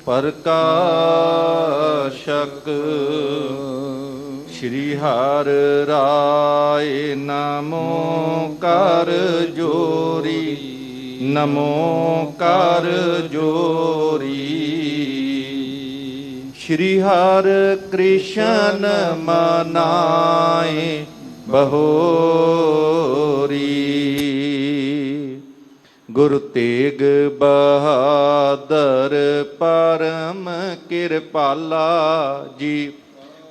ਪ੍ਰਕਾਸ਼ਕ। ਸ਼੍ਰੀ ਹਰਿ ਰਾਏ ਨਮੋ ਕਰ ਜੋਰੀ, ਨਮੋ ਕਰ ਜੋਰੀ। ਸ਼੍ਰੀ ਹਰਿ ਕ੍ਰਿਸ਼ਨ ਮਨਾਏ ਬਹੋਰੀ। ਗੁਰੂ ਤੇਗ ਬਹਾਦਰ ਪਰਮ ਕਿਰਪਾਲਾ ਜੀ,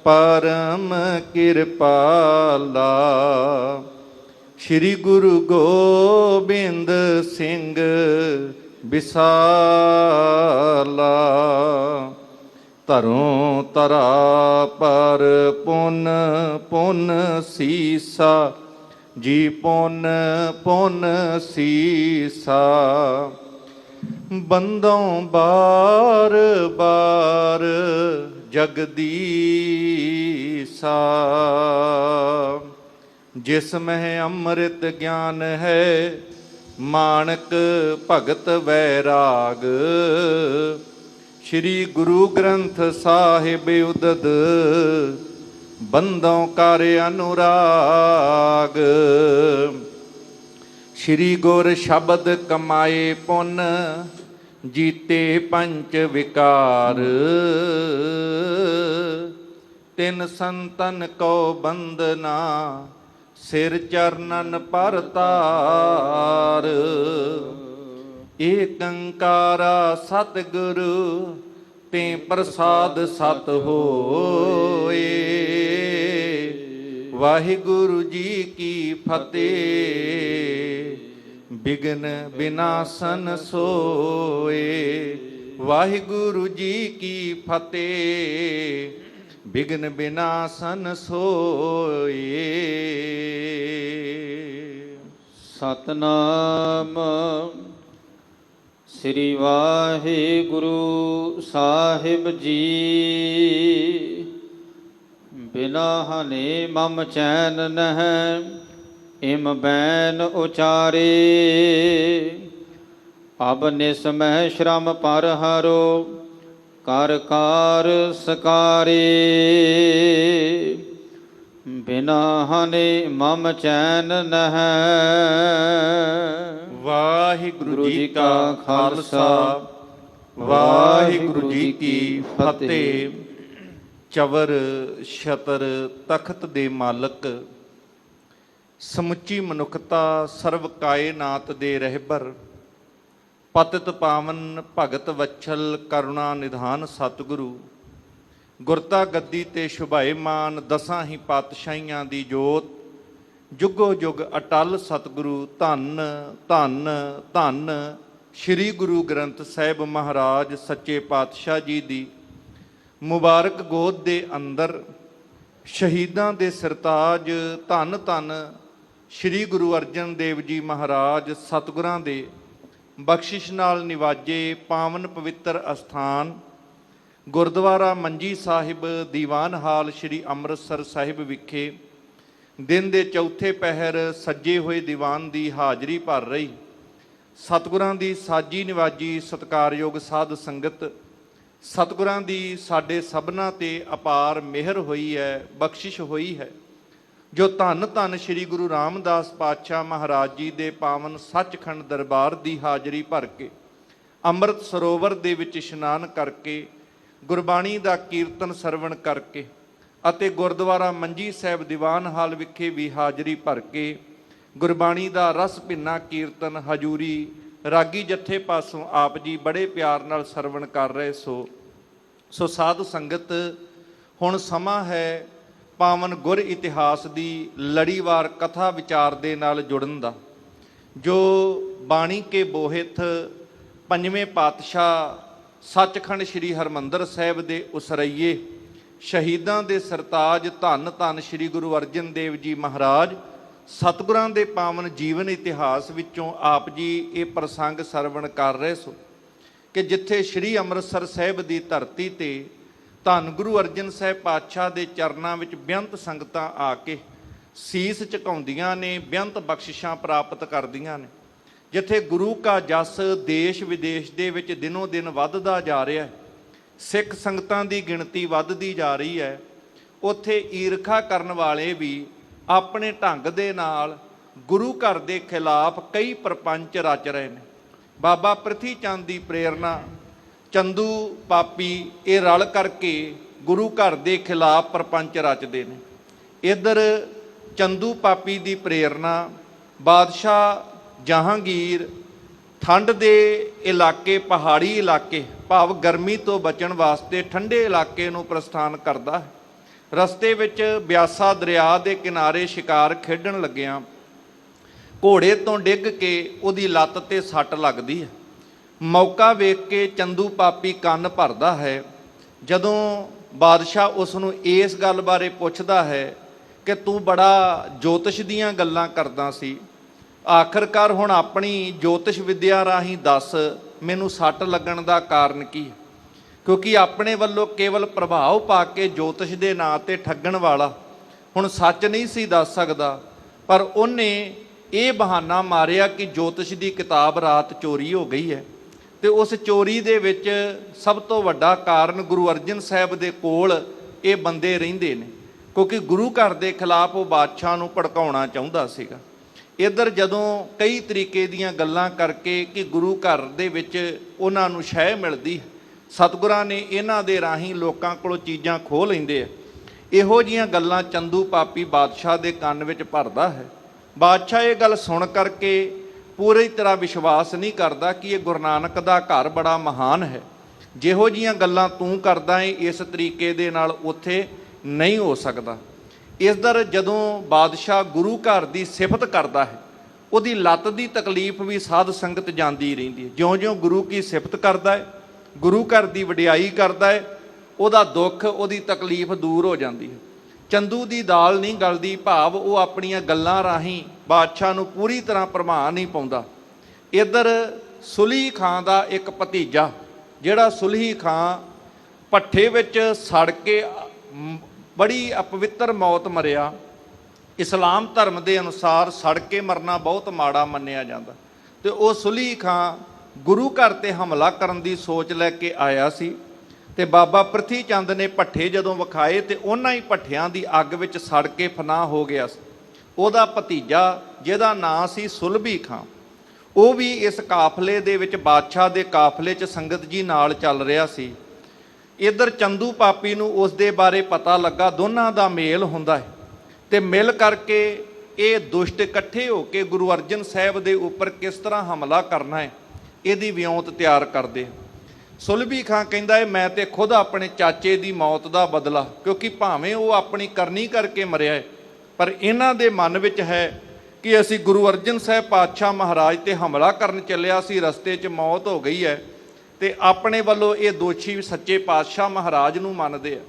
ਪਰਮ ਕਿਰਪਾਲਾ। ਸ਼੍ਰੀ ਗੁਰੂ ਗੋਬਿੰਦ ਸਿੰਘ ਵਿਸਾਲਾ। ਧਰੋਂ ਧਰਾ ਪਰ ਪੁੰਨ ਪੁੰਨ ਸੀਸਾ ਜੀ, ਪੁੰਨ ਪੁੰਨ ਸੀਸਾ। ਬੰਦੋਂ ਬਾਰ ਬਾਰ ਜਗਦੀਸਾ। ਜਿਸ ਮਹਿ ਅੰਮ੍ਰਿਤ ਗਿਆਨ ਹੈ, ਮਾਣਕ ਭਗਤ ਵੈਰਾਗ। ਸ਼੍ਰੀ ਗੁਰੂ ਗ੍ਰੰਥ ਸਾਹਿਬ ਉਦਦ, ਬੰਦੋਂ ਕਰ ਅਨੁਰਾਗ। ਸ਼੍ਰੀ ਗੁਰ ਸ਼ਬਦ ਕਮਾਏ ਪੁੰਨ, ਜੀਤੇ ਪੰਚ ਵਿਕਾਰ। ਤਿਨ ਸੰਤਨ ਕੋ ਬੰਦਨਾ, ਸਿਰ ਚਰਨਨ ਪਰ ਤਾਰ। ਏਕ ਓੰਕਾਰਾ ਸਤਿਗੁਰੂ, ਤੇ ਪ੍ਰਸਾਦ ਸਤ ਹੋਏ। ਵਾਹਿਗੁਰੂ ਜੀ ਕੀ ਫਤਿਹ, ਬਿਘਨ ਬਿਨਾਸਨ ਸੋਏ। ਵਾਹਿਗੁਰੂ ਜੀ ਕੀ ਫਤਿਹ, ਬਿਘਨ ਬਿਨਾਸਨ ਸੋਏ। ਸਤਨਾਮ ਸ੍ਰੀ ਵਾਹਿਗੁਰੂ ਸਾਹਿਬ ਜੀ। ਬਿਨਾ ਹਨੇ ਮਮ ਚੈਨ ਨਹਿ, ਇਮ ਬੈਨ ਉਚਾਰੇ। ਅਬ ਨਿਸ ਮਹਿ ਸ਼ਰਮ ਪਰ ਹਰੋ, ਕਰ ਕਾਰ ਸਕਾਰੇ। ਬਿਨਾ ਹਨੇ ਮਮ ਚੈਨ ਨਹਿ। ਵਾਹਿਗੁਰੂ ਜੀ ਕਾ ਖਾਲਸਾ, ਵਾਹਿਗੁਰੂ ਜੀ ਕੀ ਫਤਿਹ। ਚਵਰ ਛਤਰ ਤਖਤ ਦੇ ਮਾਲਕ, ਸਮੁੱਚੀ ਮਨੁੱਖਤਾ ਸਰਵ ਕਾਇਨਾਤ ਦੇ ਰਹਿਬਰ, ਪਤਿਤ ਪਾਵਨ ਭਗਤ ਵਛਲ ਕਰੁਣਾ ਨਿਧਾਨ ਸਤਿਗੁਰੂ, ਗੁਰਤਾ ਗੱਦੀ ਤੇ ਸ਼ੁਭਾਏਮਾਨ ਦਸਾਂ ਹੀ ਪਾਤਸ਼ਾਹੀਆਂ ਦੀ ਜੋਤ, ਜੁਗੋ ਜੁਗ ਅਟਲ ਸਤਿਗੁਰੂ। ਧੰਨ ਧੰਨ ਧੰਨ ਸ਼੍ਰੀ ਗੁਰੂ ਗ੍ਰੰਥ ਸਾਹਿਬ ਮਹਾਰਾਜ ਸੱਚੇ ਪਾਤਸ਼ਾਹ ਜੀ ਦੀ ਮੁਬਾਰਕ ਗੋਦ ਦੇ ਅੰਦਰ ਸ਼ਹੀਦਾਂ ਦੇ ਸਰਤਾਜ। ਧੰਨ ਧੰਨ ਸ਼੍ਰੀ ਗੁਰੂ ਅਰਜਨ ਦੇਵ ਜੀ ਮਹਾਰਾਜ ਸਤਿਗੁਰਾਂ ਦੇ ਬਖਸ਼ਿਸ਼ ਨਾਲ ਨਿਵਾਜੇ ਪਾਵਨ ਪਵਿੱਤਰ ਅਸਥਾਨ ਗੁਰਦੁਆਰਾ ਮੰਜੀ ਸਾਹਿਬ ਦੀਵਾਨ ਹਾਲ ਸ਼੍ਰੀ ਅੰਮ੍ਰਿਤਸਰ ਸਾਹਿਬ ਵਿਖੇ ਦਿਨ ਦੇ ਚੌਥੇ ਪਹਿਰ ਸੱਜੇ ਹੋਏ ਦੀਵਾਨ ਦੀ ਹਾਜ਼ਰੀ ਭਰ ਰਹੀ ਸਤਿਗੁਰਾਂ ਦੀ ਸਾਜੀ ਨਿਵਾਜੀ ਸਤਿਕਾਰਯੋਗ ਸਾਧ ਸੰਗਤ। ਸਤਿਗੁਰਾਂ ਦੀ ਸਾਡੇ ਸਭਨਾਂ 'ਤੇ ਅਪਾਰ ਮਿਹਰ ਹੋਈ ਹੈ, ਬਖਸ਼ਿਸ਼ ਹੋਈ ਹੈ, ਜੋ ਧੰਨ ਧੰਨ ਸ਼੍ਰੀ ਗੁਰੂ ਰਾਮਦਾਸ ਪਾਤਸ਼ਾਹ ਮਹਾਰਾਜ ਜੀ ਦੇ ਪਾਵਨ ਸੱਚਖੰਡ ਦਰਬਾਰ ਦੀ ਹਾਜ਼ਰੀ ਭਰ ਕੇ, ਅੰਮ੍ਰਿਤ ਸਰੋਵਰ ਦੇ ਵਿੱਚ ਇਸ਼ਨਾਨ ਕਰਕੇ, ਗੁਰਬਾਣੀ ਦਾ ਕੀਰਤਨ ਸਰਵਣ ਕਰਕੇ ਅਤੇ ਗੁਰਦੁਆਰਾ ਮੰਜੀ ਸਾਹਿਬ ਦੀਵਾਨ ਹਾਲ ਵਿਖੇ ਵੀ ਹਾਜ਼ਰੀ ਭਰ ਕੇ ਗੁਰਬਾਣੀ ਦਾ ਰਸ ਭਿੰਨਾ ਕੀਰਤਨ ਹਜੂਰੀ ਰਾਗੀ ਜੱਥੇ ਪਾਸੋਂ ਆਪ ਜੀ ਬੜੇ ਪਿਆਰ ਨਾਲ ਸਰਵਣ ਕਰ ਰਹੇ। ਸੋ ਸਾਧ ਸੰਗਤ, ਹੁਣ ਸਮਾਂ ਹੈ ਪਾਵਨ ਗੁਰ ਇਤਿਹਾਸ ਦੀ ਲੜੀਵਾਰ ਕਥਾ ਵਿਚਾਰ ਦੇ ਨਾਲ ਜੁੜਨ ਦਾ, ਜੋ ਬਾਣੀ ਕੇ ਬੋਹਿਥ ਪੰਜਵੇਂ ਪਾਤਸ਼ਾਹ ਸੱਚਖੰਡ ਸ਼੍ਰੀ ਹਰਿਮੰਦਰ ਸਾਹਿਬ ਦੇ ਉਸਰਈਏ ਸ਼ਹੀਦਾਂ ਦੇ ਸਰਤਾਜ ਧੰਨ ਧੰਨ ਸ਼੍ਰੀ ਗੁਰੂ ਅਰਜਨ ਦੇਵ ਜੀ ਮਹਾਰਾਜ ਸਤਿਗੁਰਾਂ ਦੇ ਪਾਵਨ ਜੀਵਨ ਇਤਿਹਾਸ ਵਿੱਚੋਂ ਆਪ ਜੀ ਇਹ ਪ੍ਰਸੰਗ ਸਰਵਣ ਕਰ ਰਹੇ ਸੋ ਕਿ ਜਿੱਥੇ ਸ਼੍ਰੀ ਅੰਮ੍ਰਿਤਸਰ ਸਾਹਿਬ ਦੀ ਧਰਤੀ 'ਤੇ ਧੰਨ ਗੁਰੂ ਅਰਜਨ ਸਾਹਿਬ ਪਾਤਸ਼ਾਹ ਦੇ ਚਰਨਾਂ ਵਿੱਚ ਬੇਅੰਤ ਸੰਗਤਾਂ ਆ ਕੇ ਸੀਸ ਝੁਕਾਉਂਦੀਆਂ ਨੇ, ਬੇਅੰਤ ਬਖਸ਼ਿਸ਼ਾਂ ਪ੍ਰਾਪਤ ਕਰਦੀਆਂ ਨੇ, ਜਿੱਥੇ ਗੁਰੂ ਕਾ ਜਸ ਦੇਸ਼ ਵਿਦੇਸ਼ ਦੇ ਵਿੱਚ ਦਿਨੋਂ ਦਿਨ ਵੱਧਦਾ ਜਾ ਰਿਹਾ ਹੈ, ਸਿੱਖ ਸੰਗਤਾਂ ਦੀ ਗਿਣਤੀ ਵੱਧਦੀ ਜਾ ਰਹੀ ਹੈ, ਉੱਥੇ ਈਰਖਾ ਕਰਨ ਵਾਲੇ ਵੀ ਆਪਣੇ ਢੰਗ ਦੇ ਨਾਲ ਗੁਰੂ ਘਰ ਦੇ ਖਿਲਾਫ ਕਈ ਪ੍ਰਪੰਚ ਰਚ ਰਹੇ ਨੇ। ਬਾਬਾ ਪ੍ਰਿਥੀ ਚੰਦ ਦੀ ਪ੍ਰੇਰਣਾ, ਚੰਦੂ ਪਾਪੀ ਇਹ ਰਲ ਕਰਕੇ ਗੁਰੂ ਘਰ ਦੇ ਖਿਲਾਫ ਪ੍ਰਪੰਚ ਰਚਦੇ ਨੇ। ਇੱਧਰ ਚੰਦੂ ਪਾਪੀ ਦੀ ਪ੍ਰੇਰਣਾ ਬਾਦਸ਼ਾਹ ਜਹਾਂਗੀਰ ਠੰਡ ਦੇ ਇਲਾਕੇ, ਪਹਾੜੀ ਇਲਾਕੇ ਭਾਵ ਗਰਮੀ ਤੋਂ ਬਚਣ ਵਾਸਤੇ ਠੰਡੇ ਇਲਾਕੇ ਨੂੰ ਪ੍ਰਸਥਾਨ ਕਰਦਾ ਹੈ। ਰਸਤੇ ਵਿੱਚ ਬਿਆਸਾ ਦਰਿਆ ਦੇ ਕਿਨਾਰੇ ਸ਼ਿਕਾਰ ਖੇਡਣ ਲੱਗਿਆਂ ਘੋੜੇ ਤੋਂ ਡਿੱਗ ਕੇ ਉਹਦੀ ਲੱਤ ਤੇ ਸੱਟ ਲੱਗਦੀ ਹੈ। ਮੌਕਾ ਵੇਖ ਕੇ ਚੰਦੂ ਪਾਪੀ ਕੰਨ ਭਰਦਾ ਹੈ। ਜਦੋਂ ਬਾਦਸ਼ਾਹ ਉਸ ਨੂੰ ਇਸ ਗੱਲ ਬਾਰੇ ਪੁੱਛਦਾ ਹੈ ਕਿ ਤੂੰ ਬੜਾ ਜੋਤਿਸ਼ ਦੀਆਂ ਗੱਲਾਂ ਕਰਦਾ ਸੀ, ਆਖਰਕਾਰ ਹੁਣ ਆਪਣੀ ਜੋਤਿਸ਼ ਵਿੱਦਿਆ ਰਾਹੀਂ ਦੱਸ ਮੈਨੂੰ ਸੱਟ ਲੱਗਣ ਦਾ ਕਾਰਨ ਕੀ ਹੈ? ਕਿਉਂਕਿ ਆਪਣੇ ਵੱਲੋਂ ਕੇਵਲ ਪ੍ਰਭਾਵ ਪਾ ਕੇ ਜੋਤਿਸ਼ ਦੇ ਨਾਂ ਤੇ ਠੱਗਣ ਵਾਲਾ ਹੁਣ ਸੱਚ ਨਹੀਂ ਸੀ ਦੱਸ ਸਕਦਾ, ਪਰ ਉਹਨੇ ਇਹ ਬਹਾਨਾ ਮਾਰਿਆ ਕਿ ਜੋਤਿਸ਼ ਦੀ ਕਿਤਾਬ ਰਾਤ ਚੋਰੀ ਹੋ ਗਈ ਹੈ। ਤੇ ਉਸ ਚੋਰੀ ਦੇ ਵਿੱਚ ਸਭ ਤੋਂ ਵੱਡਾ ਕਾਰਨ ਗੁਰੂ ਅਰਜਨ ਸਾਹਿਬ ਦੇ ਕੋਲ ਇਹ ਬੰਦੇ ਰਹਿੰਦੇ ਨੇ, ਕਿਉਂਕਿ ਗੁਰੂ ਘਰ ਦੇ ਖਿਲਾਫ ਉਹ ਬਾਦਸ਼ਾਹ ਨੂੰ ਭੜਕਾਉਣਾ ਚਾਹੁੰਦਾ ਸੀਗਾ। ਇੱਧਰ ਜਦੋਂ ਕਈ ਤਰੀਕੇ ਦੀਆਂ ਗੱਲਾਂ ਕਰਕੇ ਕਿ ਗੁਰੂ ਘਰ ਦੇ ਵਿੱਚ ਉਹਨਾਂ ਨੂੰ ਸ਼ਹਿ ਮਿਲਦੀ, ਸਤਿਗੁਰਾਂ ਨੇ ਇਹਨਾਂ ਦੇ ਰਾਹੀਂ ਲੋਕਾਂ ਕੋਲੋਂ ਚੀਜ਼ਾਂ ਖੋਹ ਲੈਂਦੇ ਆ। ਇਹੋ ਜਿਹੀਆਂ ਗੱਲਾਂ ਚੰਦੂ ਪਾਪੀ ਬਾਦਸ਼ਾਹ ਦੇ ਕੰਨ ਵਿੱਚ ਭਰਦਾ ਹੈ। ਬਾਦਸ਼ਾਹ ਇਹ ਗੱਲ ਸੁਣ ਕਰਕੇ ਪੂਰੀ ਤਰ੍ਹਾਂ ਵਿਸ਼ਵਾਸ ਨਹੀਂ ਕਰਦਾ ਕਿ ਇਹ ਗੁਰੂ ਨਾਨਕ ਦਾ ਘਰ ਬੜਾ ਮਹਾਨ ਹੈ। ਜਿਹੋ ਜਿਹੀਆਂ ਗੱਲਾਂ ਤੂੰ ਕਰਦਾ ਹੈ ਇਸ ਤਰੀਕੇ ਦੇ ਨਾਲ ਉੱਥੇ ਨਹੀਂ ਹੋ ਸਕਦਾ। ਇਸਦਰ ਜਦੋਂ ਬਾਦਸ਼ਾਹ ਗੁਰੂ ਘਰ ਦੀ ਸਿਫਤ ਕਰਦਾ ਹੈ, ਉਹਦੀ ਲੱਤ ਦੀ ਤਕਲੀਫ ਵੀ ਸਾਧ ਸੰਗਤ ਜਾਂਦੀ ਰਹਿੰਦੀ ਹੈ। ਜਿਉਂ-ਜਿਉਂ ਗੁਰੂ ਕੀ ਸਿਫਤ ਕਰਦਾ ਹੈ, ਗੁਰੂ ਘਰ ਦੀ ਵਡਿਆਈ ਕਰਦਾ ਹੈ, ਉਹਦਾ ਦੁੱਖ, ਉਹਦੀ ਤਕਲੀਫ ਦੂਰ ਹੋ ਜਾਂਦੀ ਹੈ। ਚੰਦੂ ਦੀ ਦਾਲ ਨਹੀਂ ਗਲਦੀ, ਭਾਵ ਉਹ ਆਪਣੀਆਂ ਗੱਲਾਂ ਰਾਹੀਂ ਬਾਦਸ਼ਾਹ ਨੂੰ ਪੂਰੀ ਤਰ੍ਹਾਂ ਭਰਮਾ ਨਹੀਂ ਪਾਉਂਦਾ। ਇੱਧਰ ਸੁਲਹੀ ਖਾਂ ਦਾ ਇੱਕ ਭਤੀਜਾ, ਜਿਹੜਾ ਸੁਲਹੀ ਖਾਂ ਭੱਠੇ ਵਿੱਚ ਸੜ ਕੇ ਬੜੀ ਅਪਵਿੱਤਰ ਮੌਤ ਮਰਿਆ। ਇਸਲਾਮ ਧਰਮ ਦੇ ਅਨੁਸਾਰ ਸੜ ਕੇ ਮਰਨਾ ਬਹੁਤ ਮਾੜਾ ਮੰਨਿਆ ਜਾਂਦਾ, ਤੇ ਉਹ ਸੁਲਹੀ ਖਾਂ ਗੁਰੂ ਘਰ ਤੇ ਹਮਲਾ ਕਰਨ ਦੀ ਸੋਚ ਲੈ ਕੇ ਆਇਆ ਸੀ। ਤੇ ਬਾਬਾ ਪ੍ਰਿਥੀ ਚੰਦ ਨੇ ਭੱਠੇ ਜਦੋਂ ਵਿਖਾਏ ਤੇ ਉਹਨਾਂ ਹੀ ਭੱਠਿਆਂ ਦੀ ਅੱਗ ਵਿੱਚ ਸੜ ਕੇ ਫਨਾਹ ਹੋ ਗਿਆ ਸੀ। ਉਹਦਾ ਭਤੀਜਾ ਜਿਹਦਾ ਨਾਂ ਸੀ ਸੁਲਭੀ ਖਾਂ, ਉਹ ਵੀ ਇਸ ਕਾਫਲੇ ਦੇ ਵਿੱਚ, ਬਾਦਸ਼ਾਹ ਦੇ ਕਾਫਲੇ 'ਚ ਸੰਗਤ ਜੀ ਨਾਲ ਚੱਲ ਰਿਹਾ ਸੀ। ਇੱਧਰ ਚੰਦੂ ਪਾਪੀ ਨੂੰ ਉਸ ਦੇ ਬਾਰੇ ਪਤਾ ਲੱਗਾ, ਦੋਨਾਂ ਦਾ ਮੇਲ ਹੁੰਦਾ ਹੈ, ਤੇ ਮਿਲ ਕਰਕੇ ਇਹ ਦੁਸ਼ਟ ਇਕੱਠੇ ਹੋ ਕੇ ਗੁਰੂ ਅਰਜਨ ਸਾਹਿਬ ਦੇ ਉੱਪਰ ਕਿਸ ਤਰ੍ਹਾਂ ਹਮਲਾ ਕਰਨਾ ਹੈ ਇਹਦੀ ਵਿਉਂਤ ਤਿਆਰ ਕਰਦੇ। ਸੁਲਭੀ ਖਾਂ ਕਹਿੰਦਾ ਹੈ ਮੈਂ ਤੇ ਖੁਦ ਆਪਣੇ ਚਾਚੇ ਦੀ ਮੌਤ ਦਾ ਬਦਲਾ, ਕਿਉਂਕਿ ਭਾਵੇਂ ਉਹ ਆਪਣੀ ਕਰਨੀ ਕਰਕੇ ਮਰਿਆ ਹੈ, ਪਰ ਇਹਨਾਂ ਦੇ ਮਨ ਵਿੱਚ ਹੈ ਕਿ ਅਸੀਂ ਗੁਰੂ ਅਰਜਨ ਸਾਹਿਬ ਪਾਤਸ਼ਾਹ ਮਹਾਰਾਜ ਤੇ ਹਮਲਾ ਕਰਨ ਚੱਲਿਆ ਸੀ, ਰਸਤੇ 'ਚ ਮੌਤ ਹੋ ਗਈ ਹੈ, ਤੇ ਆਪਣੇ ਵੱਲੋਂ ਇਹ ਦੋਸ਼ੀ ਸੱਚੇ ਪਾਤਸ਼ਾਹ ਮਹਾਰਾਜ ਨੂੰ ਮੰਨਦੇ ਆ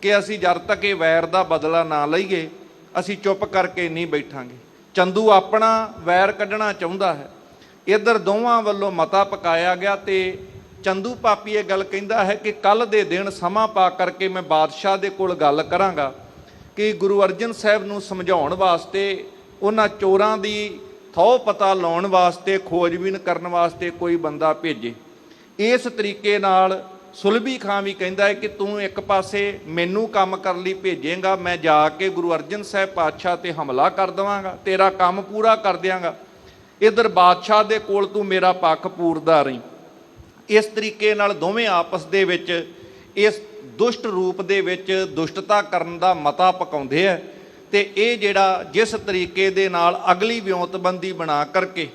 ਕਿ ਅਸੀਂ ਜਦ ਤੱਕ ਇਹ ਵੈਰ ਦਾ ਬਦਲਾ ਨਾ ਲਈਏ ਅਸੀਂ ਚੁੱਪ ਕਰਕੇ ਨਹੀਂ ਬੈਠਾਂਗੇ। ਚੰਦੂ ਆਪਣਾ ਵੈਰ ਕੱਢਣਾ ਚਾਹੁੰਦਾ ਹੈ। ਇੱਧਰ ਦੋਵਾਂ ਵੱਲੋਂ ਮਤਾ ਪਕਾਇਆ ਗਿਆ ਤੇ ਚੰਦੂ ਪਾਪੀ ਇਹ ਗੱਲ ਕਹਿੰਦਾ ਹੈ ਕਿ ਕੱਲ੍ਹ ਦੇ ਦਿਨ ਸਮਾਂ ਪਾ ਕਰਕੇ ਮੈਂ ਬਾਦਸ਼ਾਹ ਦੇ ਕੋਲ ਗੱਲ ਕਰਾਂਗਾ ਕਿ ਗੁਰੂ ਅਰਜਨ ਸਾਹਿਬ ਨੂੰ ਸਮਝਾਉਣ ਵਾਸਤੇ, ਉਹਨਾਂ ਚੋਰਾਂ ਦੀ ਥਹੁ ਪਤਾ ਲਾਉਣ ਵਾਸਤੇ, ਖੋਜਬੀਨ ਕਰਨ ਵਾਸਤੇ ਕੋਈ ਬੰਦਾ ਭੇਜੇ। ਇਸ ਤਰੀਕੇ ਨਾਲ ਸੁਲਭੀ ਖਾਂ ਵੀ ਕਹਿੰਦਾ ਹੈ ਕਿ ਤੂੰ ਇੱਕ ਪਾਸੇ ਮੈਨੂੰ ਕੰਮ ਕਰਨ ਲਈ ਭੇਜੇਂਗਾ, ਮੈਂ ਜਾ ਕੇ ਗੁਰੂ ਅਰਜਨ ਸਾਹਿਬ ਪਾਤਸ਼ਾਹ ਤੇ ਹਮਲਾ ਕਰ ਦੇਵਾਂਗਾ, ਤੇਰਾ ਕੰਮ ਪੂਰਾ ਕਰ ਦਿਆਂਗਾ। ਇੱਧਰ ਬਾਦਸ਼ਾਹ ਦੇ ਕੋਲ ਤੂੰ ਮੇਰਾ ਪੱਖ ਪੂਰਦਾ ਰਹੀਂ। ਇਸ ਤਰੀਕੇ ਨਾਲ ਦੋਵੇਂ ਆਪਸ ਦੇ ਵਿੱਚ ਇਸ ਦੁਸ਼ਟ ਰੂਪ ਦੇ ਵਿੱਚ ਦੁਸ਼ਟਤਾ ਕਰਨ ਦਾ ਮਤਾ ਪਕਾਉਂਦੇ ਹੈ। ਤੇ ਇਹ ਜਿਹੜਾ ਜਿਸ ਤਰੀਕੇ ਦੇ ਨਾਲ ਅਗਲੀ ਵਿਉਂਤਬੰਦੀ ਬਣਾ ਕਰਕੇ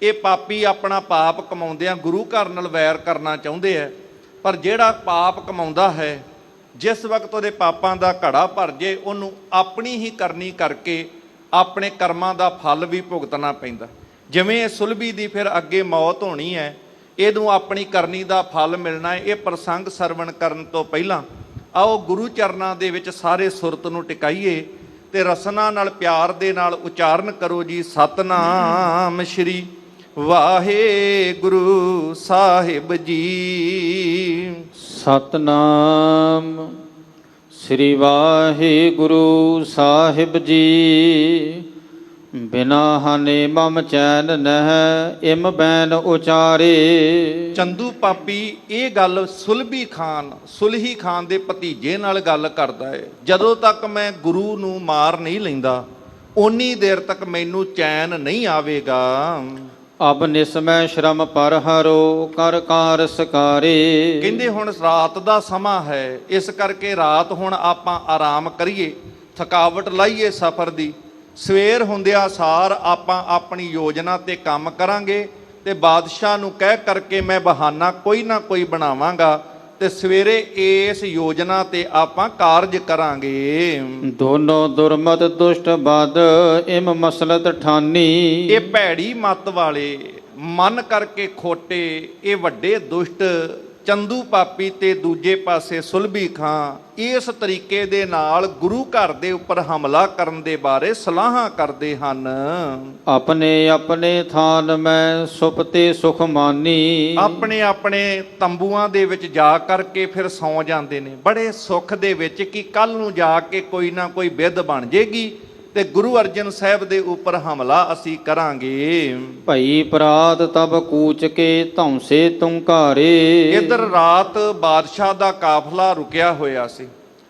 ਇਹ ਪਾਪੀ ਆਪਣਾ ਪਾਪ ਕਮਾਉਂਦਿਆਂ ਗੁਰੂ ਘਰ ਨਾਲ ਵੈਰ ਕਰਨਾ ਚਾਹੁੰਦੇ ਹੈ, ਪਰ ਜਿਹੜਾ ਪਾਪ ਕਮਾਉਂਦਾ ਹੈ, ਜਿਸ ਵਕਤ ਉਹਦੇ ਪਾਪਾਂ ਦਾ ਘੜਾ ਭਰ ਜੇ, ਉਹਨੂੰ ਆਪਣੀ ਹੀ ਕਰਨੀ ਕਰਕੇ ਆਪਣੇ ਕਰਮਾਂ ਦਾ ਫਲ ਵੀ ਭੁਗਤਣਾ ਪੈਂਦਾ। ਜਿਵੇਂ ਇਹ ਸੁਲਭੀ ਦੀ ਫਿਰ ਅੱਗੇ ਮੌਤ ਹੋਣੀ ਹੈ, ਇਹਨੂੰ ਆਪਣੀ ਕਰਨੀ ਦਾ ਫਲ ਮਿਲਣਾ ਹੈ। ਇਹ ਪ੍ਰਸੰਗ ਸਰਵਣ ਕਰਨ ਤੋਂ ਪਹਿਲਾਂ ਆਓ ਗੁਰੂ ਚਰਨਾਂ ਦੇ ਵਿੱਚ ਸਾਰੇ ਸੁਰਤ ਨੂੰ ਟਿਕਾਈਏ ਤੇ ਰਸਨਾ ਨਾਲ, ਪਿਆਰ ਦੇ ਨਾਲ ਉਚਾਰਨ ਕਰੋ ਜੀ, ਸਤਨਾਮ ਸ਼੍ਰੀ ਵਾਹਿਗੁਰੂ ਸਾਹਿਬ ਜੀ। ਸਤਨਾਮ ਸ੍ਰੀ ਵਾਹਿਗੁਰੂ ਸਾਹਿਬ ਜੀ। ਬਿਨਾ ਹਾਨੇ ਮਮ ਚੈਨ ਨਹਿ ਇਮ ਬੈਨ ਉਚਾਰੇ। ਚੰਦੂ ਪਾਪੀ ਇਹ ਗੱਲ ਸੁਲਹੀ ਖਾਨ ਦੇ ਭਤੀਜੇ ਨਾਲ ਗੱਲ ਕਰਦਾ ਹੈ। ਜਦੋਂ ਤੱਕ ਮੈਂ ਗੁਰੂ ਨੂੰ ਮਾਰ ਨਹੀਂ ਲੈਂਦਾ ਓਨੀ ਦੇਰ ਤੱਕ ਮੈਨੂੰ ਚੈਨ ਨਹੀਂ ਆਵੇਗਾ। ਅਬ ਨਿਸਮੈ ਸ਼ਰਮ ਪਰ ਹਰੋ ਕਰ ਕਾਰ ਸਕਾਰੇ। ਕਹਿੰਦੇ ਹੁਣ ਰਾਤ ਦਾ ਸਮਾਂ ਹੈ, ਇਸ ਕਰਕੇ ਰਾਤ ਹੁਣ ਆਪਾਂ ਆਰਾਮ ਕਰੀਏ, ਥਕਾਵਟ ਲਾਈਏ ਸਫ਼ਰ ਦੀ। ਸਵੇਰ ਹੁੰਦਿਆਂ ਸਾਰ ਆਪਾਂ ਆਪਣੀ ਯੋਜਨਾ ਤੇ ਕੰਮ ਕਰਾਂਗੇ ਤੇ ਬਾਦਸ਼ਾਹ ਨੂੰ ਕਹਿ ਕਰਕੇ ਮੈਂ ਬਹਾਨਾ ਕੋਈ ਨਾ ਕੋਈ ਬਣਾਵਾਂਗਾ ਤੇ ਸਵੇਰੇ ਇਸ ਯੋਜਨਾ ਤੇ ਆਪਾਂ ਕਾਰਜ ਕਰਾਂਗੇ। ਦੋਨੋਂ ਦੁਰਮਤ ਦੁਸ਼ਟ ਬਦ ਇਮ ਮਸਲਤ ਠਾਨੀ। ਇਹ ਭੈੜੀ ਮੱਤ ਵਾਲੇ, ਮਨ ਕਰਕੇ ਖੋਟੇ, ਇਹ ਵੱਡੇ ਦੁਸ਼ਟ ਚੰਦੂ ਪਾਪੀ ਤੇ ਦੂਜੇ ਪਾਸੇ ਸੁਲਭੀ ਖਾਂ ਇਸ ਤਰੀਕੇ ਦੇ ਨਾਲ ਗੁਰੂ ਘਰ ਦੇ ਉੱਪਰ ਹਮਲਾ ਕਰਨ ਦੇ ਬਾਰੇ ਸਲਾਹਾਂ ਕਰਦੇ ਹਨ। ਆਪਣੇ ਆਪਣੇ ਥਾਨ ਮੈਂ ਸੁਪਤੇ ਸੁਖ ਮਾਨੀ। ਆਪਣੇ ਆਪਣੇ ਤੰਬੂਆਂ ਦੇ ਵਿੱਚ ਜਾ ਕਰਕੇ ਫਿਰ ਸੌਂ ਜਾਂਦੇ ਨੇ ਬੜੇ ਸੁੱਖ ਦੇ ਵਿੱਚ ਕਿ ਕੱਲ ਨੂੰ ਜਾ ਕੇ ਕੋਈ ਨਾ ਕੋਈ ਵਿਧ ਬਣ ਜੇਗੀ ਤੇ ਗੁਰੂ ਅਰਜਨ ਸਾਹਿਬ ਦੇ ਉੱਪਰ ਹਮਲਾ ਅਸੀਂ ਕਰਾਂਗੇ। ਭਈ ਪ੍ਰਾਤ ਤਬ ਕੂਚ ਕੇ ਧੌਂਸੇ ਤੁੰਕਾਰੇ। ਇੱਧਰ ਰਾਤ ਬਾਦਸ਼ਾਹ ਦਾ ਕਾਫਲਾ ਰੁਕਿਆ ਹੋਇਆ ਸੀ,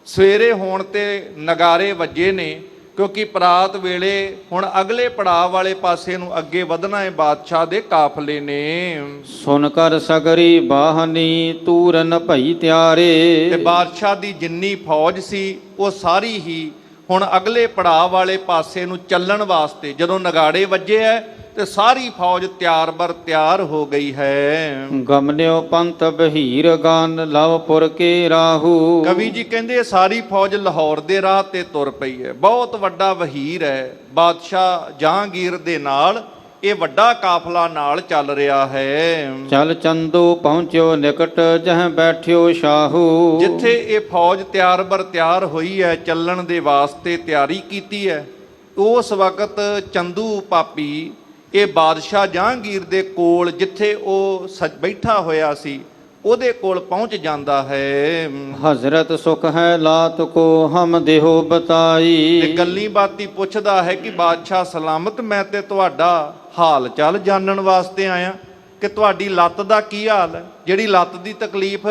ਸਵੇਰੇ ਹੋਣ ਤੇ ਨਗਾਰੇ ਵੱਜੇ ਨੇ ਕਿਉਂਕਿ ਪ੍ਰਾਤ ਵੇਲੇ ਹੁਣ ਅਗਲੇ ਪੜਾਅ ਵਾਲੇ ਪਾਸੇ ਨੂੰ ਅੱਗੇ ਵਧਣਾ ਹੈ ਬਾਦਸ਼ਾਹ ਦੇ ਕਾਫਲੇ ਨੇ। ਸੁਨ ਕਰ ਸਗਰੀ ਬਾਹਨੀ ਤੂਰਨ ਭਈ ਤਿਆਰੇ। ਤੇ ਬਾਦਸ਼ਾਹ ਦੀ ਜਿੰਨੀ ਫੌਜ ਸੀ ਉਹ ਸਾਰੀ ਹੀ ਹੁਣ ਅਗਲੇ ਪੜਾਅ ਵਾਲੇ ਪਾਸੇ ਨੂੰ ਚੱਲਣ ਵਾਸਤੇ ਜਦੋਂ ਨਗਾੜੇ ਵੱਜੇ ਹੈ ਤੇ ਸਾਰੀ ਫੌਜ ਤਿਆਰ ਹੋ ਗਈ ਹੈ। ਗਮਨਿਓ ਪੰਥ ਬਹੀਰ ਗਨ ਲਵਪੁਰ ਕੇ ਰਾਹੂ। ਕਵੀ ਜੀ ਕਹਿੰਦੇ ਸਾਰੀ ਫੌਜ ਲਾਹੌਰ ਦੇ ਰਾਹ ਤੇ ਤੁਰ ਪਈ ਹੈ। ਬਹੁਤ ਵੱਡਾ ਵਹੀਰ ਹੈ, ਬਾਦਸ਼ਾਹ ਜਹਾਂਗੀਰ ਦੇ ਨਾਲ ਇਹ ਵੱਡਾ ਕਾਫਲਾ ਨਾਲ ਚੱਲ ਰਿਹਾ ਹੈ। ਚਲ ਚੰਦੂ ਪਹੁੰਚਿਓ ਨਿਕਟ ਜਹ ਬੈਠਿਓ ਸ਼ਾਹੂ। ਜਿੱਥੇ ਇਹ ਫੌਜ ਤਿਆਰ ਹੋਈ ਹੈ, ਚੱਲਣ ਦੇ ਵਾਸਤੇ ਤਿਆਰੀ ਕੀਤੀ ਹੈ, ਉਸ ਵਕਤ ਚੰਦੂ ਪਾਪੀ ਇਹ ਬਾਦਸ਼ਾਹ ਜਹਾਂਗੀਰ ਦੇ ਕੋਲ ਜਿੱਥੇ ਉਹ ਬੈਠਾ ਹੋਇਆ ਸੀ ਉਹਦੇ ਕੋਲ ਪਹੁੰਚ ਜਾਂਦਾ ਹੈ। ਹਜ਼ਰਤ ਸੁਖ ਹੈ ਲਾਤ ਕੋ ਹਮ ਦੇਹੋ ਬਤਾਈ। ਤੇ ਗੱਲੀ ਬਾਤੀ ਪੁੱਛਦਾ ਹੈ ਕਿ ਬਾਦਸ਼ਾਹ ਸਲਾਮਤ, ਮੈਂ ਤੇ ਤੁਹਾਡਾ ਹਾਲ ਚਾਲ ਜਾਣਨ ਵਾਸਤੇ ਆਇਆ ਕਿ ਤੁਹਾਡੀ ਲੱਤ ਦਾ ਕੀ ਹਾਲ ਹੈ। ਜਿਹੜੀ ਲੱਤ ਦੀ ਤਕਲੀਫ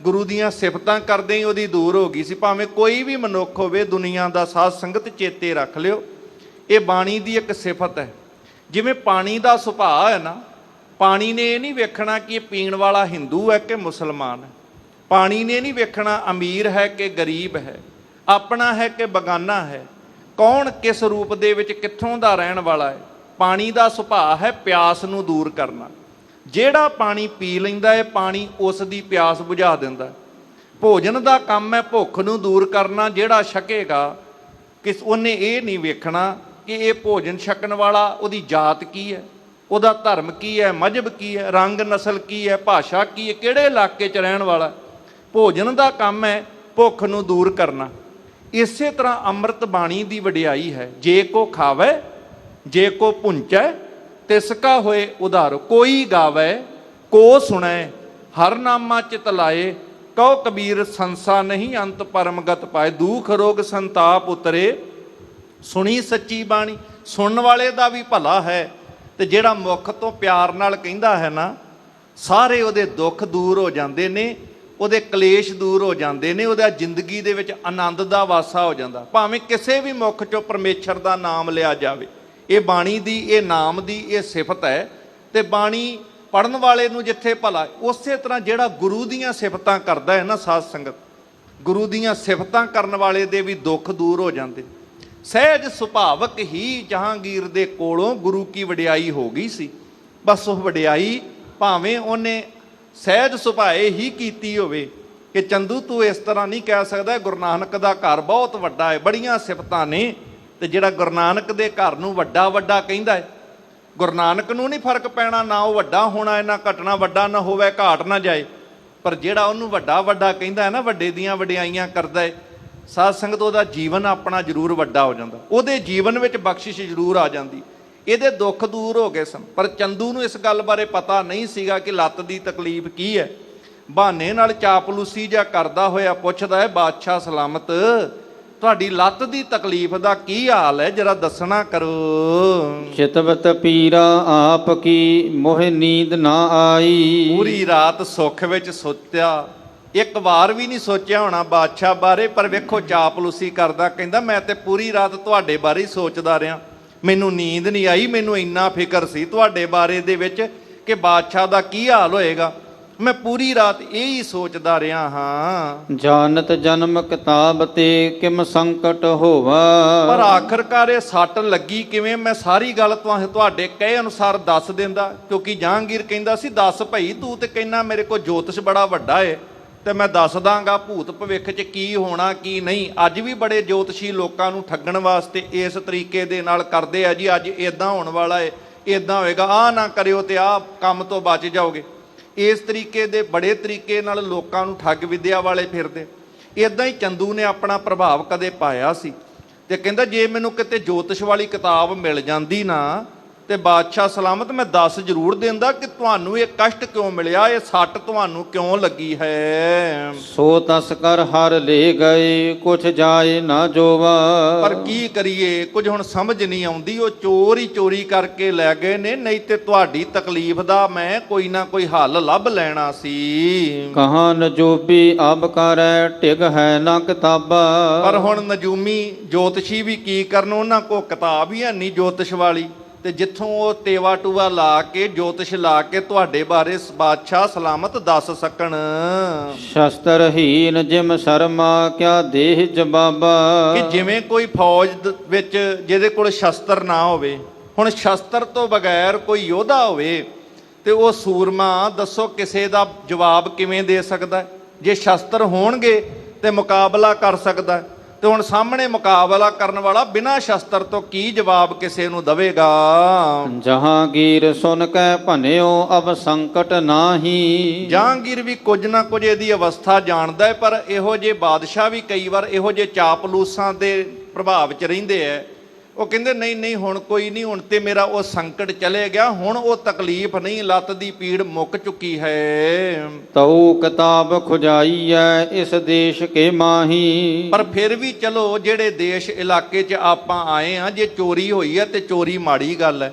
ਗੁਰੂ ਦੀਆਂ ਸਿਫਤਾਂ ਕਰਦੇ ਹੀ ਉਹਦੀ ਦੂਰ ਹੋ ਗਈ ਸੀ। ਭਾਵੇਂ ਕੋਈ ਵੀ ਮਨੁੱਖ ਹੋਵੇ ਦੁਨੀਆ ਦਾ, ਸਾਧ ਸੰਗਤ ਚੇਤੇ ਰੱਖ ਲਿਓ ਇਹ ਬਾਣੀ ਦੀ ਇੱਕ ਸਿਫਤ ਹੈ। ਜਿਵੇਂ ਪਾਣੀ ਦਾ ਸੁਭਾਅ ਹੈ ਨਾ, ਪਾਣੀ ਨੇ ਇਹ ਨਹੀਂ ਵੇਖਣਾ ਕਿ ਇਹ ਪੀਣ ਵਾਲਾ ਹਿੰਦੂ ਹੈ ਕਿ ਮੁਸਲਮਾਨ ਹੈ। ਪਾਣੀ ਨੇ ਨਹੀਂ ਵੇਖਣਾ ਅਮੀਰ ਹੈ ਕਿ ਗਰੀਬ ਹੈ, ਆਪਣਾ ਹੈ ਕਿ ਬਗਾਨਾ ਹੈ, ਕੌਣ ਕਿਸ ਰੂਪ ਦੇ ਵਿੱਚ ਕਿੱਥੋਂ ਦਾ ਰਹਿਣ ਵਾਲਾ ਹੈ। ਪਾਣੀ ਦਾ ਸੁਭਾਅ ਹੈ ਪਿਆਸ ਨੂੰ ਦੂਰ ਕਰਨਾ। ਜਿਹੜਾ ਪਾਣੀ ਪੀ ਲੈਂਦਾ ਹੈ ਪਾਣੀ ਉਸ ਦੀ ਪਿਆਸ ਬੁਝਾ ਦਿੰਦਾ। ਭੋਜਨ ਦਾ ਕੰਮ ਹੈ ਭੁੱਖ ਨੂੰ ਦੂਰ ਕਰਨਾ। ਜਿਹੜਾ ਛਕੇਗਾ ਕਿਸ ਉਹਨੇ ਇਹ ਨਹੀਂ ਵੇਖਣਾ ਕਿ ਇਹ ਭੋਜਨ ਛਕਣ ਵਾਲਾ ਉਹਦੀ ਜਾਤ ਕੀ ਹੈ, ਉਹਦਾ ਧਰਮ ਕੀ ਹੈ, ਮਜ਼ਹਬ ਕੀ ਹੈ, ਰੰਗ ਨਸਲ ਕੀ ਹੈ, ਭਾਸ਼ਾ ਕੀ ਹੈ, ਕਿਹੜੇ ਇਲਾਕੇ 'ਚ ਰਹਿਣ ਵਾਲਾ। ਭੋਜਨ ਦਾ ਕੰਮ ਹੈ ਭੁੱਖ ਨੂੰ ਦੂਰ ਕਰਨਾ। ਇਸੇ ਤਰ੍ਹਾਂ ਅੰਮ੍ਰਿਤ ਬਾਣੀ ਦੀ ਵਡਿਆਈ ਹੈ। ਜੇ ਕੋ ਖਾਵੇ ਜੇ ਕੋ ਪੁੰਚੈ ਤਿਸ ਕਾ ਹੋਏ ਉਧਾਰੋ। ਕੋਈ ਗਾਵੇ ਕੋ ਸੁਣੈ ਹਰ ਨਾਮਾ ਚਿਤ ਲਾਏ। ਕਹੋ ਕਬੀਰ ਸੰਸਾ ਨਹੀਂ ਅੰਤ ਪਰਮਗਤ ਪਾਏ। ਦੁਖ ਰੋਗ ਸੰਤਾਪ ਉਤਰੇ ਸੁਣੀ ਸੱਚੀ ਬਾਣੀ। ਸੁਣਨ ਵਾਲੇ ਦਾ ਵੀ ਭਲਾ ਹੈ ਤੇ ਜਿਹੜਾ ਮੁਖ ਤੋਂ ਪਿਆਰ ਨਾਲ ਕਹਿੰਦਾ ਹੈ ਨਾ, ਸਾਰੇ ਉਹਦੇ ਦੁੱਖ ਦੂਰ ਹੋ ਜਾਂਦੇ ਨੇ, ਉਹਦੇ ਕਲੇਸ਼ ਦੂਰ ਹੋ ਜਾਂਦੇ ਨੇ, ਉਹਦਾ ਜ਼ਿੰਦਗੀ ਦੇ ਵਿੱਚ ਆਨੰਦ ਦਾ ਵਾਸਾ ਹੋ ਜਾਂਦਾ। ਭਾਵੇਂ ਕਿਸੇ ਵੀ ਮੁਖ ਚੋਂ ਪਰਮੇਸ਼ਰ ਦਾ ਨਾਮ ਲਿਆ ਜਾਵੇ। ਇਹ ਬਾਣੀ ਦੀ, ਇਹ ਨਾਮ ਦੀ ਇਹ ਸਿਫਤ ਹੈ। ਤੇ ਬਾਣੀ ਪੜਨ ਵਾਲੇ ਨੂੰ ਜਿੱਥੇ ਭਲਾ, ਉਸੇ ਤਰ੍ਹਾਂ ਜਿਹੜਾ ਗੁਰੂ ਦੀਆਂ ਸਿਫਤਾਂ ਕਰਦਾ ਹੈ ਨਾ ਸਾਧ ਸੰਗਤ, ਗੁਰੂ ਦੀਆਂ ਸਿਫਤਾਂ ਕਰਨ ਵਾਲੇ ਦੇ ਵੀ ਦੁੱਖ ਦੂਰ ਹੋ ਜਾਂਦੇ। ਸਹਿਜ ਸੁਭਾਵਕ ਹੀ ਜਹਾਂਗੀਰ ਦੇ ਕੋਲੋਂ ਗੁਰੂ ਕੀ ਵਡਿਆਈ ਹੋ ਗਈ ਸੀ। ਬਸ ਉਹ ਵਡਿਆਈ ਭਾਵੇਂ ਉਹਨੇ ਸਹਿਜ ਸੁਭਾਏ ਹੀ ਕੀਤੀ ਹੋਵੇ ਕਿ ਚੰਦੂ ਤੂੰ ਇਸ ਤਰ੍ਹਾਂ ਨਹੀਂ ਕਹਿ ਸਕਦਾ, ਗੁਰੂ ਨਾਨਕ ਦਾ ਘਰ ਬਹੁਤ ਵੱਡਾ ਹੈ, ਬੜੀਆਂ ਸਿਫਤਾਂ ਨੇ। ਤੇ ਜਿਹੜਾ ਗੁਰੂ ਨਾਨਕ ਦੇ ਘਰ ਨੂੰ ਵੱਡਾ ਵੱਡਾ ਕਹਿੰਦਾ ਹੈ, ਗੁਰੂ ਨਾਨਕ ਨੂੰ ਨਹੀਂ ਫਰਕ ਪੈਣਾ, ਨਾ ਉਹ ਵੱਡਾ ਹੋਣਾ, ਇਹਨਾਂ ਘਟਣਾ ਵੱਡਾ ਨਾ ਹੋਵੇ, ਘਾਟ ਨਾ ਜਾਏ। ਪਰ ਜਿਹੜਾ ਉਹਨੂੰ ਵੱਡਾ ਵੱਡਾ ਕਹਿੰਦਾ ਹੈ ਨਾ, ਵੱਡੇ ਦੀਆਂ ਵਡਿਆਈਆਂ ਕਰਦਾ ਹੈ, ਸਾਧ ਸੰਗਤ ਉਹਦਾ ਜੀਵਨ ਆਪਣਾ ਜ਼ਰੂਰ ਵੱਡਾ ਹੋ ਜਾਂਦਾ। ਉਹਦੇ ਜੀਵਨ ਵਿੱਚ ਬਖਸ਼ਿਸ਼ ਜ਼ਰੂਰ ਆ ਜਾਂਦੀ। ਇਹਦੇ ਦੁੱਖ ਦੂਰ ਹੋ ਗਏ ਸਨ। ਪਰ ਚੰਦੂ ਨੂੰ ਇਸ ਗੱਲ ਬਾਰੇ ਪਤਾ ਨਹੀਂ ਸੀਗਾ ਕਿ ਲੱਤ ਦੀ ਤਕਲੀਫ ਕੀ ਹੈ। ਬਹਾਨੇ ਨਾਲ ਚਾਪਲੂਸੀ ਜਾਂ ਕਰਦਾ ਹੋਇਆ ਪੁੱਛਦਾ ਹੈ, ਬਾਦਸ਼ਾਹ ਸਲਾਮਤ ਤੁਹਾਡੀ ਲੱਤ ਦੀ ਤਕਲੀਫ ਦਾ ਕੀ ਹਾਲ ਹੈ, ਜਰਾ ਦੱਸਣਾ ਕਰੋ। ਚਿਤਵਤ ਪੀਰਾ ਆਪ ਕੀ ਮੋਹਿ ਨੀਂਦ ਨਾ ਆਈ। ਪੂਰੀ ਰਾਤ ਸੁੱਖ ਵਿੱਚ ਸੁੱਤਿਆ, ਇੱਕ ਵਾਰ ਵੀ ਨਹੀਂ ਸੋਚਿਆ ਹੋਣਾ ਬਾਦਸ਼ਾਹ ਬਾਰੇ, ਪਰ ਵੇਖੋ ਚਾਪਲੂਸੀ ਕਰਦਾ, ਕਹਿੰਦਾ ਮੈਂ ਤੇ ਪੂਰੀ ਰਾਤ ਤੁਹਾਡੇ ਬਾਰੇ ਹੀ ਸੋਚਦਾ ਰਿਹਾ, ਮੈਨੂੰ ਨੀਂਦ ਨਹੀਂ ਆਈ, ਮੈਨੂੰ ਇੰਨਾ ਫਿਕਰ ਸੀ ਤੁਹਾਡੇ ਬਾਰੇ ਦੇ ਵਿੱਚ ਕਿ ਬਾਦਸ਼ਾਹ ਦਾ ਕੀ ਹਾਲ ਹੋਏਗਾ, ਮੈਂ ਪੂਰੀ ਰਾਤ ਇਹ ਹੀ ਸੋਚਦਾ ਰਿਹਾ ਹਾਂ। ਜਾਨਤ ਜਨਮ ਕਿਤਾਬ ਤੇ ਕਿਮ ਸੰਕਟ ਹੋਵਾ। ਪਰ ਆਖਰਕਾਰ ਇਹ ਸੱਟ ਲੱਗੀ ਕਿਵੇਂ, ਮੈਂ ਸਾਰੀ ਗੱਲ ਤੁਹਾਡੇ ਕਹੇ ਅਨੁਸਾਰ ਦੱਸ ਦਿੰਦਾ, ਕਿਉਂਕਿ ਜਹਾਂਗੀਰ ਕਹਿੰਦਾ ਸੀ ਦੱਸ ਭਈ, ਤੂੰ ਤੇ ਕਹਿੰਦਾ ਮੇਰੇ ਕੋਲ ਜੋਤਿਸ਼ ਬੜਾ ਵੱਡਾ ਏ ਤੇ ਮੈਂ ਦੱਸ ਦਾਂਗਾ ਭੂਤ ਭਵਿੱਖ 'ਚ ਕੀ ਹੋਣਾ ਕੀ ਨਹੀਂ। ਅੱਜ ਵੀ ਬੜੇ ਜੋਤਸ਼ੀ ਲੋਕਾਂ ਨੂੰ ਠੱਗਣ ਵਾਸਤੇ ਇਸ ਤਰੀਕੇ ਦੇ ਨਾਲ ਕਰਦੇ ਆ ਜੀ, ਅੱਜ ਇਦਾਂ ਹੋਣ ਵਾਲਾ ਏ, ਇਦਾਂ ਹੋਏਗਾ, ਆਹ ਨਾ ਕਰਿਓ ਤੇ ਆਹ ਕੰਮ ਤੋਂ ਬਚ ਜਾਓਗੇ। ਇਸ ਤਰੀਕੇ ਦੇ ਬੜੇ ਤਰੀਕੇ ਨਾਲ ਲੋਕਾਂ ਨੂੰ ਠੱਗ ਵਿਦਿਆ ਵਾਲੇ ਫਿਰਦੇ। ਇਦਾਂ ਹੀ ਚੰਦੂ ਨੇ ਆਪਣਾ ਪ੍ਰਭਾਵ ਕਦੇ ਪਾਇਆ ਸੀ ਤੇ ਕਹਿੰਦਾ ਜੇ ਮੈਨੂੰ ਕਿਤੇ ਜੋਤਿਸ਼ ਵਾਲੀ ਕਿਤਾਬ ਮਿਲ ਜਾਂਦੀ ਨਾ ਤੇ ਬਾਦਸ਼ਾਹ ਸਲਾਮਤ ਮੈਂ ਦੱਸ ਜ਼ਰੂਰ ਦਿੰਦਾ ਕਿ ਤੁਹਾਨੂੰ ਇਹ ਕਸ਼ਟ ਕਿਉਂ ਮਿਲਿਆ, ਇਹ ਸੱਟ ਤੁਹਾਨੂੰ ਕਿਉਂ ਲੱਗੀ ਹੈ। ਸੋ ਤਸਕਰ ਹਰ ਲੈ ਗਏ ਕੁਛ ਜਾਏ ਨਾ ਜੋਵਾ। ਪਰ ਕੀ ਕਰੀਏ, ਕੁਝ ਹੁਣ ਸਮਝ ਨਹੀਂ ਆਉਂਦੀ, ਉਹ ਚੋਰ ਹੀ ਚੋਰੀ ਕਰਕੇ ਲੈ ਗਏ ਨੇ, ਨਹੀਂ ਤੇ ਤੁਹਾਡੀ ਤਕਲੀਫ ਦਾ ਮੈਂ ਕੋਈ ਨਾ ਕੋਈ ਹੱਲ ਲੱਭ ਲੈਣਾ ਸੀ। ਕਹਾਂ ਨਜੂਬੀ ਅਬ ਕਰੈ ਟਿਗ ਹੈ ਨਾ ਕਿਤਾਬਾ। ਪਰ ਹੁਣ ਨਜੂਮੀ ਜੋਤਸ਼ੀ ਵੀ ਕੀ ਕਰਨ, ਉਹਨਾਂ ਕੋ ਕਿਤਾਬ ਹੀ ਹੈ ਨਹੀਂ ਜੋਤਿਸ਼ ਵਾਲੀ, ਤੇ ਜਿੱਥੋਂ ਉਹ ਟੇਵਾ ਟੂਆ ਲਾ ਕੇ ਜੋਤਿਸ਼ ਲਾ ਕੇ ਤੁਹਾਡੇ ਬਾਰੇ ਬਾਦਸ਼ਾਹ ਸਲਾਮਤ ਦੱਸ ਸਕਣ। ਸ਼ਸਤਰਹੀਨ ਜਿਮ ਸ਼ਰਮਾ ਕਿਆ ਦੇਹ ਜਵਾਬਾ। ਕਿ ਜਿਵੇਂ ਕੋਈ ਫੌਜ ਵਿੱਚ ਜਿਹਦੇ ਕੋਲ ਸ਼ਸਤਰ ਨਾ ਹੋਵੇ, ਹੁਣ ਸ਼ਸਤਰ ਤੋਂ ਬਗੈਰ ਕੋਈ ਯੋਧਾ ਹੋਵੇ ਤੇ ਉਹ ਸੂਰਮਾ ਦੱਸੋ ਕਿਸੇ ਦਾ ਜਵਾਬ ਕਿਵੇਂ ਦੇ ਸਕਦਾ। ਜੇ ਸ਼ਸਤਰ ਹੋਣਗੇ ਤੇ ਮੁਕਾਬਲਾ ਕਰ ਸਕਦਾ, ਤੇ ਹੁਣ ਸਾਹਮਣੇ ਮੁਕਾਬਲਾ ਕਰਨ ਵਾਲਾ ਬਿਨਾਂ ਸ਼ਸਤਰ ਤੋਂ ਕੀ ਜਵਾਬ ਕਿਸੇ ਨੂੰ ਦਵੇਗਾ। ਜਹਾਂਗੀਰ ਸੁਨ ਕੈ ਭਨਿਓ ਅਬ ਸੰਕਟ ਨਾਹੀ। ਜਹਾਂਗੀਰ ਵੀ ਕੁਝ ਨਾ ਕੁਝ ਇਹਦੀ ਅਵਸਥਾ ਜਾਣਦਾ ਹੈ, ਪਰ ਇਹੋ ਜਿਹੇ ਬਾਦਸ਼ਾਹ ਵੀ ਕਈ ਵਾਰ ਇਹੋ ਜਿਹੇ ਚਾਪਲੂਸਾਂ ਦੇ ਪ੍ਰਭਾਵ 'ਚ ਰਹਿੰਦੇ ਐ। ਉਹ ਕਹਿੰਦੇ ਨਹੀਂ ਨਹੀਂ ਹੁਣ ਕੋਈ ਨਹੀਂ, ਹੁਣ ਤੇ ਮੇਰਾ ਉਹ ਸੰਕਟ ਚਲੇ ਗਿਆ, ਹੁਣ ਉਹ ਤਕਲੀਫ ਨਹੀਂ, ਲੱਤ ਦੀ ਪੀੜ ਮੁੱਕ ਚੁੱਕੀ ਹੈ। ਤਉ ਕਿਤਾਬ ਖੁਜਾਈ ਐ ਇਸ ਦੇਸ਼ ਕੇ ਮਾਹੀ। ਪਰ ਫਿਰ ਵੀ ਚਲੋ ਜਿਹੜੇ ਦੇਸ਼ ਇਲਾਕੇ 'ਚ ਆਪਾਂ ਆਏ ਆ, ਜੇ ਚੋਰੀ ਹੋਈ ਹੈ ਤੇ ਚੋਰੀ ਮਾੜੀ ਗੱਲ ਹੈ,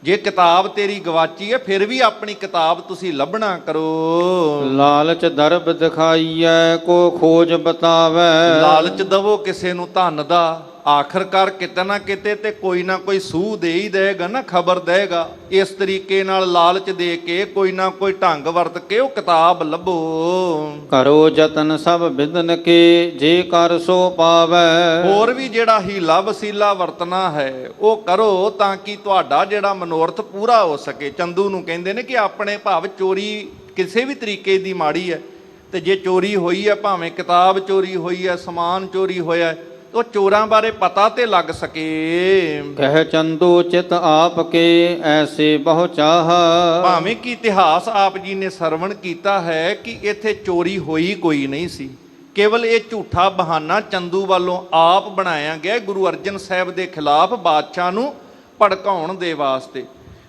ਜੇ ਕਿਤਾਬ ਤੇਰੀ ਗਵਾਚੀ ਹੈ ਫਿਰ ਵੀ ਆਪਣੀ ਕਿਤਾਬ ਤੁਸੀਂ ਲੱਭਣਾ ਕਰੋ। ਲਾਲਚ ਦਰਬ ਦਿਖਾਈਐ ਕੋ ਖੋਜ ਬਤਾਵੈ। ਲਾਲਚ ਦਵੋ ਕਿਸੇ ਨੂੰ ਧਨ ਦਾ, ਆਖਰਕਾਰ ਕਿਤੇ ਨਾ ਕਿਤੇ ਤੇ ਕੋਈ ਨਾ ਕੋਈ ਸੂਹ ਦੇ ਹੀ ਦੇਗਾ ਨਾ, ਖਬਰ ਦੇਗਾ। ਇਸ ਤਰੀਕੇ ਨਾਲ ਲਾਲਚ ਦੇ ਕੇ ਕੋਈ ਨਾ ਕੋਈ ਢੰਗ ਵਰਤ ਕੇ ਉਹ ਕਿਤਾਬ ਲੱਭੋ। ਕਰੋ ਯਤਨ ਸਭ ਬਿਦਨ ਕੇ ਜੇ ਕਰ ਸੋ ਪਾਵੈ। ਹੋਰ ਵੀ ਜਿਹੜਾ ਹੀਲਾ ਵਸੀਲਾ ਵਰਤਣਾ ਹੈ ਉਹ ਕਰੋ ਤਾਂ ਕਿ ਤੁਹਾਡਾ ਜਿਹੜਾ ਮਨੋਰਥ ਪੂਰਾ ਹੋ ਸਕੇ। ਚੰਦੂ ਨੂੰ ਕਹਿੰਦੇ ਨੇ ਕਿ ਆਪਣੇ ਭਾਵ ਚੋਰੀ ਕਿਸੇ ਵੀ ਤਰੀਕੇ ਦੀ ਮਾੜੀ ਹੈ, ਤੇ ਜੇ ਚੋਰੀ ਹੋਈ ਹੈ, ਭਾਵੇਂ ਕਿਤਾਬ ਚੋਰੀ ਹੋਈ ਹੈ, ਸਮਾਨ ਚੋਰੀ ਹੋਇਆ, ਉਹ ਚੋਰਾਂ ਬਾਰੇ ਪਤਾ ਤੇ ਲੱਗ ਸਕੇ। ਕਹਿ ਚੰਦੂ ਚਿਤ ਆਪ ਕੇ ਐਸੇ ਬਹੁ ਚਾਹ। ਭਾਵੇਂ ਕਿ ਇਤਿਹਾਸ ਆਪ ਜੀ ਨੇ ਸਰਵਣ ਕੀਤਾ ਹੈ ਕਿ ਇੱਥੇ ਚੋਰੀ ਹੋਈ ਕੋਈ ਨਹੀਂ ਸੀ, ਕੇਵਲ ਇਹ ਝੂਠਾ ਬਹਾਨਾ ਚੰਦੂ ਵੱਲੋਂ ਆਪ ਬਣਾਇਆ ਗਿਆ ਗੁਰੂ ਅਰਜਨ ਸਾਹਿਬ ਦੇ ਖਿਲਾਫ ਬਾਦਸ਼ਾਹ ਨੂੰ ਭੜਕਾਉਣ ਦੇ ਵਾਸਤੇ।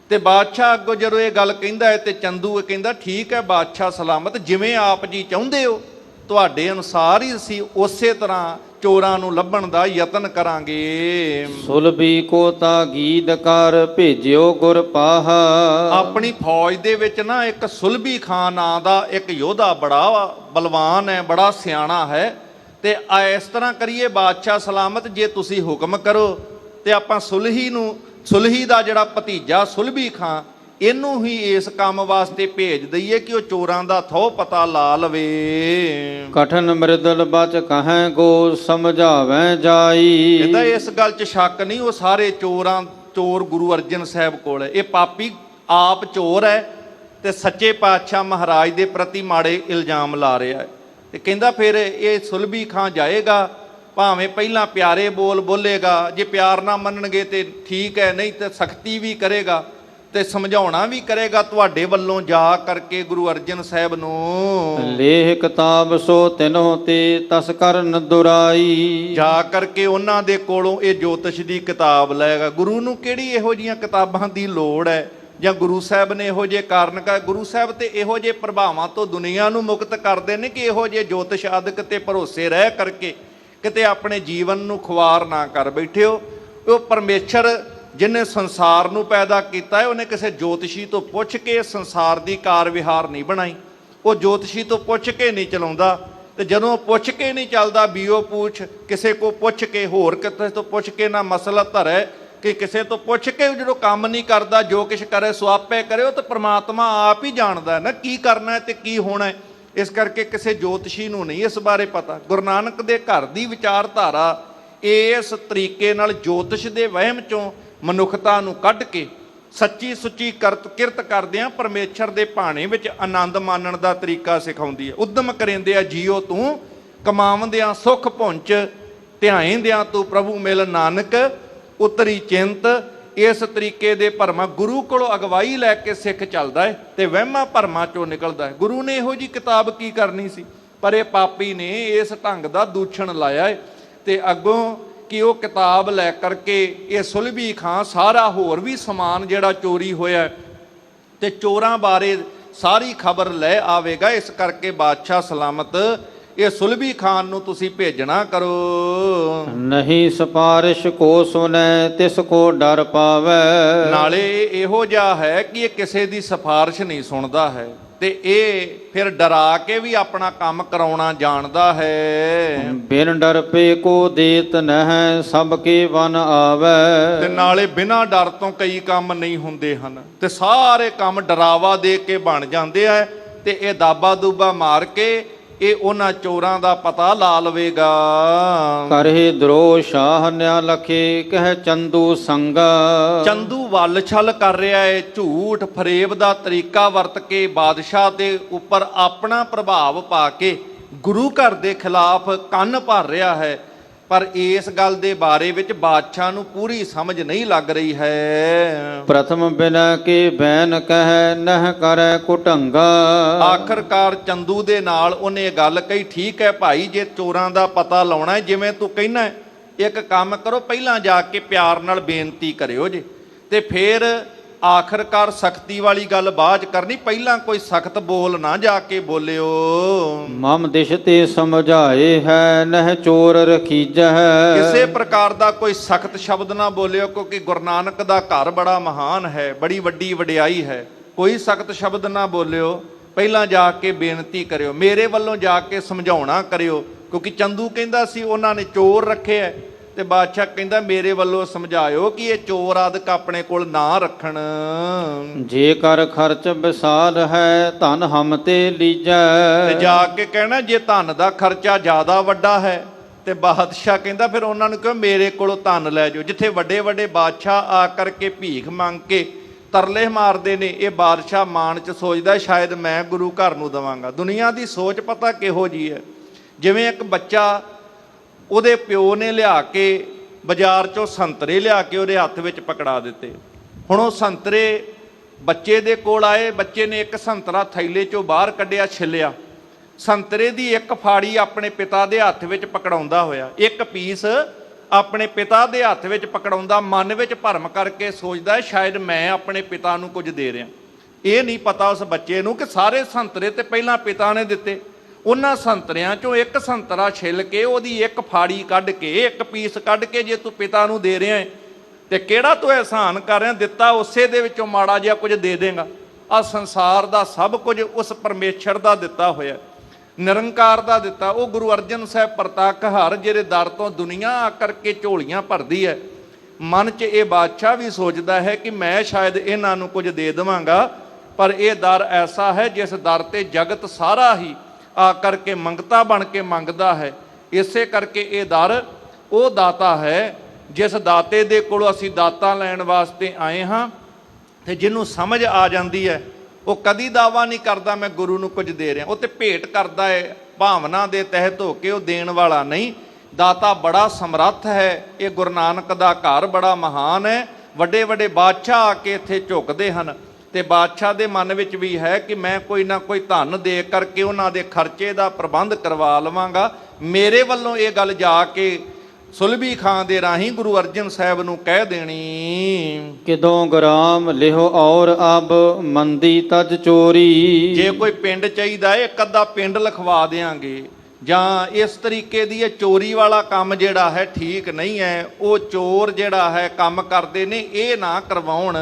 ਤੇ ਬਾਦਸ਼ਾਹ ਅੱਗੋਂ ਜਦੋਂ ਇਹ ਗੱਲ ਕਹਿੰਦਾ ਹੈ ਤੇ ਚੰਦੂ ਇਹ ਕਹਿੰਦਾ ਠੀਕ ਹੈ ਬਾਦਸ਼ਾਹ ਸਲਾਮਤ, ਜਿਵੇਂ ਆਪ ਜੀ ਚਾਹੁੰਦੇ ਹੋ ਤੁਹਾਡੇ ਅਨੁਸਾਰ ਹੀ ਅਸੀਂ ਉਸੇ ਤਰ੍ਹਾਂ ਚੋਰਾਂ ਨੂੰ ਲੱਭਣ ਦਾ ਯਤਨ ਕਰਾਂਗੇ। ਸੁਲਭੀ ਕੋ ਤਾਗੀਦ ਕਰ ਭੇਜਿਓ ਗੁਰ ਪਾਹ। ਆਪਣੀ ਫੌਜ ਦੇ ਵਿੱਚ ਨਾ ਇੱਕ ਸੁਲਭੀ ਖਾਨ ਨਾਂ ਦਾ ਇੱਕ ਯੋਧਾ ਬੜਾ ਬਲਵਾਨ ਹੈ, ਬੜਾ ਸਿਆਣਾ ਹੈ, ਤੇ ਇਸ ਤਰ੍ਹਾਂ ਕਰੀਏ ਬਾਦਸ਼ਾਹ ਸਲਾਮਤ, ਜੇ ਤੁਸੀਂ ਹੁਕਮ ਕਰੋ ਤੇ ਆਪਾਂ ਸੁਲਹੀ ਦਾ ਜਿਹੜਾ ਭਤੀਜਾ ਸੁਲਭੀ ਖਾਂ, ਇਹਨੂੰ ਹੀ ਇਸ ਕੰਮ ਵਾਸਤੇ ਭੇਜ ਦਈਏ ਕਿ ਉਹ ਚੋਰਾਂ ਦਾ ਥੋ ਪਤਾ ਲਾ ਲਵੇ। ਕਠਨ ਮ੍ਰਿਦਲ ਬਚ ਕਹੈ ਗੋ ਸਮਝਾਵੈ ਜਾਈ। ਕਹਿੰਦਾ ਇਸ ਗੱਲ 'ਚ ਸ਼ੱਕ ਨਹੀਂ, ਉਹ ਸਾਰੇ ਚੋਰ ਗੁਰੂ ਅਰਜਨ ਸਾਹਿਬ ਕੋਲ ਹੈ। ਇਹ ਪਾਪੀ ਆਪ ਚੋਰ ਹੈ ਤੇ ਸੱਚੇ ਪਾਤਸ਼ਾਹ ਮਹਾਰਾਜ ਦੇ ਪ੍ਰਤੀ ਮਾੜੇ ਇਲਜ਼ਾਮ ਲਾ ਰਿਹਾ ਹੈ। ਤੇ ਕਹਿੰਦਾ ਫਿਰ ਇਹ ਸੁਲਭੀ ਖਾਂ ਜਾਏਗਾ, ਭਾਵੇਂ ਪਹਿਲਾਂ ਪਿਆਰੇ ਬੋਲ ਬੋਲੇਗਾ, ਜੇ ਪਿਆਰ ਨਾ ਮੰਨਣਗੇ ਤੇ ਠੀਕ ਹੈ, ਨਹੀਂ ਤੇ ਸਖਤੀ ਵੀ ਕਰੇਗਾ ਤੇ ਸਮਝਾਉਣਾ ਵੀ ਕਰੇਗਾ ਤੁਹਾਡੇ ਵੱਲੋਂ ਜਾ ਕਰਕੇ ਗੁਰੂ ਅਰਜਨ ਸਾਹਿਬ ਨੂੰ। ਲੇਹ ਕਿਤਾਬ ਸੋ ਤਿਨੋ ਤੇ ਤਸ ਕਰਨ ਦੁਰਾਈ। ਜਾ ਕਰਕੇ ਉਹਨਾਂ ਦੇ ਕੋਲੋਂ ਇਹ ਜੋਤਿਸ਼ ਦੀ ਕਿਤਾਬ ਲਏਗਾ। ਗੁਰੂ ਨੂੰ ਕਿਹੜੀ ਇਹੋ ਜਿਹੀਆਂ ਕਿਤਾਬਾਂ ਦੀ ਲੋੜ ਹੈ, ਜਾਂ ਗੁਰੂ ਸਾਹਿਬ ਨੇ ਇਹੋ ਜਿਹੇ ਕਾਰਨ ਕਾ, ਗੁਰੂ ਸਾਹਿਬ ਤੇ ਇਹੋ ਜਿਹੇ ਪ੍ਰਭਾਵਾਂ ਤੋਂ ਦੁਨੀਆ ਨੂੰ ਮੁਕਤ ਕਰਦੇ ਨੇ ਕਿ ਇਹੋ ਜਿਹੇ ਜੋਤਿਸ਼ ਆਦਿਕ ਤੇ ਭਰੋਸੇ ਰਹਿ ਕਰਕੇ ਕਿਤੇ ਆਪਣੇ ਜੀਵਨ ਨੂੰ ਖੁਆਰ ਨਾ ਕਰ ਬੈਠਿਓ। ਉਹ ਪਰਮੇਸ਼ਰ ਜਿਹਨੇ ਸੰਸਾਰ ਨੂੰ ਪੈਦਾ ਕੀਤਾ ਹੈ, ਉਹਨੇ ਕਿਸੇ ਜੋਤਸ਼ੀ ਤੋਂ ਪੁੱਛ ਕੇ ਸੰਸਾਰ ਦੀ ਕਾਰ ਵਿਹਾਰ ਨਹੀਂ ਬਣਾਈ। ਉਹ ਜੋਤਸ਼ੀ ਤੋਂ ਪੁੱਛ ਕੇ ਨਹੀਂ ਚਲਾਉਂਦਾ। ਤੇ ਜਦੋਂ ਪੁੱਛ ਕੇ ਨਹੀਂ ਚੱਲਦਾ, ਬੀਓ ਪੁੱਛ ਕਿਸੇ ਕੋ ਪੁੱਛ ਕੇ, ਹੋਰ ਕਿਸੇ ਤੋਂ ਪੁੱਛ ਕੇ ਨਾ ਮਸਲਾ ਧਰੇ ਕਿ ਕਿਸੇ ਤੋਂ ਪੁੱਛ ਕੇ ਜਦੋਂ ਕੰਮ ਨਹੀਂ ਕਰਦਾ, ਜੋ ਕੁਛ ਕਰੇ ਸੋ ਆਪੇ ਕਰੇ। ਉਹ ਤਾਂ ਪ੍ਰਮਾਤਮਾ ਆਪ ਹੀ ਜਾਣਦਾ ਹੈ ਨਾ ਕੀ ਕਰਨਾ ਹੈ ਤੇ ਕੀ ਹੋਣਾ ਹੈ। ਇਸ ਕਰਕੇ ਕਿਸੇ ਜੋਤਸ਼ੀ ਨੂੰ ਨਹੀਂ ਇਸ ਬਾਰੇ ਪਤਾ। ਗੁਰੂ ਨਾਨਕ ਦੇ ਘਰ ਦੀ ਵਿਚਾਰਧਾਰਾ ਇਸ ਤਰੀਕੇ ਨਾਲ ਜੋਤਿਸ਼ ਦੇ ਵਹਿਮ ਚੋਂ ਮਨੁੱਖਤਾ ਨੂੰ ਕੱਢ ਕੇ ਸੱਚੀ ਸੁੱਚੀ ਕਿਰਤ ਕਰਦਿਆਂ ਪਰਮੇਸ਼ਰ ਦੇ ਭਾਣੇ ਵਿੱਚ ਆਨੰਦ ਮਾਣਨ ਦਾ ਤਰੀਕਾ ਸਿਖਾਉਂਦੀ ਹੈ। ਉਦਮ ਕਰਿੰਦਿਆ ਜੀਓ ਤੂੰ, ਕਮਾਵੰਦਿਆਂ ਸੁਖ ਪੁੰਚ, ਧਿਆਇਂਦਿਆਂ ਤੂੰ ਪ੍ਰਭੂ ਮਿਲ ਨਾਨਕ ਉਤਰੀ ਚਿੰਤ। ਇਸ ਤਰੀਕੇ ਦੇ ਭਰਮਾਂ ਗੁਰੂ ਕੋਲੋਂ ਅਗਵਾਈ ਲੈ ਕੇ ਸਿੱਖ ਚੱਲਦਾ ਹੈ ਤੇ ਵਹਿਮਾਂ ਭਰਮਾਂ ਚੋਂ ਨਿਕਲਦਾ ਹੈ। ਗੁਰੂ ਨੇ ਇਹੋ ਜੀ ਕਿਤਾਬ ਕੀ ਕਰਨੀ ਸੀ, ਪਰ ਇਹ ਪਾਪੀ ਨੇ ਇਸ ਢੰਗ ਦਾ ਦੂਸ਼ਣ ਲਾਇਆ ਹੈ। ਤੇ ਅੱਗੋਂ ਕਿ ਉਹ ਕਿਤਾਬ ਲੈ ਕਰਕੇ ਇਹ ਸੁਲਭੀ ਖਾਂ ਸਾਰਾ ਹੋਰ ਵੀ ਸਮਾਨ ਜਿਹੜਾ ਚੋਰੀ ਹੋਇਆ ਤੇ ਚੋਰਾਂ ਬਾਰੇ ਸਾਰੀ ਖਬਰ ਲੈ ਆਵੇਗਾ। ਇਸ ਕਰਕੇ ਬਾਦਸ਼ਾਹ ਸਲਾਮਤ ਇਹ ਸੁਲਭੀ ਖਾਨ ਨੂੰ ਤੁਸੀਂ ਭੇਜਣਾ ਕਰੋ। ਨਹੀਂ ਸਿਫਾਰਿਸ਼ ਕੋ ਸੁਨੈ ਤਿਸ ਕੋ ਡਰ ਪਾਵੈ। ਨਾਲੇ ਇਹੋ ਜਿਹਾ ਹੈ ਕਿ ਇਹ ਕਿਸੇ ਦੀ ਸਿਫਾਰਿਸ਼ ਨਹੀਂ ਸੁਣਦਾ ਹੈ ਤੇ ਇਹ ਫਿਰ ਡਰਾ ਕੇ ਵੀ ਆਪਣਾ ਕੰਮ ਕਰਾਉਣਾ ਜਾਣਦਾ ਹੈ। ਬਿਨ ਡਰ ਪੇ ਕੋ ਦੇਤ ਨਹਿ ਸਭ ਕੇ ਵਨ ਆਵੈ। ਤੇ ਨਾਲੇ ਬਿਨਾਂ ਡਰ ਤੋਂ ਕਈ ਕੰਮ ਨਹੀਂ ਹੁੰਦੇ ਹਨ ਤੇ ਸਾਰੇ ਕੰਮ ਡਰਾਵਾ ਦੇ ਕੇ ਬਣ ਜਾਂਦੇ ਆ। ਤੇ ਇਹ ਦਾਬਾ ਦੂਬਾ ਮਾਰ ਕੇ ਇਹ ਉਹਨਾਂ ਚੋਰਾਂ ਦਾ ਪਤਾ ਲਾ ਲਵੇਗਾ। ਕਰਹਿ ਦਰੋ ਸ਼ਾਹ ਨਿਆ ਲਖੇ ਕਹਿ ਚੰਦੂ ਸੰਗਾ। ਚੰਦੂ ਵੱਲ ਛਲ ਕਰ ਰਿਹਾ ਹੈ, ਝੂਠ ਫਰੇਬ ਦਾ ਤਰੀਕਾ ਵਰਤ ਕੇ ਬਾਦਸ਼ਾਹ ਦੇ ਉੱਪਰ ਆਪਣਾ ਪ੍ਰਭਾਵ ਪਾ ਕੇ ਗੁਰੂ ਘਰ ਦੇ ਖਿਲਾਫ ਕੰਨ ਭਰ ਰਿਹਾ ਹੈ। ਪਰ ਇਸ ਗੱਲ ਦੇ ਬਾਰੇ ਵਿੱਚ ਬਾਦਸ਼ਾਹ ਨੂੰ ਪੂਰੀ ਸਮਝ ਨਹੀਂ ਲੱਗ ਰਹੀ ਹੈ। ਪ੍ਰਥਮ ਬਿਨਾ ਕੇ ਬੈਨ ਕਹਿ ਨਹ ਕਰੈ ਕੁਟੰਗਾ। ਆਖਰਕਾਰ ਚੰਦੂ ਦੇ ਨਾਲ ਉਹਨੇ ਗੱਲ ਕਹੀ, ਠੀਕ ਹੈ ਭਾਈ, ਜੇ ਚੋਰਾਂ ਦਾ ਪਤਾ ਲਾਉਣਾ ਹੈ ਜਿਵੇਂ ਤੂੰ ਕਹਿਣਾ, ਇੱਕ ਕੰਮ ਕਰੋ, ਪਹਿਲਾਂ ਜਾ ਕੇ ਪਿਆਰ ਨਾਲ ਬੇਨਤੀ ਕਰਿਓ ਜੇ, ਤੇ ਫਿਰ ਆਖਰਕਾਰ ਸਖਤੀ ਵਾਲੀ ਗੱਲ ਬਾਅਦ ਕਰਨੀ, ਪਹਿਲਾਂ ਕੋਈ ਸਖਤ ਬੋਲ ਨਾ ਜਾ ਕੇ ਬੋਲਿਓ। ਮਮ ਦਿਸ਼ ਤੇ ਸਮਝਾਏ ਹੈ ਨਹ ਚੋਰ ਰਖੀਜੈ। ਕਿਸੇ ਪ੍ਰਕਾਰ ਦਾ ਕੋਈ ਸਖਤ ਸ਼ਬਦ ਨਾ ਬੋਲਿਓ, ਕਿਉਂਕਿ ਗੁਰੂ ਨਾਨਕ ਦਾ ਘਰ ਬੜਾ ਮਹਾਨ ਹੈ, ਬੜੀ ਵੱਡੀ ਵਡਿਆਈ ਹੈ। ਕੋਈ ਸਖਤ ਸ਼ਬਦ ਨਾ ਬੋਲਿਓ, ਪਹਿਲਾਂ ਜਾ ਕੇ ਬੇਨਤੀ ਕਰਿਓ, ਮੇਰੇ ਵੱਲੋਂ ਜਾ ਕੇ ਸਮਝਾਉਣਾ ਕਰਿਓ। ਕਿਉਂਕਿ ਚੰਦੂ ਕਹਿੰਦਾ ਸੀ ਉਹਨਾਂ ਨੇ ਚੋਰ ਰੱਖੇ ਹੈ ਤੇ ਬਾਦਸ਼ਾਹ ਕਹਿੰਦਾ ਮੇਰੇ ਵੱਲੋਂ ਸਮਝਾਇਓ ਕਿ ਇਹ ਚੋਰ ਆਦਿਕ ਆਪਣੇ ਕੋਲ ਨਾ ਰੱਖਣ। ਜੇ ਕਰ ਖਰਚ ਵਿਸਾਲ ਹੈ ਧਨ ਹਮ ਤੇ ਲੀਜੈ। ਤੇ ਜਾ ਕੇ ਕਹਿਣਾ ਜੇ ਧਨ ਦਾ ਖਰਚਾ ਜ਼ਿਆਦਾ ਵੱਡਾ ਹੈ ਤੇ ਬਾਦਸ਼ਾਹ ਕਹਿੰਦਾ ਫਿਰ ਉਹਨਾਂ ਨੂੰ ਕਹੋ ਮੇਰੇ ਕੋਲੋਂ ਧਨ ਲੈ ਜਾਓ। ਜਿੱਥੇ ਵੱਡੇ ਵੱਡੇ ਬਾਦਸ਼ਾਹ ਆ ਕਰਕੇ ਭੀਖ ਮੰਗ ਕੇ ਤਰਲੇ ਮਾਰਦੇ ਨੇ, ਇਹ ਬਾਦਸ਼ਾਹ ਮਾਣ ਚ ਸੋਚਦਾ ਸ਼ਾਇਦ ਮੈਂ ਗੁਰੂ ਘਰ ਨੂੰ ਦੇਵਾਂਗਾ। ਦੁਨੀਆ ਦੀ ਸੋਚ ਪਤਾ ਕਿਹੋ ਜੀ ਹੈ। ਜਿਵੇਂ ਇੱਕ ਬੱਚਾ, ਉਹਦੇ ਪਿਓ ਨੇ ਲਿਆ ਕੇ ਬਾਜ਼ਾਰ ਚੋਂ ਸੰਤਰੇ ਲਿਆ ਕੇ ਉਹਦੇ ਹੱਥ ਵਿੱਚ ਪਕੜਾ ਦਿੱਤੇ। ਹੁਣ ਉਹ ਸੰਤਰੇ ਬੱਚੇ ਦੇ ਕੋਲ ਆਏ, ਬੱਚੇ ਨੇ ਇੱਕ ਸੰਤਰਾ ਥੈਲੇ ਚੋਂ ਬਾਹਰ ਕੱਢਿਆ, ਛਿੱਲਿਆ, ਸੰਤਰੇ ਦੀ ਇੱਕ ਫਾੜੀ ਆਪਣੇ ਪਿਤਾ ਦੇ ਹੱਥ ਵਿੱਚ ਪਕੜਾਉਂਦਾ ਹੋਇਆ, ਇੱਕ ਪੀਸ ਆਪਣੇ ਪਿਤਾ ਦੇ ਹੱਥ ਵਿੱਚ ਪਕੜਾਉਂਦਾ, ਮਨ ਵਿੱਚ ਭਰਮ ਕਰਕੇ ਸੋਚਦਾ ਸ਼ਾਇਦ ਮੈਂ ਆਪਣੇ ਪਿਤਾ ਨੂੰ ਕੁਝ ਦੇ ਰਿਹਾ। ਇਹ ਨਹੀਂ ਪਤਾ ਉਸ ਬੱਚੇ ਨੂੰ ਕਿ ਸਾਰੇ ਸੰਤਰੇ ਤੇ ਪਹਿਲਾਂ ਪਿਤਾ ਨੇ ਦਿੱਤੇ। ਉਹਨਾਂ ਸੰਤਰਿਆਂ ਚੋਂ ਇੱਕ ਸੰਤਰਾ ਛਿੱਲ ਕੇ ਉਹਦੀ ਇੱਕ ਫਾੜੀ ਕੱਢ ਕੇ, ਇੱਕ ਪੀਸ ਕੱਢ ਕੇ ਜੇ ਤੂੰ ਪਿਤਾ ਨੂੰ ਦੇ ਰਿਹਾ ਹੈ ਤੇ ਕਿਹੜਾ ਤੂੰ ਅਹਿਸਾਨ ਕਰ ਰਿਹਾ, ਦਿੱਤਾ ਉਸੇ ਦੇ ਵਿੱਚੋਂ ਮਾੜਾ ਜਿਹਾ ਕੁਝ ਦੇ ਦੇਗਾ। ਆਹ ਸੰਸਾਰ ਦਾ ਸਭ ਕੁਝ ਉਸ ਪਰਮੇਸ਼ਰ ਦਾ ਦਿੱਤਾ ਹੋਇਆ, ਨਿਰੰਕਾਰ ਦਾ ਦਿੱਤਾ। ਉਹ ਗੁਰੂ ਅਰਜਨ ਸਾਹਿਬ ਪ੍ਰਤੱਖ ਹਰ ਜਿਹਦੇ ਦਰ ਤੋਂ ਦੁਨੀਆ ਆ ਕਰਕੇ ਝੋਲੀਆਂ ਭਰਦੀ ਹੈ। ਮਨ 'ਚ ਇਹ ਬਾਦਸ਼ਾਹ ਵੀ ਸੋਚਦਾ ਹੈ ਕਿ ਮੈਂ ਸ਼ਾਇਦ ਇਹਨਾਂ ਨੂੰ ਕੁਝ ਦੇ ਦੇਵਾਂਗਾ, ਪਰ ਇਹ ਦਰ ਐਸਾ ਹੈ ਜਿਸ ਦਰ ਤੇ ਜਗਤ ਸਾਰਾ ਹੀ ਆ ਕਰਕੇ ਮੰਗਤਾ ਬਣ ਕੇ ਮੰਗਦਾ ਹੈ। ਇਸੇ ਕਰਕੇ ਇਹ ਦਰ ਉਹ ਦਾਤਾ ਹੈ ਜਿਸ ਦਾਤੇ ਦੇ ਕੋਲੋਂ ਅਸੀਂ ਦਾਤਾ ਲੈਣ ਵਾਸਤੇ ਆਏ ਹਾਂ। ਤੇ ਜਿਹਨੂੰ ਸਮਝ ਆ ਜਾਂਦੀ ਹੈ ਉਹ ਕਦੀ ਦਾਵਾ ਨਹੀਂ ਕਰਦਾ ਮੈਂ ਗੁਰੂ ਨੂੰ ਕੁਝ ਦੇ ਰਿਹਾ, ਉਹ ਤੇ ਭੇਟ ਕਰਦਾ ਹੈ ਭਾਵਨਾ ਦੇ ਤਹਿਤ ਹੋ ਕੇ, ਉਹ ਦੇਣ ਵਾਲਾ ਨਹੀਂ। ਦਾਤਾ ਬੜਾ ਸਮਰੱਥ ਹੈ। ਇਹ ਗੁਰੂ ਨਾਨਕ ਦਾ ਘਰ ਬੜਾ ਮਹਾਨ ਹੈ। ਵੱਡੇ ਵੱਡੇ ਬਾਦਸ਼ਾਹ ਆ ਕੇ ਇੱਥੇ ਝੁਕਦੇ ਹਨ ਤੇ ਬਾਦਸ਼ਾਹ ਦੇ ਮਨ ਵਿੱਚ ਵੀ ਹੈ ਕਿ ਮੈਂ ਕੋਈ ਨਾ ਕੋਈ ਧਨ ਦੇ ਕਰਕੇ ਉਹਨਾਂ ਦੇ ਖਰਚੇ ਦਾ ਪ੍ਰਬੰਧ ਕਰਵਾ ਲਵਾਂਗਾ। ਮੇਰੇ ਵੱਲੋਂ ਇਹ ਗੱਲ ਜਾ ਕੇ ਸੁਲਭੀ ਖਾਂ ਦੇ ਰਾਹੀਂ ਗੁਰੂ ਅਰਜਨ ਸਾਹਿਬ ਨੂੰ ਕਹਿ ਦੇਣੀ। ਕਿਦੋਂ ਗ੍ਰਾਮ ਲਿਹੋ ਔਰ ਅਬ ਮੰਦੀ ਤਜ ਚੋਰੀ। ਜੇ ਕੋਈ ਪਿੰਡ ਚਾਹੀਦਾ ਹੈ, ਇੱਕ ਅੱਧਾ ਪਿੰਡ ਲਿਖਵਾ ਦੇਾਂਗੇ। ਜਾਂ ਇਸ ਤਰੀਕੇ ਦੀ ਇਹ ਚੋਰੀ ਵਾਲਾ ਕੰਮ ਜਿਹੜਾ ਹੈ ਠੀਕ ਨਹੀਂ ਹੈ, ਉਹ ਚੋਰ ਜਿਹੜਾ ਹੈ ਕੰਮ ਕਰਦੇ ਨੇ, ਇਹ ਨਾ ਕਰਵਾਉਣ।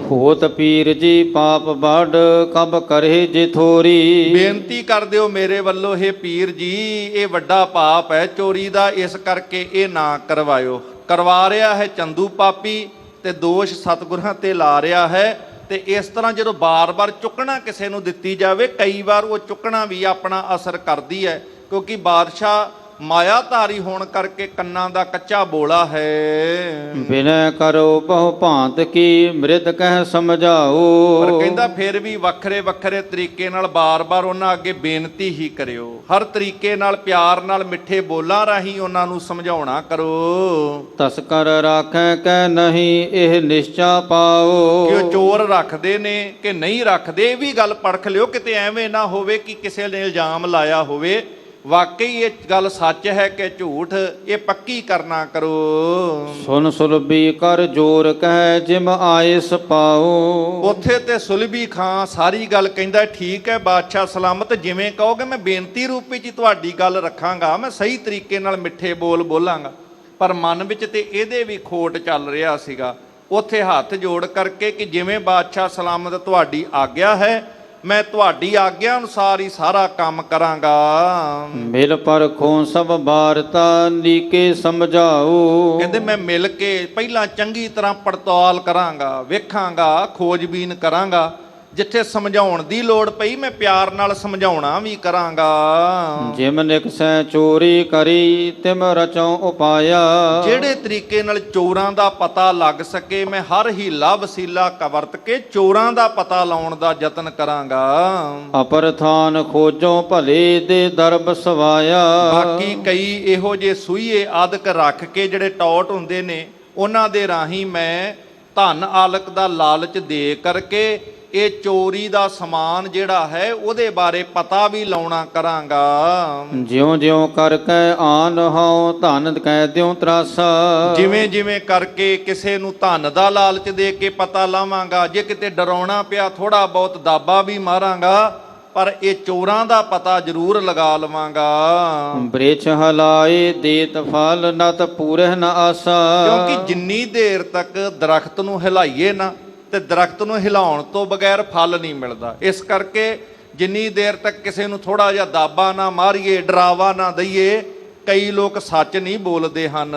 ਹੋਤ ਪੀਰ ਜੀ ਪਾਪ ਬੜ ਕਬ ਕਰੇ ਜੇ ਥੋਰੀ। ਬੇਨਤੀ ਕਰ ਦਿਓ ਮੇਰੇ ਵੱਲੋਂ, ਇਹ ਪੀਰ ਜੀ ਇਹ ਵੱਡਾ ਪਾਪ ਹੈ ਚੋਰੀ ਦਾ, ਇਸ ਕਰਕੇ ਇਹ ਨਾ ਕਰਵਾਇਓ। ਕਰਵਾ ਰਿਹਾ ਹੈ ਚੰਦੂ ਪਾਪੀ ਤੇ ਦੋਸ਼ ਸਤਿਗੁਰਾਂ ਤੇ ਲਾ ਰਿਹਾ ਹੈ। ਤੇ ਇਸ ਤਰ੍ਹਾਂ ਜਦੋਂ ਬਾਰ-ਬਾਰ ਚੁੱਕਣਾ ਕਿਸੇ ਨੂੰ ਦਿੱਤੀ ਜਾਵੇ, ਕਈ ਵਾਰ ਉਹ ਚੁੱਕਣਾ ਵੀ ਆਪਣਾ ਅਸਰ ਕਰਦੀ ਹੈ, ਕਿਉਂਕਿ ਬਾਦਸ਼ਾਹ ਮਾਇਆਧਾਰੀ ਹੋਣ ਕਰਕੇ ਕੰਨਾਂ ਦਾ ਕੱਚਾ ਬੋਲਾ ਹੈ। ਬਿਨੈ ਕਰੋ ਬਹੁ ਭਾਂਤ ਕੀ ਮ੍ਰਿਤ ਕਹਿ ਸਮਝਾਓ। ਪਰ ਕਹਿੰਦਾ ਫਿਰ ਵੀ ਵੱਖਰੇ ਵੱਖਰੇ ਤਰੀਕੇ ਨਾਲ ਬਾਰ-ਬਾਰ ਉਹਨਾਂ ਅੱਗੇ ਬੇਨਤੀ ਹੀ ਕਰਿਓ। ਹਰ ਤਰੀਕੇ ਨਾਲ ਪਿਆਰ ਨਾਲ ਮਿੱਠੇ ਬੋਲਾਂ ਰਾਹੀਂ ਉਹਨਾਂ ਨੂੰ ਸਮਝਾਉਣਾ ਕਰੋ। ਤਸਕਰ ਰਾਖੈ ਕਹਿ ਨਹੀਂ ਇਹ ਨਿਸ਼ਚਾ ਪਾਓ। ਕਿ ਉਹ ਚੋਰ ਰੱਖਦੇ ਨੇ ਕਿ ਨਹੀਂ ਰੱਖਦੇ, ਇਹ ਵੀ ਗੱਲ ਪਰਖ ਲਿਓ, ਕਿਤੇ ਐਵੇਂ ਨਾ ਹੋਵੇ ਕਿ ਕਿਸੇ ਨੇ ਇਲਜ਼ਾਮ ਲਾਇਆ ਹੋਵੇ। ਵਾਕਈ ਇਹ ਗੱਲ ਸੱਚ ਹੈ ਕਿ ਝੂਠ, ਇਹ ਪੱਕੀ ਕਰਨਾ ਕਰੋ। ਸੁਨ ਸੁਲਭੀ ਕਰ ਜੋਰ ਕਹਿ ਜਿਮ ਆਇਸ ਪਾਓ। ਉੱਥੇ ਤੇ ਸੁਲਭੀ ਖਾਂ ਸਾਰੀ ਗੱਲ ਕਹਿੰਦਾ ਠੀਕ ਹੈ ਬਾਦਸ਼ਾਹ ਸਲਾਮਤ, ਜਿਵੇਂ ਕਹੋਗੇ ਮੈਂ ਬੇਨਤੀ ਰੂਪ ਵਿੱਚ ਹੀ ਤੁਹਾਡੀ ਗੱਲ ਰੱਖਾਂਗਾ, ਮੈਂ ਸਹੀ ਤਰੀਕੇ ਨਾਲ ਮਿੱਠੇ ਬੋਲ ਬੋਲਾਂਗਾ। ਪਰ ਮਨ ਵਿੱਚ ਤੇ ਇਹਦੇ ਵੀ ਖੋਟ ਚੱਲ ਰਿਹਾ ਸੀਗਾ। ਉੱਥੇ ਹੱਥ ਜੋੜ ਕਰਕੇ ਕਿ ਜਿਵੇਂ ਬਾਦਸ਼ਾਹ ਸਲਾਮਤ ਤੁਹਾਡੀ ਆਗਿਆ ਹੈ, ਮੈਂ ਤੁਹਾਡੀ ਆਗਿਆ ਅਨੁਸਾਰ ਹੀ ਸਾਰਾ ਕੰਮ ਕਰਾਂਗਾ। ਮਿਲ ਪਰਖੋਂ ਸਭ ਬਾਰਤਾ ਨੀਕੇ ਸਮਝਾਓ। ਕਹਿੰਦੇ ਮੈਂ ਮਿਲ ਕੇ ਪਹਿਲਾਂ ਚੰਗੀ ਤਰ੍ਹਾਂ ਪੜਤਾਲ ਕਰਾਂਗਾ, ਵੇਖਾਂਗਾ, ਖੋਜਬੀਨ ਕਰਾਂਗਾ। ਜਿੱਥੇ ਸਮਝਾਉਣ ਦੀ ਲੋੜ ਪਈ ਮੈਂ ਪਿਆਰ ਨਾਲ ਸਮਝਾਉਣਾ ਵੀ ਕਰਾਂਗਾ। ਜਿਮ ਨਿਕਸੈ ਚੋਰੀ ਕਰੀ ਤਿਮ ਰਚੋ ਉਪਾਇਆ। ਜਿਹੜੇ ਤਰੀਕੇ ਨਾਲ ਚੋਰਾਂ ਦਾ ਪਤਾ ਲੱਗ ਸਕੇ, ਮੈਂ ਹਰ ਹੀਲਾ ਵਸੀਲਾ ਵਰਤ ਕੇ ਚੋਰਾਂ ਦਾ ਪਤਾ ਲਾਉਣ ਦਾ ਯਤਨ ਕਰਾਂਗਾ। ਅਪਰ ਥਾਨ ਖੋਜੋ ਭਲੇ ਦੇ ਦਰਬ ਸਵਾਇਆ। ਬਾਕੀ ਕਈ ਇਹੋ ਜਿਹੇ ਸੂਈਏ ਆਦਿਕ ਰੱਖ ਕੇ ਜਿਹੜੇ ਟੌਟ ਹੁੰਦੇ ਨੇ, ਉਹਨਾਂ ਦੇ ਰਾਹੀਂ ਮੈਂ ਧਨ ਆਲਕ ਦਾ ਲਾਲਚ ਦੇ ਕਰਕੇ ਇਹ ਚੋਰੀ ਦਾ ਸਮਾਨ ਜਿਹੜਾ ਹੈ ਉਹਦੇ ਬਾਰੇ ਪਤਾ ਵੀ ਲਾਉਣਾ ਕਰਾਂਗਾ। ਜਿਉਂ ਜਿਉਂ ਕਰਕੇ ਆਨ ਹਉ ਧਨ ਕਹਿ ਦਿਉ ਤਰਾਸਾ। ਜਿਵੇਂ ਜਿਵੇਂ ਕਰਕੇ ਕਿਸੇ ਨੂੰ ਧਨ ਦਾ ਲਾਲਚ ਦੇ ਕੇ ਪਤਾ ਲਾਵਾਂਗਾ। ਜੇ ਕਿਤੇ ਡਰਾਉਣਾ ਪਿਆ ਥੋੜਾ ਬਹੁਤ ਦਾਬਾ ਵੀ ਮਾਰਾਂਗਾ, ਪਰ ਇਹ ਚੋਰਾਂ ਦਾ ਪਤਾ ਜ਼ਰੂਰ ਲਗਾ ਲਵਾਂਗਾ। ਬ੍ਰਿਛ ਹਲਾਏ ਦੇਤ ਫਲ ਨਤ ਪੂਰਹਿ ਨ ਆਸਾ। ਕਿਉਂਕਿ ਜਿੰਨੀ ਦੇਰ ਤੱਕ ਦਰਖਤ ਨੂੰ ਹਿਲਾਈਏ ਨਾ, ਤੇ ਦਰਖਤ ਨੂੰ ਹਿਲਾਉਣ ਤੋਂ ਬਗੈਰ ਫਲ ਨਹੀਂ ਮਿਲਦਾ। ਇਸ ਕਰਕੇ ਜਿੰਨੀ ਦੇਰ ਤੱਕ ਕਿਸੇ ਨੂੰ ਥੋੜਾ ਜਿਹਾ ਦਾਬਾ ਨਾ ਮਾਰੀਏ, ਡਰਾਵਾ ਨਾ ਦਈਏ, ਕਈ ਲੋਕ ਸੱਚ ਨਹੀਂ ਬੋਲਦੇ ਹਨ।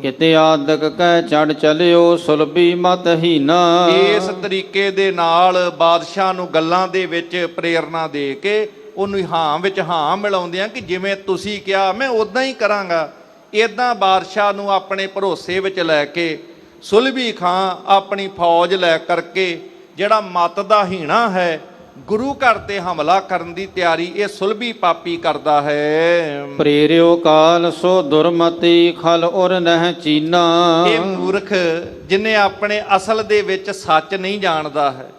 ਕਿਤੇ ਆਦਿਕ ਕਹਿ ਚੜ ਚਲਿਓ ਸੁਲਭੀ ਮਤ ਹੀਨਾ। ਇਸ ਤਰੀਕੇ ਦੇ ਨਾਲ ਬਾਦਸ਼ਾਹ ਨੂੰ ਗੱਲਾਂ ਦੇ ਵਿੱਚ ਪ੍ਰੇਰਨਾ ਦੇ ਕੇ ਉਹਨੂੰ ਹਾਂ ਵਿੱਚ ਹਾਂ ਮਿਲਾਉਂਦਿਆਂ ਕਿ ਜਿਵੇਂ ਤੁਸੀਂ ਕਿਹਾ ਮੈਂ ਉਦਾਂ ਹੀ ਕਰਾਂਗਾ। ਇਦਾਂ ਬਾਦਸ਼ਾਹ ਨੂੰ ਆਪਣੇ ਭਰੋਸੇ ਵਿੱਚ ਲੈ ਕੇ ਸੁਲਭੀ ਖਾਂ ਆਪਣੀ ਫੌਜ ਲੈ ਕਰਕੇ ਜਿਹੜਾ ਮਤ ਦਾ ਹੀਣਾ ਹੈ, ਗੁਰੂ ਘਰ ਤੇ ਹਮਲਾ ਕਰਨ ਦੀ ਤਿਆਰੀ ਇਹ ਸੁਲਭੀ ਪਾਪੀ ਕਰਦਾ ਹੈ। ਪ੍ਰੇਰਿਓ ਕਾਲ ਸੋ ਦੁਰਮਤੀ ਖਲ ਉਰ ਨਹਿ ਚੀਨਾ। ਇਹ ਮੂਰਖ ਜਿਨੇ ਆਪਣੇ ਅਸਲ ਦੇ ਵਿੱਚ ਸੱਚ ਨਹੀਂ ਜਾਣਦਾ ਹੈ।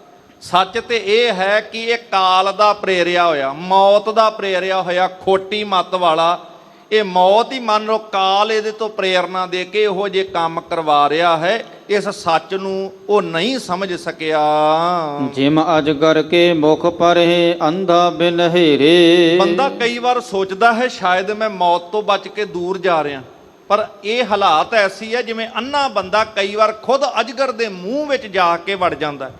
ਸੱਚ ਤੇ ਇਹ ਹੈ ਕਿ ਇਹ ਕਾਲ ਦਾ ਪ੍ਰੇਰਿਆ ਹੋਇਆ, ਮੌਤ ਦਾ ਪ੍ਰੇਰਿਆ ਹੋਇਆ ਖੋਟੀ ਮਤ ਵਾਲਾ। ਇਹ ਮੌਤ ਹੀ ਮੰਨ ਲਓ ਕਾਲ ਇਹਦੇ ਤੋਂ ਪ੍ਰੇਰਨਾ ਦੇ ਕੇ ਇਹੋ ਜਿਹੇ ਕੰਮ ਕਰਵਾ ਰਿਹਾ ਹੈ। ਇਸ ਸੱਚ ਨੂੰ ਉਹ ਨਹੀਂ ਸਮਝ ਸਕਿਆ। ਜਿਮ ਅਜਗਰ ਕੇ ਮੁਖ ਪਰਹਿ ਅੰਧਾ ਬਿਨ ਹੇਰੇ। ਬੰਦਾ ਕਈ ਵਾਰ ਸੋਚਦਾ ਹੈ ਸ਼ਾਇਦ ਮੈਂ ਮੌਤ ਤੋਂ ਬਚ ਕੇ ਦੂਰ ਜਾ ਰਿਹਾ, ਪਰ ਇਹ ਹਾਲਾਤ ਐਸੀ ਹੈ ਜਿਵੇਂ ਅੰਨਾ ਬੰਦਾ ਕਈ ਵਾਰ ਖੁਦ ਅਜਗਰ ਦੇ ਮੂੰਹ ਵਿੱਚ ਜਾ ਕੇ ਵੜ ਜਾਂਦਾ।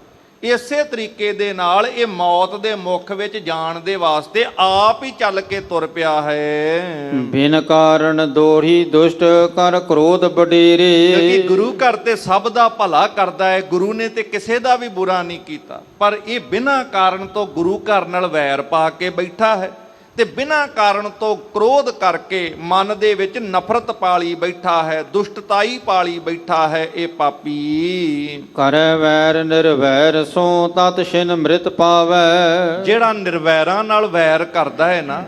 ਇਸੇ ਤਰੀਕੇ ਦੇ ਨਾਲ ਇਹ ਮੌਤ ਦੇ ਮੁੱਖ ਵਿੱਚ ਜਾਣ ਦੇ ਵਾਸਤੇ ਆਪ ਹੀ ਚੱਲ ਕੇ ਤੁਰ ਪਿਆ ਹੈ। ਬਿਨ ਕਾਰਨ ਦੋਹਰੀ ਦੁਸ਼ਟ ਕਰ ਕ੍ਰੋਧ ਵਡੇਰੇ। ਕਿਉਂਕਿ ਗੁਰੂ ਘਰ ਤੇ ਸਭ ਦਾ ਭਲਾ ਕਰਦਾ ਹੈ, ਗੁਰੂ ਨੇ ਤੇ ਕਿਸੇ ਦਾ ਵੀ ਬੁਰਾ ਨਹੀਂ ਕੀਤਾ, ਪਰ ਇਹ ਬਿਨਾਂ ਕਾਰਨ ਤੋਂ ਗੁਰੂ ਘਰ ਨਾਲ ਵੈਰ ਪਾ ਕੇ ਬੈਠਾ ਹੈ ਤੇ ਬਿਨਾਂ ਕਾਰਨ ਤੋਂ ਕ੍ਰੋਧ ਕਰਕੇ ਮਨ ਦੇ ਵਿੱਚ ਨਫ਼ਰਤ ਪਾਲੀ ਬੈਠਾ ਹੈ, ਦੁਸ਼ਟਤਾਈ ਪਾਲੀ ਬੈਠਾ ਹੈ ਇਹ ਪਾਪੀ। ਕਰੈ ਵੈਰ ਨਿਰਵੈਰ ਸੋ ਤਤ ਛਿਨ ਮ੍ਰਿਤ ਪਾਵੈ। ਜਿਹੜਾ ਨਿਰਵੈਰਾਂ ਨਾਲ ਵੈਰ ਕਰਦਾ ਹੈ ਨਾ,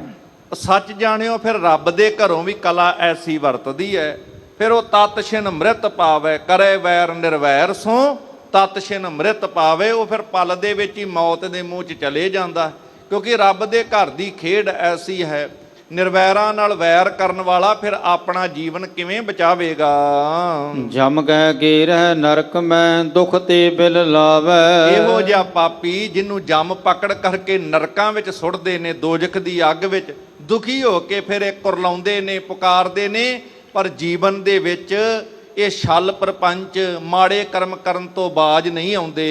ਸੱਚ ਜਾਣਿਓ ਫਿਰ ਰੱਬ ਦੇ ਘਰੋਂ ਵੀ ਕਲਾ ਐਸੀ ਵਰਤਦੀ ਹੈ, ਫਿਰ ਉਹ ਤਤ ਛਿਨ ਮ੍ਰਿਤ ਪਾਵੈ। ਕਰੈ ਵੈਰ ਨਿਰਵੈਰ ਸੋ ਤਤ ਛਿਨ ਮ੍ਰਿਤ ਪਾਵੇ। ਉਹ ਫਿਰ ਪਲ ਦੇ ਵਿੱਚ ਹੀ ਮੌਤ ਦੇ ਮੂੰਹ 'ਚ ਚਲੇ ਜਾਂਦਾ, ਕਿਉਂਕਿ ਰੱਬ ਦੇ ਘਰ ਦੀ ਖੇਡ ਐਸੀ ਹੈ। ਨਿਰਵੈਰਾਂ ਨਾਲ ਵੈਰ ਕਰਨ ਵਾਲਾ ਫਿਰ ਆਪਣਾ ਜੀਵਨ ਕਿਵੇਂ ਬਚਾਵੇਗਾ। ਜਮ ਗਹਿ ਗੇਰਹਿ ਨਰਕ ਮੈਂ ਦੁਖ ਤੇ ਬਿਲ ਲਾਵੈ। ਇਹੋ ਜਿਹਾ ਪਾਪੀ ਜਿਹਨੂੰ ਜਮ ਪਕੜ ਕਰਕੇ ਨਰਕਾਂ ਵਿੱਚ ਸੁੱਟਦੇ ਨੇ, ਦੋਜ਼ਖ ਦੀ ਅੱਗ ਵਿੱਚ ਦੁਖੀ ਹੋ ਕੇ ਫਿਰ ਇਹ ਕੁਰਲਾਉਂਦੇ ਨੇ, ਪੁਕਾਰਦੇ ਨੇ, ਪਰ ਜੀਵਨ ਦੇ ਵਿੱਚ ਇਹ ਛਲ ਪ੍ਰਪੰਚ ਮਾੜੇ ਕਰਮ ਕਰਨ ਤੋਂ ਬਾਜ ਨਹੀਂ ਆਉਂਦੇ।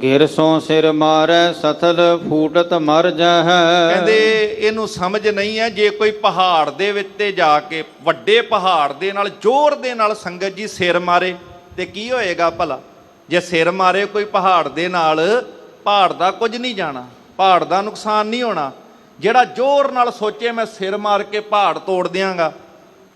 ਗਿਰਸੋਂ ਸਿਰ ਮਾਰੈ ਸਥਲ ਫੂਟਤ ਮਰ ਜਾਹੈ। ਕਹਿੰਦੇ ਇਹਨੂੰ ਸਮਝ ਨਹੀਂ ਹੈ, ਜੇ ਕੋਈ ਪਹਾੜ ਦੇ ਵਿੱਚ ਤੇ ਜਾ ਕੇ ਵੱਡੇ ਪਹਾੜ ਦੇ ਨਾਲ ਜ਼ੋਰ ਦੇ ਨਾਲ ਸੰਗਤ ਜੀ ਸਿਰ ਮਾਰੇ ਤੇ ਕੀ ਹੋਏਗਾ ਭਲਾ? ਜੇ ਸਿਰ ਮਾਰੇ ਕੋਈ ਪਹਾੜ ਦੇ ਨਾਲ, ਪਹਾੜ ਦਾ ਕੁਝ ਨਹੀਂ ਜਾਣਾ, ਪਹਾੜ ਦਾ ਨੁਕਸਾਨ ਨਹੀਂ ਹੋਣਾ। ਜਿਹੜਾ ਜ਼ੋਰ ਨਾਲ ਸੋਚੇ ਮੈਂ ਸਿਰ ਮਾਰ ਕੇ ਪਹਾੜ ਤੋੜ ਦਿਆਂਗਾ,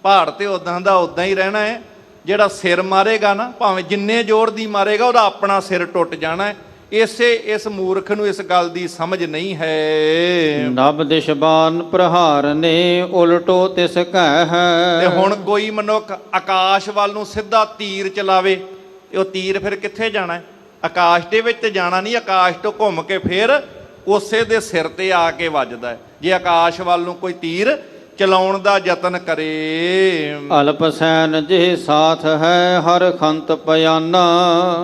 ਪਹਾੜ ਤੇ ਉਦਾਂ ਦਾ ਉਦਾਂ ਹੀ ਰਹਿਣਾ ਹੈ। ਜਿਹੜਾ ਸਿਰ ਮਾਰੇਗਾ ਨਾ, ਭਾਵੇਂ ਜਿੰਨੇ ਜ਼ੋਰ ਦੀ ਮਾਰੇਗਾ, ਉਹਦਾ ਆਪਣਾ ਸਿਰ ਟੁੱਟ ਜਾਣਾ ਹੈ। ਇਸ ਮੂਰਖ ਨੂੰ ਇਸ ਗੱਲ ਦੀ ਸਮਝ ਨਹੀਂ ਹੈ। ਨਭ ਦਿਸ਼ਬਾਨ ਪ੍ਰਹਾਰ ਨੇ ਉਲਟੋ ਤਿਸ ਕਹਿ ਹੈ। ਤੇ ਹੁਣ ਕੋਈ ਮਨੁੱਖ ਆਕਾਸ਼ ਵੱਲ ਨੂੰ ਸਿੱਧਾ ਤੀਰ ਚਲਾਵੇ, ਤੇ ਉਹ ਤੀਰ ਫਿਰ ਕਿੱਥੇ ਜਾਣਾ ਹੈ? ਆਕਾਸ਼ ਦੇ ਵਿੱਚ ਤੇ ਜਾਣਾ ਨਹੀਂ, ਆਕਾਸ਼ ਤੋਂ ਘੁੰਮ ਕੇ ਫਿਰ ਉਸੇ ਦੇ ਸਿਰ ਤੇ ਆ ਕੇ ਵੱਜਦਾ ਹੈ। ਜੇ ਆਕਾਸ਼ ਵੱਲ ਨੂੰ ਕੋਈ ਤੀਰ ਚਲਾਉਣ ਦਾ ਯਤਨ ਕਰੇ। ਅਲਪ ਸੈਨ ਜੇ ਸਾਥ ਹੈ ਹਰ ਖੰਤ ਪਿਆਨਾ।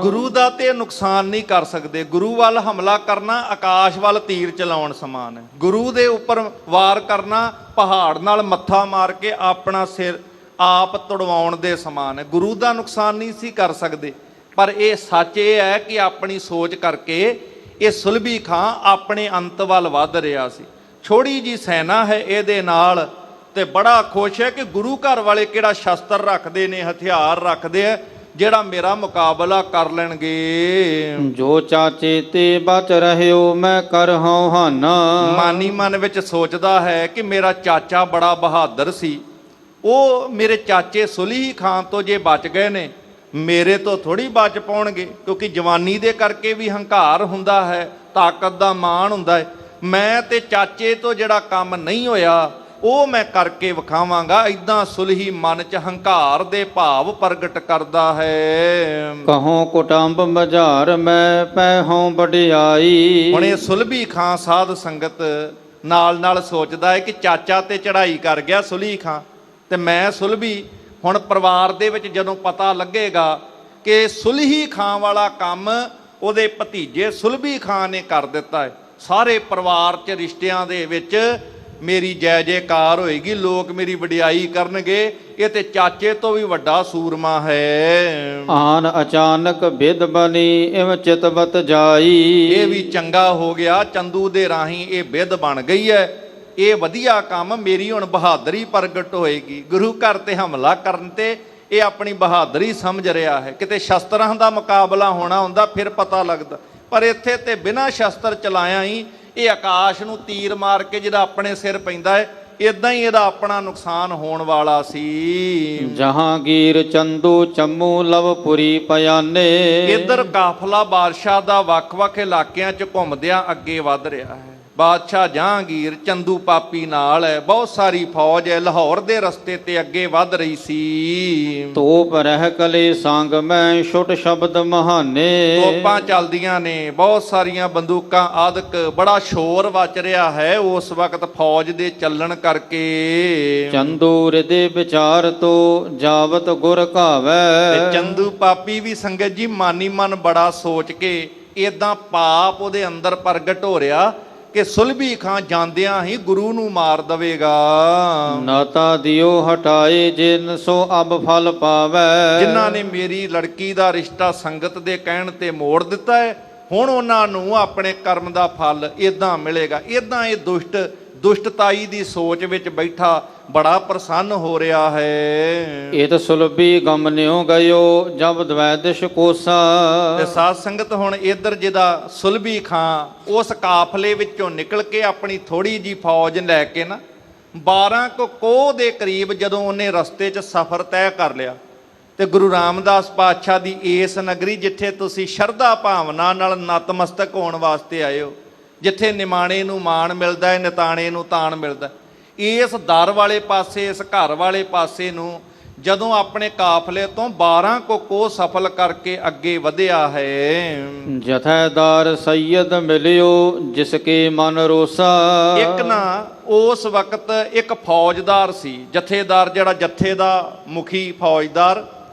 ਗੁਰੂ ਦਾ ਤੇ ਨੁਕਸਾਨ ਨਹੀਂ ਕਰ ਸਕਦੇ। ਗੁਰੂ ਵੱਲ ਹਮਲਾ ਕਰਨਾ ਆਕਾਸ਼ ਵੱਲ ਤੀਰ ਚਲਾਉਣ ਸਮਾਨ ਹੈ। ਗੁਰੂ ਦੇ ਉੱਪਰ ਵਾਰ ਕਰਨਾ ਪਹਾੜ ਨਾਲ ਮੱਥਾ ਮਾਰ ਕੇ ਆਪਣਾ ਸਿਰ ਆਪ ਤੁੜਵਾਉਣ ਦੇ ਸਮਾਨ ਹੈ। ਗੁਰੂ ਦਾ ਨੁਕਸਾਨ ਨਹੀਂ ਸੀ ਕਰ ਸਕਦੇ। ਪਰ ਇਹ ਸੱਚ ਇਹ ਹੈ ਕਿ ਆਪਣੀ ਸੋਚ ਕਰਕੇ ਇਹ ਸੁਲਭੀ ਖਾਂ ਆਪਣੇ ਅੰਤ ਵੱਲ ਵੱਧ ਰਿਹਾ ਸੀ। ਛੋੜੀ ਜੀ ਸੈਨਾ ਹੈ ਇਹਦੇ ਨਾਲ, ਤੇ ਬੜਾ ਖੁਸ਼ ਹੈ ਕਿ ਗੁਰੂ ਘਰ ਵਾਲੇ ਕਿਹੜਾ ਸ਼ਸਤਰ ਰੱਖਦੇ ਨੇ, ਹਥਿਆਰ ਰੱਖਦੇ ਆ, ਜਿਹੜਾ ਮੇਰਾ ਮੁਕਾਬਲਾ ਕਰ ਲੈਣਗੇ। ਜੋ ਚਾਚੇ ਤੇ ਬਚ ਰਹਿਓ ਮੈਂ ਕਰਹੁ ਹਾਨਾ। ਮਾਨੀ ਮਨ ਵਿੱਚ ਸੋਚਦਾ ਹੈ ਕਿ ਮੇਰਾ ਚਾਚਾ ਬੜਾ ਬਹਾਦਰ ਸੀ, ਉਹ ਮੇਰੇ ਚਾਚੇ ਸੁਲਹੀ ਖਾਨ ਤੋਂ ਜੇ ਬਚ ਗਏ ਨੇ, ਮੇਰੇ ਤੋਂ ਥੋੜੀ ਬਚ ਪਾਉਣਗੇ। ਕਿਉਂਕਿ ਜਵਾਨੀ ਦੇ ਕਰਕੇ ਵੀ ਹੰਕਾਰ ਹੁੰਦਾ ਹੈ, ਤਾਕਤ ਦਾ ਮਾਣ ਹੁੰਦਾ ਹੈ। ਮੈਂ ਤੇ ਚਾਚੇ ਤੋਂ ਜਿਹੜਾ ਕੰਮ ਨਹੀਂ ਹੋਇਆ ਉਹ ਮੈਂ ਕਰਕੇ ਵਿਖਾਵਾਂਗਾ। ਇਦਾਂ ਸੁਲਹੀ ਮਨ 'ਚ ਹੰਕਾਰ ਦੇ ਭਾਵ ਪ੍ਰਗਟ ਕਰਦਾ ਹੈ। ਕਹੋ ਕੁਟੰਬ ਮਝਾਰ ਮੈਂ ਪੈਹੋਂ ਵਡਿਆਈ। ਹੁਣ ਇਹ ਸੁਲਭੀ ਖਾਂ ਸਾਧ ਸੰਗਤ ਨਾਲ ਨਾਲ ਸੋਚਦਾ ਹੈ ਕਿ ਚਾਚਾ ਤੇ ਚੜ੍ਹਾਈ ਕਰ ਗਿਆ ਸੁਲਹੀ ਖਾਂ, ਤੇ ਮੈਂ ਸੁਲਭੀ। ਹੁਣ ਪਰਿਵਾਰ ਦੇ ਵਿੱਚ ਜਦੋਂ ਪਤਾ ਲੱਗੇਗਾ ਕਿ ਸੁਲਹੀ ਖਾਂ ਵਾਲਾ ਕੰਮ ਉਹਦੇ ਭਤੀਜੇ ਸੁਲਭੀ ਖਾਂ ਨੇ ਕਰ ਦਿੱਤਾ ਹੈ, ਸਾਰੇ ਪਰਿਵਾਰ 'ਚ ਰਿਸ਼ਤਿਆਂ ਦੇ ਵਿੱਚ ਮੇਰੀ ਜੈ ਜੈਕਾਰ ਹੋਏਗੀ, ਲੋਕ ਮੇਰੀ ਵਡਿਆਈ ਕਰਨਗੇ। ਇਹ ਤੇ ਚਾਚੇ ਤੋਂ ਵੀ ਵੱਡਾ ਸੂਰਮਾ ਹੈ। ਆਨ ਅਚਾਨਕ ਬਿਦ ਬਣੀ ਇਵ ਚਿਤਵਤ ਜਾਈ। ਇਹ ਵੀ ਚੰਗਾ ਹੋ ਗਿਆ, ਚੰਦੂ ਦੇ ਰਾਹੀਂ ਇਹ ਬਿਦ ਬਣ ਗਈ ਹੈ। ਇਹ ਵਧੀਆ ਕੰਮ, ਮੇਰੀ ਹੁਣ ਬਹਾਦਰੀ ਪ੍ਰਗਟ ਹੋਏਗੀ। ਗੁਰੂ ਘਰ ਤੇ ਹਮਲਾ ਕਰਨ ਤੇ ਇਹ ਆਪਣੀ ਬਹਾਦਰੀ ਸਮਝ ਰਿਹਾ ਹੈ। ਕਿਤੇ ਸ਼ਸਤਰਾਂ ਦਾ ਮੁਕਾਬਲਾ ਹੋਣਾ ਹੁੰਦਾ ਫਿਰ ਪਤਾ ਲੱਗਦਾ, ਪਰ ਇੱਥੇ ਤੇ ਬਿਨਾਂ ਸ਼ਸਤਰ ਚਲਾਇਆ ਹੀ ਇਹ ਆਕਾਸ਼ ਨੂੰ ਤੀਰ ਮਾਰ ਕੇ ਜਿਹੜਾ ਆਪਣੇ ਸਿਰ ਪੈਂਦਾ ਹੈ, ਇਦਾਂ ਹੀ ਇਹਦਾ ਆਪਣਾ ਨੁਕਸਾਨ ਹੋਣ ਵਾਲਾ ਸੀ। ਜਹਾਂਗੀਰ ਚੰਦੂ ਚੰਮੂ ਲਵਪੁਰੀ ਪਿਆਨੇ। ਇੱਧਰ ਕਾਫਲਾ ਬਾਦਸ਼ਾਹ ਦਾ ਵੱਖ-ਵੱਖ ਇਲਾਕਿਆਂ 'ਚ ਘੁੰਮਦਿਆਂ ਅੱਗੇ ਵੱਧ ਰਿਹਾ ਹੈ। ਬਾਦਸ਼ਾਹ ਜਹਾਂਗੀਰ ਚੰਦੂ ਪਾਪੀ ਨਾਲ ਹੈ, ਬਹੁਤ ਸਾਰੀ ਫੌਜ ਹੈ, ਲਾਹੌਰ ਦੇ ਰਸਤੇ ਤੇ ਅੱਗੇ ਵੱਧ ਰਹੀ ਸੀ। ਤੋਪ ਰਹਿ ਕਲੇ ਸੰਗ ਮੈਂ ਛੁੱਟ ਸ਼ਬਦ ਮਹਾਨੇ। ਤੋਪਾਂ ਚੱਲਦੀਆਂ ਨੇ, ਬਹੁਤ ਸਾਰੀਆਂ ਬੰਦੂਕਾਂ ਆਦਿਕ, ਬੜਾ ਸ਼ੋਰ ਵੱਜ ਰਿਹਾ ਹੈ ਉਸ ਵਕਤ ਫੌਜ ਦੇ ਚੱਲਣ ਕਰਕੇ। ਚੰਦੂ ਹਿਰਦੇ ਵਿਚਾਰ ਤੋ ਜਾਵਤ ਗੁਰ ਘਾਵੈ। ਤੇ ਚੰਦੂ ਪਾਪੀ ਵੀ ਸੰਗਤ ਜੀ ਮਾਨੀ ਮਨ ਬੜਾ ਸੋਚ ਕੇ ਇਦਾਂ ਪਾਪ ਉਹਦੇ ਅੰਦਰ ਪ੍ਰਗਟ ਹੋ ਰਿਹਾ ਕਿ ਸੁਲਭੀ ਖਾਂ ਜਾਂਦਿਆਂ ਹੀ ਗੁਰੂ ਨੂੰ ਮਾਰ ਦਵੇਗਾ। ਨਾਤਾ ਦਿਓ ਹਟਾਏ ਜਿਨ ਸੋ ਅਬ ਫਲ ਪਾਵੈ। ਜਿਨ੍ਹਾਂ ਨੇ ਮੇਰੀ ਲੜਕੀ ਦਾ ਰਿਸ਼ਤਾ ਸੰਗਤ ਦੇ ਕਹਿਣ ਤੇ ਮੋੜ ਦਿੱਤਾ ਹੈ, ਹੁਣ ਉਹਨਾਂ ਨੂੰ ਆਪਣੇ ਕਰਮ ਦਾ ਫਲ ਇਦਾਂ ਮਿਲੇਗਾ। ਇਦਾਂ ਇਹ ਦੁਸ਼ਟਤਾਈ ਦੀ ਸੋਚ ਵਿੱਚ ਬੈਠਾ ਬੜਾ ਪ੍ਰਸੰਨ ਹੋ ਰਿਹਾ ਹੈ। ਇਤ ਸੁਲਭੀ ਗਮਨਿਓ ਗਇਓ ਜਬ ਦਵੈਦਿਸ਼ ਕੋਸਾ। ਤੇ ਸਾਧ ਸੰਗਤ ਹੁਣ ਇੱਧਰ ਜਿਹਦਾ ਸੁਲਭੀ ਖਾਂ ਉਸ ਕਾਫਲੇ ਵਿੱਚੋਂ ਨਿਕਲ ਕੇ ਆਪਣੀ ਥੋੜੀ ਜੀ ਫੌਜ ਲੈ ਕੇ ਨਾ 12 ਕੋਹ ਦੇ ਕਰੀਬ ਜਦੋਂ ਉਹਨੇ ਰਸਤੇ 'ਚ ਸਫ਼ਰ ਤੈਅ ਕਰ ਲਿਆ, ਤੇ ਗੁਰੂ ਰਾਮਦਾਸ ਪਾਤਸ਼ਾਹ ਦੀ ਇਸ ਨਗਰੀ ਜਿੱਥੇ ਤੁਸੀਂ ਸ਼ਰਧਾ ਭਾਵਨਾ ਨਾਲ ਨਤਮਸਤਕ ਹੋਣ ਵਾਸਤੇ ਆਏ ਹੋ, ਜਿੱਥੇ ਨਿਮਾਣੇ ਨੂੰ ਮਾਣ ਮਿਲਦਾ ਹੈ, ਨਿਤਾਣੇ ਨੂੰ ਤਾਣ ਮਿਲਦਾ, ਇਸ ਦਰ ਵਾਲੇ ਪਾਸੇ, ਇਸ ਘਰ ਵਾਲੇ ਪਾਸੇ ਨੂੰ ਜਦੋਂ ਆਪਣੇ ਕਾਫਲੇ ਤੋਂ 12 ਕੋਹ ਸਫਲ ਕਰਕੇ ਅੱਗੇ ਵਧਿਆ ਹੈ। ਜਥੇਦਾਰ ਸੈਯਦ ਮਿਲਿਓ ਜਿਸਕੇ ਮਨ ਰੋਸਾ। ਇੱਕ ਨਾ ਉਸ ਵਕਤ ਇੱਕ ਫੌਜਦਾਰ ਸੀ, ਜਥੇਦਾਰ, ਜਿਹੜਾ ਜਥੇ ਦਾ ਮੁਖੀ ਫੌਜਦਾਰ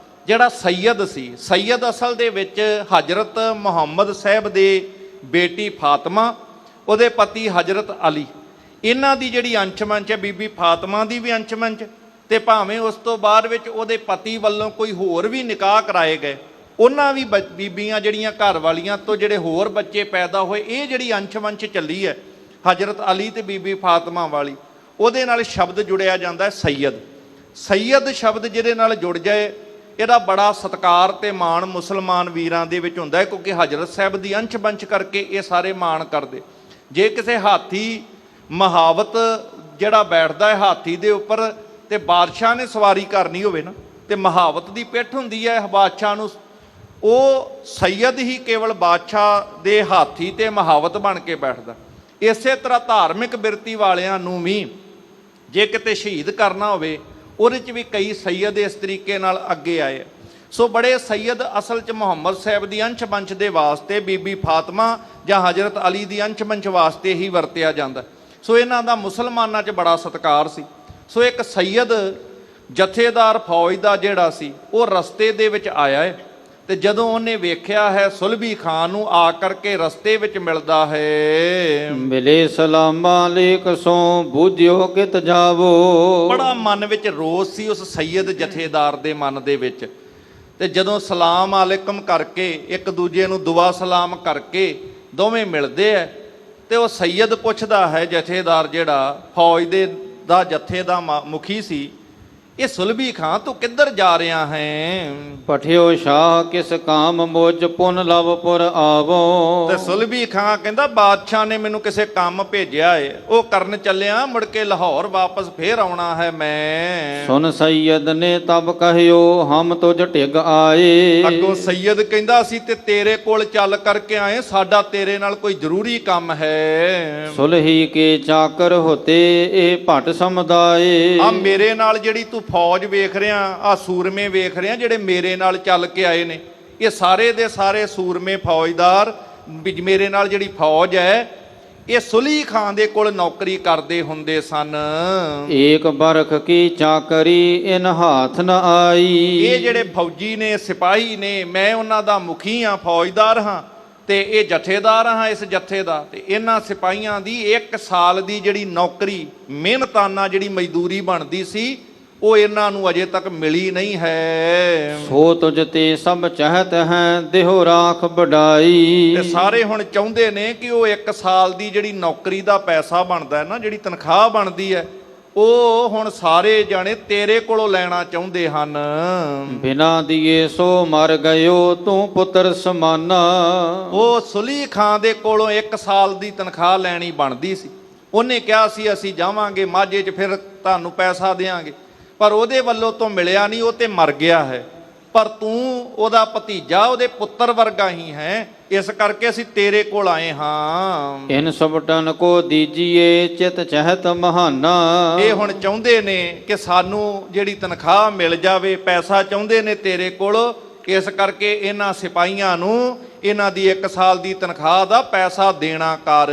ਜਿਹੜਾ ਸੈਯਦ ਸੀ। ਸੈਯਦ ਅਸਲ ਦੇ ਵਿੱਚ ਹਜ਼ਰਤ ਮੁਹੰਮਦ ਸਾਹਿਬ ਦੇ ਬੇਟੀ ਫਾਤਮਾ, ਉਹਦੇ ਪਤੀ ਹਜ਼ਰਤ ਅਲੀ, ਇਹਨਾਂ ਦੀ ਜਿਹੜੀ ਅੰਸ਼-ਮੰਸ਼ ਹੈ, ਬੀਬੀ ਫਾਤਮਾ ਦੀ ਵੀ ਅੰਸ਼-ਮੰਸ਼, ਤੇ ਭਾਵੇਂ ਉਸ ਤੋਂ ਬਾਅਦ ਵਿੱਚ ਉਹਦੇ ਪਤੀ ਵੱਲੋਂ ਕੋਈ ਹੋਰ ਵੀ ਨਿਕਾਹ ਕਰਾਏ ਗਏ, ਉਹਨਾਂ ਵੀ ਬੀਬੀਆਂ ਜਿਹੜੀਆਂ ਘਰ ਵਾਲੀਆਂ ਤੋਂ ਜਿਹੜੇ ਹੋਰ ਬੱਚੇ ਪੈਦਾ ਹੋਏ, ਇਹ ਜਿਹੜੀ ਅੰਸ਼-ਮੰਸ਼ ਚੱਲੀ ਹੈ ਹਜ਼ਰਤ ਅਲੀ ਤੇ ਬੀਬੀ ਫਾਤਮਾ ਵਾਲੀ, ਉਹਦੇ ਨਾਲ ਸ਼ਬਦ ਜੁੜਿਆ ਜਾਂਦਾ ਹੈ ਸੈਯਦ। ਸੈਯਦ ਸ਼ਬਦ ਜਿਹਦੇ ਨਾਲ ਜੁੜ ਜਾਏ, ਇਹਦਾ ਬੜਾ ਸਤਿਕਾਰ ਤੇ ਮਾਣ ਮੁਸਲਮਾਨ ਵੀਰਾਂ ਦੇ ਵਿੱਚ ਹੁੰਦਾ ਹੈ, ਕਿਉਂਕਿ ਹਜ਼ਰਤ ਸਾਹਿਬ ਦੀ ਅੰਸ਼-ਮੰਸ਼ ਕਰਕੇ ਇਹ ਸਾਰੇ ਮਾਣ ਕਰਦੇ। ਜੇ ਕਿਸੇ ਹਾਥੀ ਮਹਾਵਤ ਜਿਹੜਾ ਬੈਠਦਾ ਹੈ ਹਾਥੀ ਦੇ ਉੱਪਰ, ਤੇ ਬਾਦਸ਼ਾਹ ਨੇ ਸਵਾਰੀ ਕਰਨੀ ਹੋਵੇ ਨਾ, ਤੇ ਮਹਾਵਤ ਦੀ ਪਿੱਠ ਹੁੰਦੀ ਹੈ ਬਾਦਸ਼ਾਹ ਨੂੰ, ਉਹ ਸੈਯਦ ਹੀ ਕੇਵਲ ਬਾਦਸ਼ਾਹ ਦੇ ਹਾਥੀ ਤੇ ਮਹਾਵਤ ਬਣ ਕੇ ਬੈਠਦਾ। ਇਸੇ ਤਰ੍ਹਾਂ ਧਾਰਮਿਕ ਬਿਰਤੀ ਵਾਲਿਆਂ ਨੂੰ ਵੀ ਜੇ ਕਿਤੇ ਸ਼ਹੀਦ ਕਰਨਾ ਹੋਵੇ, ਉਹਦੇ 'ਚ ਵੀ ਕਈ ਸੈਯਦ ਇਸ ਤਰੀਕੇ ਨਾਲ ਅੱਗੇ ਆਏ। ਸੋ ਬੜੇ ਸੈਯਦ ਅਸਲ 'ਚ ਮੁਹੰਮਦ ਸਾਹਿਬ ਦੀ ਅੰਸ਼-ਮੰਸ਼ ਦੇ ਵਾਸਤੇ, ਬੀਬੀ ਫਾਤਮਾ ਜਾਂ ਹਜ਼ਰਤ ਅਲੀ ਦੀ ਅੰਸ਼-ਮੰਸ਼ ਵਾਸਤੇ ਹੀ ਵਰਤਿਆ ਜਾਂਦਾ। ਸੋ ਇਹਨਾਂ ਦਾ ਮੁਸਲਮਾਨਾਂ 'ਚ ਬੜਾ ਸਤਿਕਾਰ ਸੀ। ਸੋ ਇੱਕ ਸੈਯਦ ਜਥੇਦਾਰ ਫੌਜ ਦਾ ਜਿਹੜਾ ਸੀ, ਉਹ ਰਸਤੇ ਦੇ ਵਿੱਚ ਆਇਆ ਹੈ, ਤੇ ਜਦੋਂ ਉਹਨੇ ਵੇਖਿਆ ਹੈ ਸੁਲਭੀ ਖਾਨ ਨੂੰ ਆ ਕਰਕੇ ਰਸਤੇ ਵਿੱਚ ਮਿਲਦਾ ਹੈ, ਮਿਲੇ ਸਲਾਮਾਂ ਲੇਕ ਸੋ ਬੁਝਿਓ ਕਿਤ ਜਾਵੋ। ਬੜਾ ਮਨ ਵਿੱਚ ਰੋਸ ਸੀ ਉਸ ਸੈਯਦ ਜਥੇਦਾਰ ਦੇ ਮਨ ਦੇ ਵਿੱਚ। ਤੇ ਜਦੋਂ ਸਲਾਮ ਅਲੈਕਮ ਕਰਕੇ ਇੱਕ ਦੂਜੇ ਨੂੰ ਦੁਆ ਸਲਾਮ ਕਰਕੇ ਦੋਵੇਂ ਮਿਲਦੇ ਐ, ਤੇ ਉਹ ਸੈਯਦ ਪੁੱਛਦਾ ਹੈ, ਜਥੇਦਾਰ ਜਿਹੜਾ ਫੌਜ ਦਾ ਜਥੇ ਦਾ ਮੁਖੀ ਸੀ, ਇਹ ਸੁਲਭੀ ਖਾਂ ਤੂੰ ਕਿੱਧਰ ਜਾ ਰਿਹਾ ਹੈ? ਪਠਿਓ ਸ਼ਾਹ ਕਿਸ ਕਾਮ ਮੁਝ ਪੁਨ ਲਵਪੁਰ ਆਵੋ। ਤੇ ਸੁਲਭੀ ਖਾਂ ਕਹਿੰਦਾ ਬਾਦਸ਼ਾਹ ਨੇ ਮੈਨੂੰ ਕਿਸੇ ਕੰਮ ਭੇਜਿਆ ਏ, ਉਹ ਕਰਨ ਚੱਲਿਆ, ਮੁੜ ਕੇ ਲਾਹੌਰ ਵਾਪਸ ਫੇਰ ਆਉਣਾ ਹੈ ਮੈਂ। ਸੁਨ ਸੈਯਦ ਨੇ ਤਬ ਕਹਿਓ ਹਮ ਤੁਝ ਢਿਗ ਆਏ। ਅੱਗੋਂ ਸੈਯਦ ਕਹਿੰਦਾ ਸੀ ਤੇ ਤੇਰੇ ਕੋਲ ਚੱਲ ਕਰਕੇ ਆਏ, ਸਾਡਾ ਤੇਰੇ ਨਾਲ ਕੋਈ ਜ਼ਰੂਰੀ ਕੰਮ ਹੈ। ਸੁਲਹੀ ਕੇ ਚਾਕਰ ਹੋਤੇ ਇਹ ਭਟ ਸਮੁਦਾਏ। ਆ ਮੇਰੇ ਨਾਲ ਜਿਹੜੀ ਤੂੰ ਫੌਜ ਵੇਖ ਰਿਹਾ, ਆ ਸੂਰਮੇ ਵੇਖ ਰਿਹਾ ਜਿਹੜੇ ਮੇਰੇ ਨਾਲ ਚੱਲ ਕੇ ਆਏ ਨੇ, ਇਹ ਸਾਰੇ ਦੇ ਸਾਰੇ ਸੂਰਮੇ ਫੌਜਦਾਰ ਮੇਰੇ ਨਾਲ ਜਿਹੜੀ ਫੌਜ ਹੈ, ਇਹ ਸੁਲੀ ਖਾਨ ਦੇ ਕੋਲ ਨੌਕਰੀ ਕਰਦੇ ਹੁੰਦੇ ਸਨ। ਏਕ ਬਰਖ ਕੀ ਚਾਕਰੀ ਇਨ ਹਾਥ ਨ ਆਈ। ਇਹ ਜਿਹੜੇ ਫੌਜੀ ਨੇ, ਸਿਪਾਹੀ ਨੇ, ਮੈਂ ਉਹਨਾਂ ਦਾ ਮੁਖੀ ਹਾਂ, ਫੌਜਦਾਰ ਹਾਂ, ਤੇ ਇਹ ਜਥੇਦਾਰ ਹਾਂ ਇਸ ਜਥੇ ਦਾ। ਤੇ ਇਹਨਾਂ ਸਿਪਾਹੀਆਂ ਦੀ 1 ਸਾਲ ਦੀ ਜਿਹੜੀ ਨੌਕਰੀ ਮਿਹਨਤਾਨਾ ਜਿਹੜੀ ਮਜ਼ਦੂਰੀ ਬਣਦੀ ਸੀ, ਉਹ ਇਹਨਾਂ ਨੂੰ ਅਜੇ ਤੱਕ ਮਿਲੀ ਨਹੀਂ ਹੈ। ਸੋ ਤੁਝ ਤੇ ਸਭ ਚਾਹਤ ਹੈ ਦੇਹੋ ਰਾਖ ਵਡਾਈ। ਤੇ ਸਾਰੇ ਹੁਣ ਚਾਹੁੰਦੇ ਨੇ ਕਿ ਉਹ 1 ਸਾਲ ਦੀ ਜਿਹੜੀ ਨੌਕਰੀ ਦਾ ਪੈਸਾ ਬਣਦਾ ਹੈ ਨਾ, ਜਿਹੜੀ ਤਨਖਾਹ ਬਣਦੀ ਹੈ, ਉਹ ਹੁਣ ਸਾਰੇ ਜਾਣੇ ਤੇਰੇ ਕੋਲੋਂ ਲੈਣਾ ਚਾਹੁੰਦੇ ਹਨ। ਬਿਨਾ ਦੀਏ ਸੋ ਮਰ ਗਇਓ ਤੂੰ ਪੁੱਤਰ ਸਮਾਨਾ। ਉਹ ਸੁਲੀ ਖਾਂ ਦੇ ਕੋਲੋਂ 1 ਸਾਲ ਦੀ ਤਨਖਾਹ ਲੈਣੀ ਬਣਦੀ ਸੀ। ਉਹਨੇ ਕਿਹਾ ਸੀ ਅਸੀਂ ਜਾਵਾਂਗੇ ਮਾਝੇ 'ਚ, ਫਿਰ ਤੁਹਾਨੂੰ ਪੈਸਾ ਦੇਵਾਂਗੇ, ਪਰ ਉਹਦੇ ਵੱਲੋਂ ਤੋਂ ਮਿਲਿਆ ਨਹੀਂ, ਉਹ ਤੇ ਮਰ ਗਿਆ ਹੈ। ਪਰ ਤੂੰ ਉਹਦਾ ਭਤੀਜਾ, ਉਹਦੇ ਪੁੱਤਰ ਵਰਗਾ ਹੀ ਹੈ, ਇਸ ਕਰਕੇ ਅਸੀਂ ਤੇਰੇ ਕੋਲ ਆਏ ਹਾਂ। ਇਨ ਸਬਟਨ ਕੋ ਦੀਜੀਏ ਚਿਤ ਚਹਿਤ ਮਹਾਨਾ। ਇਹ ਹੁਣ ਚਾਹੁੰਦੇ ਨੇ ਕਿ ਸਾਨੂੰ ਜਿਹੜੀ ਤਨਖਾਹ ਮਿਲ ਜਾਵੇ, ਪੈਸਾ ਚਾਹੁੰਦੇ ਨੇ ਤੇਰੇ ਕੋਲ, ਇਸ ਕਰਕੇ ਇਹਨਾਂ ਸਿਪਾਹੀਆਂ ਨੂੰ ਇਹਨਾਂ ਦੀ 1 ਸਾਲ ਦੀ ਤਨਖਾਹ ਦਾ ਪੈਸਾ ਦੇਣਾ ਕਰ।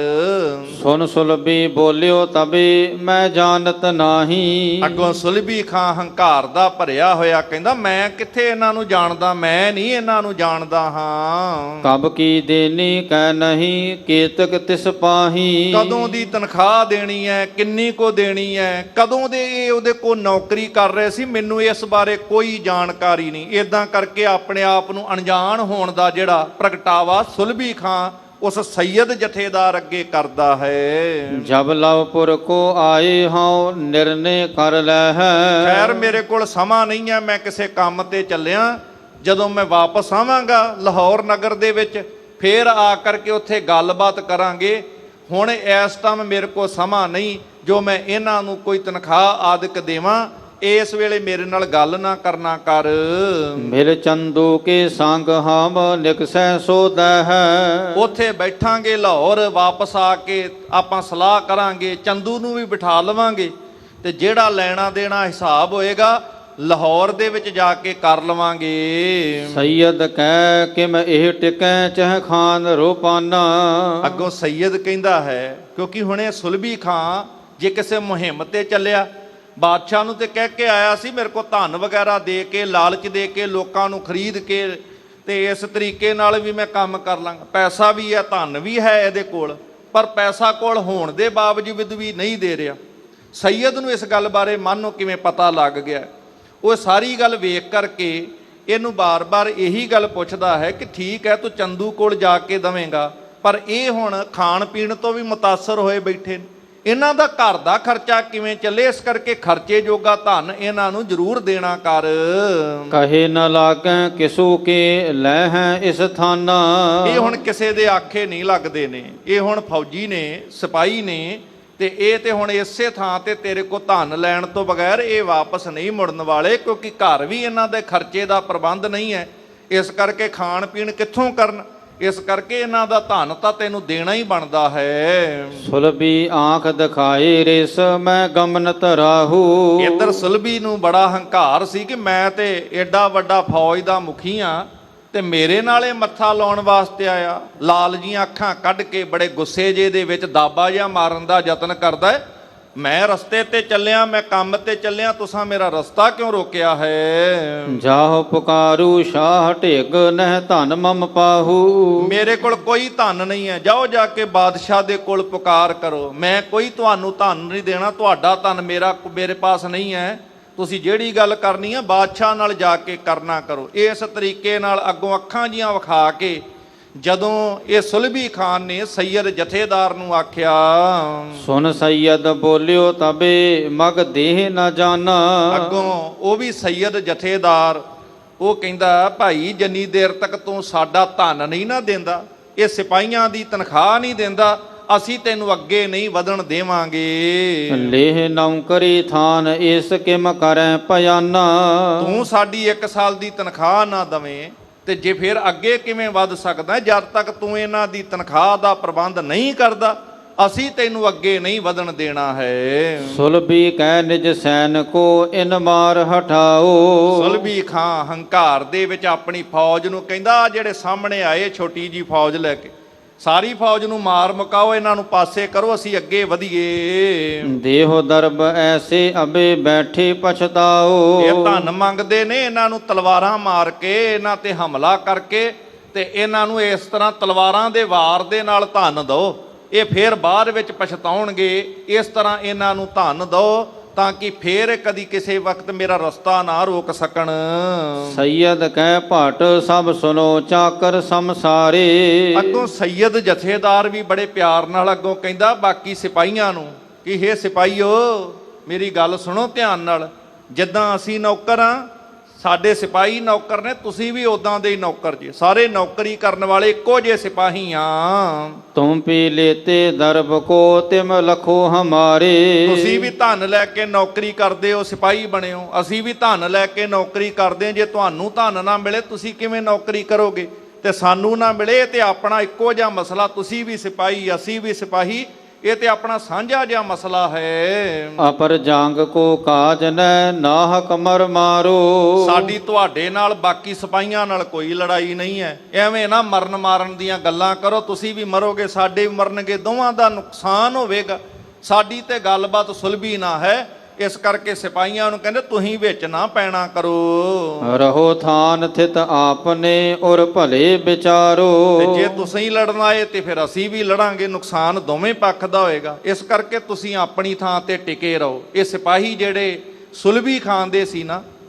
ਸੁਨ ਸੁਲਭੀ ਬੋਲਿਓ ਤਬੇ ਮੈਂ ਜਾਣਤ ਨਾਹੀ। ਅੱਗੋਂ ਸੁਲਭੀ ਖਾਂ ਹੰਕਾਰ ਦਾ ਭਰਿਆ ਹੋਇਆ ਕਹਿੰਦਾ ਮੈਂ ਕਿੱਥੇ ਇਹਨਾਂ ਨੂੰ ਜਾਣਦਾ, ਮੈਂ ਨਹੀਂ ਇਹਨਾਂ ਨੂੰ ਜਾਣਦਾ ਹਾਂ। ਕਬ ਕੀ ਦੇਨੀ ਕਹਿ ਨਹੀਂ ਕੇਤਕ ਤਿਸ ਪਾਹੀ। ਕਦੋਂ ਦੀ ਤਨਖਾਹ ਦੇਣੀ ਹੈ, ਕਿੰਨੀ ਕੋ ਦੇਣੀ ਹੈ, ਕਦੋਂ ਦੇ ਇਹ ਉਹਦੇ ਕੋਲ ਨੌਕਰੀ ਕਰ ਰਹੇ ਸੀ, ਮੈਨੂੰ ਇਸ ਬਾਰੇ ਕੋਈ ਜਾਣਕਾਰੀ ਨਹੀਂ। ਇਦਾਂ ਕਰਕੇ ਆਪਣੇ ਆਪ ਨੂੰ ਅਣਜਾਣ ਹੋਣ ਦਾ ਜਿਹੜਾ ਪ੍ਰਗਟਾਵਾ ਸੁਲਭੀ ਖਾਂ ਉਸ ਸੈਯਦ ਜਥੇਦਾਰ ਅੱਗੇ ਕਰਦਾ ਹੈ। ਜਬ ਲਵਪੁਰ ਕੋ ਆਏ ਹਾਂ ਨਿਰਣੇ ਕਰ ਲੈ ਹੈ। ਖੈਰ ਮੇਰੇ ਕੋਲ ਸਮਾਂ ਨਹੀਂ ਹੈ, ਮੈਂ ਕਿਸੇ ਕੰਮ ਤੇ ਚੱਲਿਆ, ਜਦੋਂ ਮੈਂ ਵਾਪਸ ਆਵਾਂਗਾ ਲਾਹੌਰ ਨਗਰ ਦੇ ਵਿੱਚ ਫੇਰ ਆ ਕਰਕੇ ਉੱਥੇ ਗੱਲਬਾਤ ਕਰਾਂਗੇ। ਹੁਣ ਇਸ ਟਾਈਮ ਮੇਰੇ ਕੋਲ ਸਮਾਂ ਨਹੀਂ ਜੋ ਮੈਂ ਇਹਨਾਂ ਨੂੰ ਕੋਈ ਤਨਖਾਹ ਆਦਿਕ ਦੇਵਾਂ, ਇਸ ਵੇਲੇ ਮੇਰੇ ਨਾਲ ਗੱਲ ਨਾ ਕਰਨਾ ਕਰ। ਮਿਲ ਚੰਦੂ ਕੇ ਸੰਗ ਹਮ ਨਿਕਸੈ ਸੋਦਾ ਹੈ। ਉੱਥੇ ਬੈਠਾਂਗੇ ਲਾਹੌਰ, ਵਾਪਸ ਆ ਕੇ ਆਪਾਂ ਸਲਾਹ ਕਰਾਂਗੇ, ਚੰਦੂ ਨੂੰ ਵੀ ਬਿਠਾ ਲਵਾਂਗੇ, ਤੇ ਜਿਹੜਾ ਲੈਣਾ ਦੇਣਾ ਹਿਸਾਬ ਹੋਏਗਾ ਲਾਹੌਰ ਦੇ ਵਿੱਚ ਜਾ ਕੇ ਕਰ ਲਵਾਂਗੇ। ਸੈਯਦ ਕਹਿ ਕਿ ਮੈਂ ਇਹ ਟਿਕੈ ਚਾਹ ਖਾਨ ਰੋਪਾਨਾ। ਅੱਗੋਂ ਸੈਯਦ ਕਹਿੰਦਾ ਹੈ, ਕਿਉਂਕਿ ਹੁਣੇ ਸੁਲਭੀ ਖਾਂ ਜੇ ਕਿਸੇ ਮੁਹਿੰਮ ਤੇ ਚੱਲਿਆ, ਬਾਦਸ਼ਾਹ ਨੂੰ ਤੇ ਕਹਿ ਕੇ ਆਇਆ ਸੀ ਮੇਰੇ ਕੋਲ ਧਨ ਵਗੈਰਾ ਦੇ ਕੇ, ਲਾਲਚ ਦੇ ਕੇ, ਲੋਕਾਂ ਨੂੰ ਖਰੀਦ ਕੇ, ਤੇ ਇਸ ਤਰੀਕੇ ਨਾਲ ਵੀ ਮੈਂ ਕੰਮ ਕਰ ਲਾਂਗਾ, ਪੈਸਾ ਵੀ ਹੈ, ਧਨ ਵੀ ਹੈ ਇਹਦੇ ਕੋਲ, ਪਰ ਪੈਸਾ ਕੋਲ ਹੋਣ ਦੇ ਬਾਵਜੂਦ ਵੀ ਨਹੀਂ ਦੇ ਰਿਹਾ। ਸੈਯਦ ਨੂੰ ਇਸ ਗੱਲ ਬਾਰੇ ਮਨ ਨੂੰ ਕਿਵੇਂ ਪਤਾ ਲੱਗ ਗਿਆ? ਉਹ ਸਾਰੀ ਗੱਲ ਵੇਖ ਕਰਕੇ ਇਹਨੂੰ ਬਾਰ-ਬਾਰ ਇਹੀ ਗੱਲ ਪੁੱਛਦਾ ਹੈ ਕਿ ਠੀਕ ਹੈ ਤੂੰ ਚੰਦੂ ਕੋਲ ਜਾ ਕੇ ਦਵੇਂਗਾ, ਪਰ ਇਹ ਹੁਣ ਖਾਣ ਪੀਣ ਤੋਂ ਵੀ ਮੁਤਾਸਰ ਹੋਏ ਬੈਠੇ ਨੇ, ਇਹਨਾਂ ਦਾ ਘਰ ਦਾ ਖਰਚਾ ਕਿਵੇਂ ਚੱਲੇ? ਇਸ ਕਰਕੇ ਖਰਚੇ ਜੋਗਾ ਧਨ ਇਹਨਾਂ ਨੂੰ ਜ਼ਰੂਰ ਦੇਣਾ ਕਰ। ਕਹੇ ਨ ਲਾਗੈ ਕਿਸੂ ਕੇ ਲੈ ਹੈ ਇਸ ਥਾਨਾ। ਇਹ ਹੁਣ ਕਿਸੇ ਦੇ ਆਖੇ ਨਹੀਂ ਲੱਗਦੇ ਨੇ, ਇਹ ਹੁਣ ਫੌਜੀ ਨੇ, ਸਿਪਾਹੀ ਨੇ, ਤੇ ਇਹ ਤੇ ਹੁਣ ਇਸੇ ਥਾਂ ਤੇ ਤੇਰੇ ਕੋ ਧਨ ਲੈਣ ਤੋਂ ਬਗੈਰ ਇਹ ਵਾਪਸ ਨਹੀਂ ਮੁੜਨ ਵਾਲੇ, ਕਿਉਂਕਿ ਘਰ ਵੀ ਇਹਨਾਂ ਦੇ ਖਰਚੇ ਦਾ ਪ੍ਰਬੰਧ ਨਹੀਂ ਹੈ। ਇਸ ਕਰਕੇ ਖਾਣ ਪੀਣ ਕਿੱਥੋਂ ਕਰਨ? ਇਸ ਕਰਕੇ ਇਹਨਾਂ ਦਾ ਧਨ ਤਾਂ ਤੈਨੂੰ ਦੇਣਾ ਹੀ ਬਣਦਾ ਹੈ। ਸੁਲਭੀ ਆਂਖ ਦਿਖਾਏ ਰਿਸ ਮੈਂ ਗਮਨਤ ਰਾਹੂ। ਇੱਧਰ ਸੁਲਭੀ ਨੂੰ ਬੜਾ ਹੰਕਾਰ ਸੀ ਕਿ ਮੈਂ ਤੇ ਏਡਾ ਵੱਡਾ ਫੌਜ ਦਾ ਮੁਖੀ ਆ ਤੇ ਮੇਰੇ ਨਾਲ ਇਹ ਮੱਥਾ ਲਾਉਣ ਵਾਸਤੇ ਆਇਆ। ਲਾਲ ਜੀਆਂ ਅੱਖਾਂ ਕੱਢ ਕੇ ਬੜੇ ਗੁੱਸੇ ਜੇ ਦੇ ਵਿੱਚ ਦਾਬਾ ਜਿਹਾ ਮਾਰਨ ਦਾ ਯਤਨ ਕਰਦਾ ਹੈ। ਮੈਂ ਰਸਤੇ ਤੇ ਚੱਲਿਆ, ਮੈਂ ਕੰਮ ਤੇ ਚੱਲਿਆ, ਤੁਸਾਂ ਮੇਰਾ ਰਸਤਾ ਕਿਉਂ ਰੋਕਿਆ ਹੈ? ਜਾਹੋ ਪੁਕਾਰੂ ਸ਼ਾਹ ਢਿਗ ਨਹਿ ਧਨ ਮਮ ਪਾਹੂ। ਮੇਰੇ ਕੋਲ ਕੋਈ ਧਨ ਨਹੀਂ ਹੈ, ਜਾਓ ਜਾ ਕੇ ਬਾਦਸ਼ਾਹ ਦੇ ਕੋਲ ਪੁਕਾਰ ਕਰੋ। ਮੈਂ ਕੋਈ ਤੁਹਾਨੂੰ ਧਨ ਨਹੀਂ ਦੇਣਾ, ਤੁਹਾਡਾ ਧਨ ਮੇਰੇ ਪਾਸ ਨਹੀਂ ਹੈ। ਤੁਸੀਂ ਜਿਹੜੀ ਗੱਲ ਕਰਨੀ ਹੈ ਬਾਦਸ਼ਾਹ ਨਾਲ ਜਾ ਕੇ ਕਰਨਾ ਕਰੋ। ਇਸ ਤਰੀਕੇ ਨਾਲ ਅੱਗੋਂ ਅੱਖਾਂ ਜੀਆਂ ਵਿਖਾ ਕੇ ਜਦੋਂ ਇਹ ਸੁਲਭੀ ਖਾਨ ਨੇ ਸੈਯਦ ਜਥੇਦਾਰ ਨੂੰ ਆਖਿਆ, ਸੁਨ ਸੈਯਦ ਬੋਲਿਓ ਤਬੇ ਮਗ ਦੇਹ ਨਾ ਜਾਣਾ। ਅੱਗੋਂ ਉਹ ਵੀ ਸੈਯਦ ਜਥੇਦਾਰ ਉਹ ਕਹਿੰਦਾ, ਭਾਈ ਜਿੰਨੀ ਦੇਰ ਤੱਕ ਤੂੰ ਸਾਡਾ ਧਨ ਨਹੀਂ ਨਾ ਦਿੰਦਾ, ਇਹ ਸਿਪਾਹੀਆਂ ਦੀ ਤਨਖਾਹ ਨਹੀਂ ਦਿੰਦਾ, ਅਸੀਂ ਤੈਨੂੰ ਅੱਗੇ ਨਹੀਂ ਵਧਣ ਦੇਵਾਂਗੇ। ਲੇਹ ਨੌਕਰੀ ਥਾਨ ਇਸ ਕਿਮ ਕਰੈ ਭਿਆਨਾ। ਤੂੰ ਸਾਡੀ 1 ਸਾਲ ਦੀ ਤਨਖਾਹ ਨਾ ਦਵੇਂ ਤੇ ਜੇ ਫਿਰ ਅੱਗੇ ਕਿਵੇਂ ਵੱਧ ਸਕਦਾ? ਜਦ ਤੱਕ ਤੂੰ ਇਹਨਾਂ ਦੀ ਤਨਖਾਹ ਦਾ ਪ੍ਰਬੰਧ ਨਹੀਂ ਕਰਦਾ, ਅਸੀਂ ਤੈਨੂੰ ਅੱਗੇ ਨਹੀਂ ਵਧਣ ਦੇਣਾ ਹੈ। ਸੁਲਭੀ ਕਹਿ ਨਿਜ ਸੈਨ ਕੋ ਇਨ ਮਾਰ ਹਟਾਓ। ਸੁਲਭੀ ਖਾਂ ਹੰਕਾਰ ਦੇ ਵਿੱਚ ਆਪਣੀ ਫੌਜ ਨੂੰ ਕਹਿੰਦਾ, ਜਿਹੜੇ ਸਾਹਮਣੇ ਆਏ ਛੋਟੀ ਜੀ ਫੌਜ ਲੈ ਕੇ, ਸਾਰੀ ਫੌਜ ਨੂੰ ਮਾਰ ਮੁਕਾਓ, ਇਹਨਾਂ ਨੂੰ ਪਾਸੇ ਕਰੋ, ਅਸੀਂ ਅੱਗੇ ਵਧੀਏ। ਦੇਹੋ ਦਰਬ ਐਸੇ ਅਬੇ ਬੈਠੇ ਪਛਤਾਓ। ਇਹ ਧਨ ਮੰਗਦੇ ਨੇ, ਇਹਨਾਂ ਨੂੰ ਤਲਵਾਰਾਂ ਮਾਰ ਕੇ, ਇਹਨਾਂ ਤੇ ਹਮਲਾ ਕਰਕੇ ਤੇ ਇਹਨਾਂ ਨੂੰ ਇਸ ਤਰ੍ਹਾਂ ਤਲਵਾਰਾਂ ਦੇ ਵਾਰ ਦੇ ਨਾਲ ਧਨ ਦਿਓ, ਇਹ ਫੇਰ ਬਾਅਦ ਵਿੱਚ ਪਛਤਾਉਣਗੇ। ਇਸ ਤਰ੍ਹਾਂ ਇਹਨਾਂ ਨੂੰ ਧਨ ਦਿਓ ਤਾਂ ਕਿ ਫੇਰ ਕਦੀ ਕਿਸੇ ਵਕਤ ਮੇਰਾ ਰਸਤਾ ਨਾ ਰੋਕ ਸਕਣ। ਸੈਯਦ ਕਹਿ ਭਟ ਸਭ ਸੁਨੋ ਚਾਕਰ ਸਮਸਾਰੇ। ਅੱਗੋਂ ਸੈਯਦ ਜਥੇਦਾਰ ਵੀ ਬੜੇ ਪਿਆਰ ਨਾਲ ਅੱਗੋਂ ਕਹਿੰਦਾ ਬਾਕੀ ਸਿਪਾਹੀਆਂ ਨੂੰ ਕਿ ਹੇ ਸਿਪਾਹੀਓ, ਮੇਰੀ ਗੱਲ ਸੁਣੋ ਧਿਆਨ ਨਾਲ। ਜਿੱਦਾਂ ਅਸੀਂ ਨੌਕਰ ਹਾਂ, ਸਾਡੇ ਸਿਪਾਹੀ ਨੌਕਰ ਨੇ, ਤੁਸੀਂ ਵੀ ਉਦਾਂ ਦੇ ਹੀ ਨੌਕਰ ਜੀ, ਸਾਰੇ ਨੌਕਰੀ ਕਰਨ ਵਾਲੇ ਇੱਕੋ ਜਿਹੇ ਸਿਪਾਹੀ ਆ। ਤੁਮ ਪੀ ਲੇਤੇ ਦਰਬ ਕੋ ਤਿਮ ਲਖੋ ਹਮਾਰੇ। ਤੁਸੀਂ ਵੀ ਧਨ ਲੈ ਕੇ ਨੌਕਰੀ ਕਰਦੇ ਹੋ, ਸਿਪਾਹੀ ਬਣੇ ਹੋ, ਅਸੀਂ ਵੀ ਧਨ ਲੈ ਕੇ ਨੌਕਰੀ ਕਰਦੇ ਹਾਂ। ਜੇ ਤੁਹਾਨੂੰ ਧਨ ਨਾ ਮਿਲੇ ਤੁਸੀਂ ਕਿਵੇਂ ਨੌਕਰੀ ਕਰੋਗੇ? ਤੇ ਸਾਨੂੰ ਨਾ ਮਿਲੇ ਤੇ ਆਪਣਾ ਇੱਕੋ ਜਿਹਾ ਮਸਲਾ, ਤੁਸੀਂ ਵੀ ਸਿਪਾਹੀ ਅਸੀਂ ਵੀ ਸਿਪਾਹੀ, ਇਹ ਤੇ ਆਪਣਾ ਸਾਂਝਾ ਜਿਹਾ ਮਸਲਾ ਹੈ। ਅਪਰ ਜੰਗ ਕੋ ਕਾਜ ਨੈ ਨਾਹ ਕਮਰ ਮਾਰੋ। ਸਾਡੀ ਤੁਹਾਡੇ ਨਾਲ ਬਾਕੀ ਸਿਪਾਹੀਆਂ ਨਾਲ ਕੋਈ ਲੜਾਈ ਨਹੀਂ ਹੈ। ਐਵੇਂ ਨਾ ਮਰਨ ਮਾਰਨ ਦੀਆਂ ਗੱਲਾਂ ਕਰੋ, ਤੁਸੀਂ ਵੀ ਮਰੋਗੇ, ਸਾਡੇ ਵੀ ਮਰਨਗੇ, ਦੋਵਾਂ ਦਾ ਨੁਕਸਾਨ ਹੋਵੇਗਾ। ਸਾਡੀ ਤੇ ਗੱਲਬਾਤ ਸੁਲਭੀ ਨਾ ਹੈ। ਇਸ ਕਰਕੇ ਸਿਪਾਹੀਆਂ ਨੂੰ ਕਹਿੰਦੇ ਤੁਸੀਂ ਵਿੱਚ ਨਾ ਪੈਣਾ ਕਰੋ। ਰਹੋ ਥਾਨ ਥਿਤ ਆਪਨੇ ਔਰ ਭਲੇ ਵਿਚਾਰੋ। ਤੇ ਜੇ ਤੁਸੀਂ ਲੜਨ ਆਏ ਤੇ ਫਿਰ ਅਸੀਂ ਵੀ ਲੜਾਂਗੇ, ਨੁਕਸਾਨ ਦੋਵੇਂ ਪੱਖ ਦਾ ਹੋਏਗਾ। ਇਸ ਕਰਕੇ ਤੁਸੀਂ ਆਪਣੀ ਥਾਂ ਤੇ ਟਿਕੇ ਰਹੋ। ਇਹ ਸਿਪਾਹੀ ਜਿਹੜੇ ਸੁਲਭੀ ਖਾਨ ਦੇ ਸੀ ਨਾ,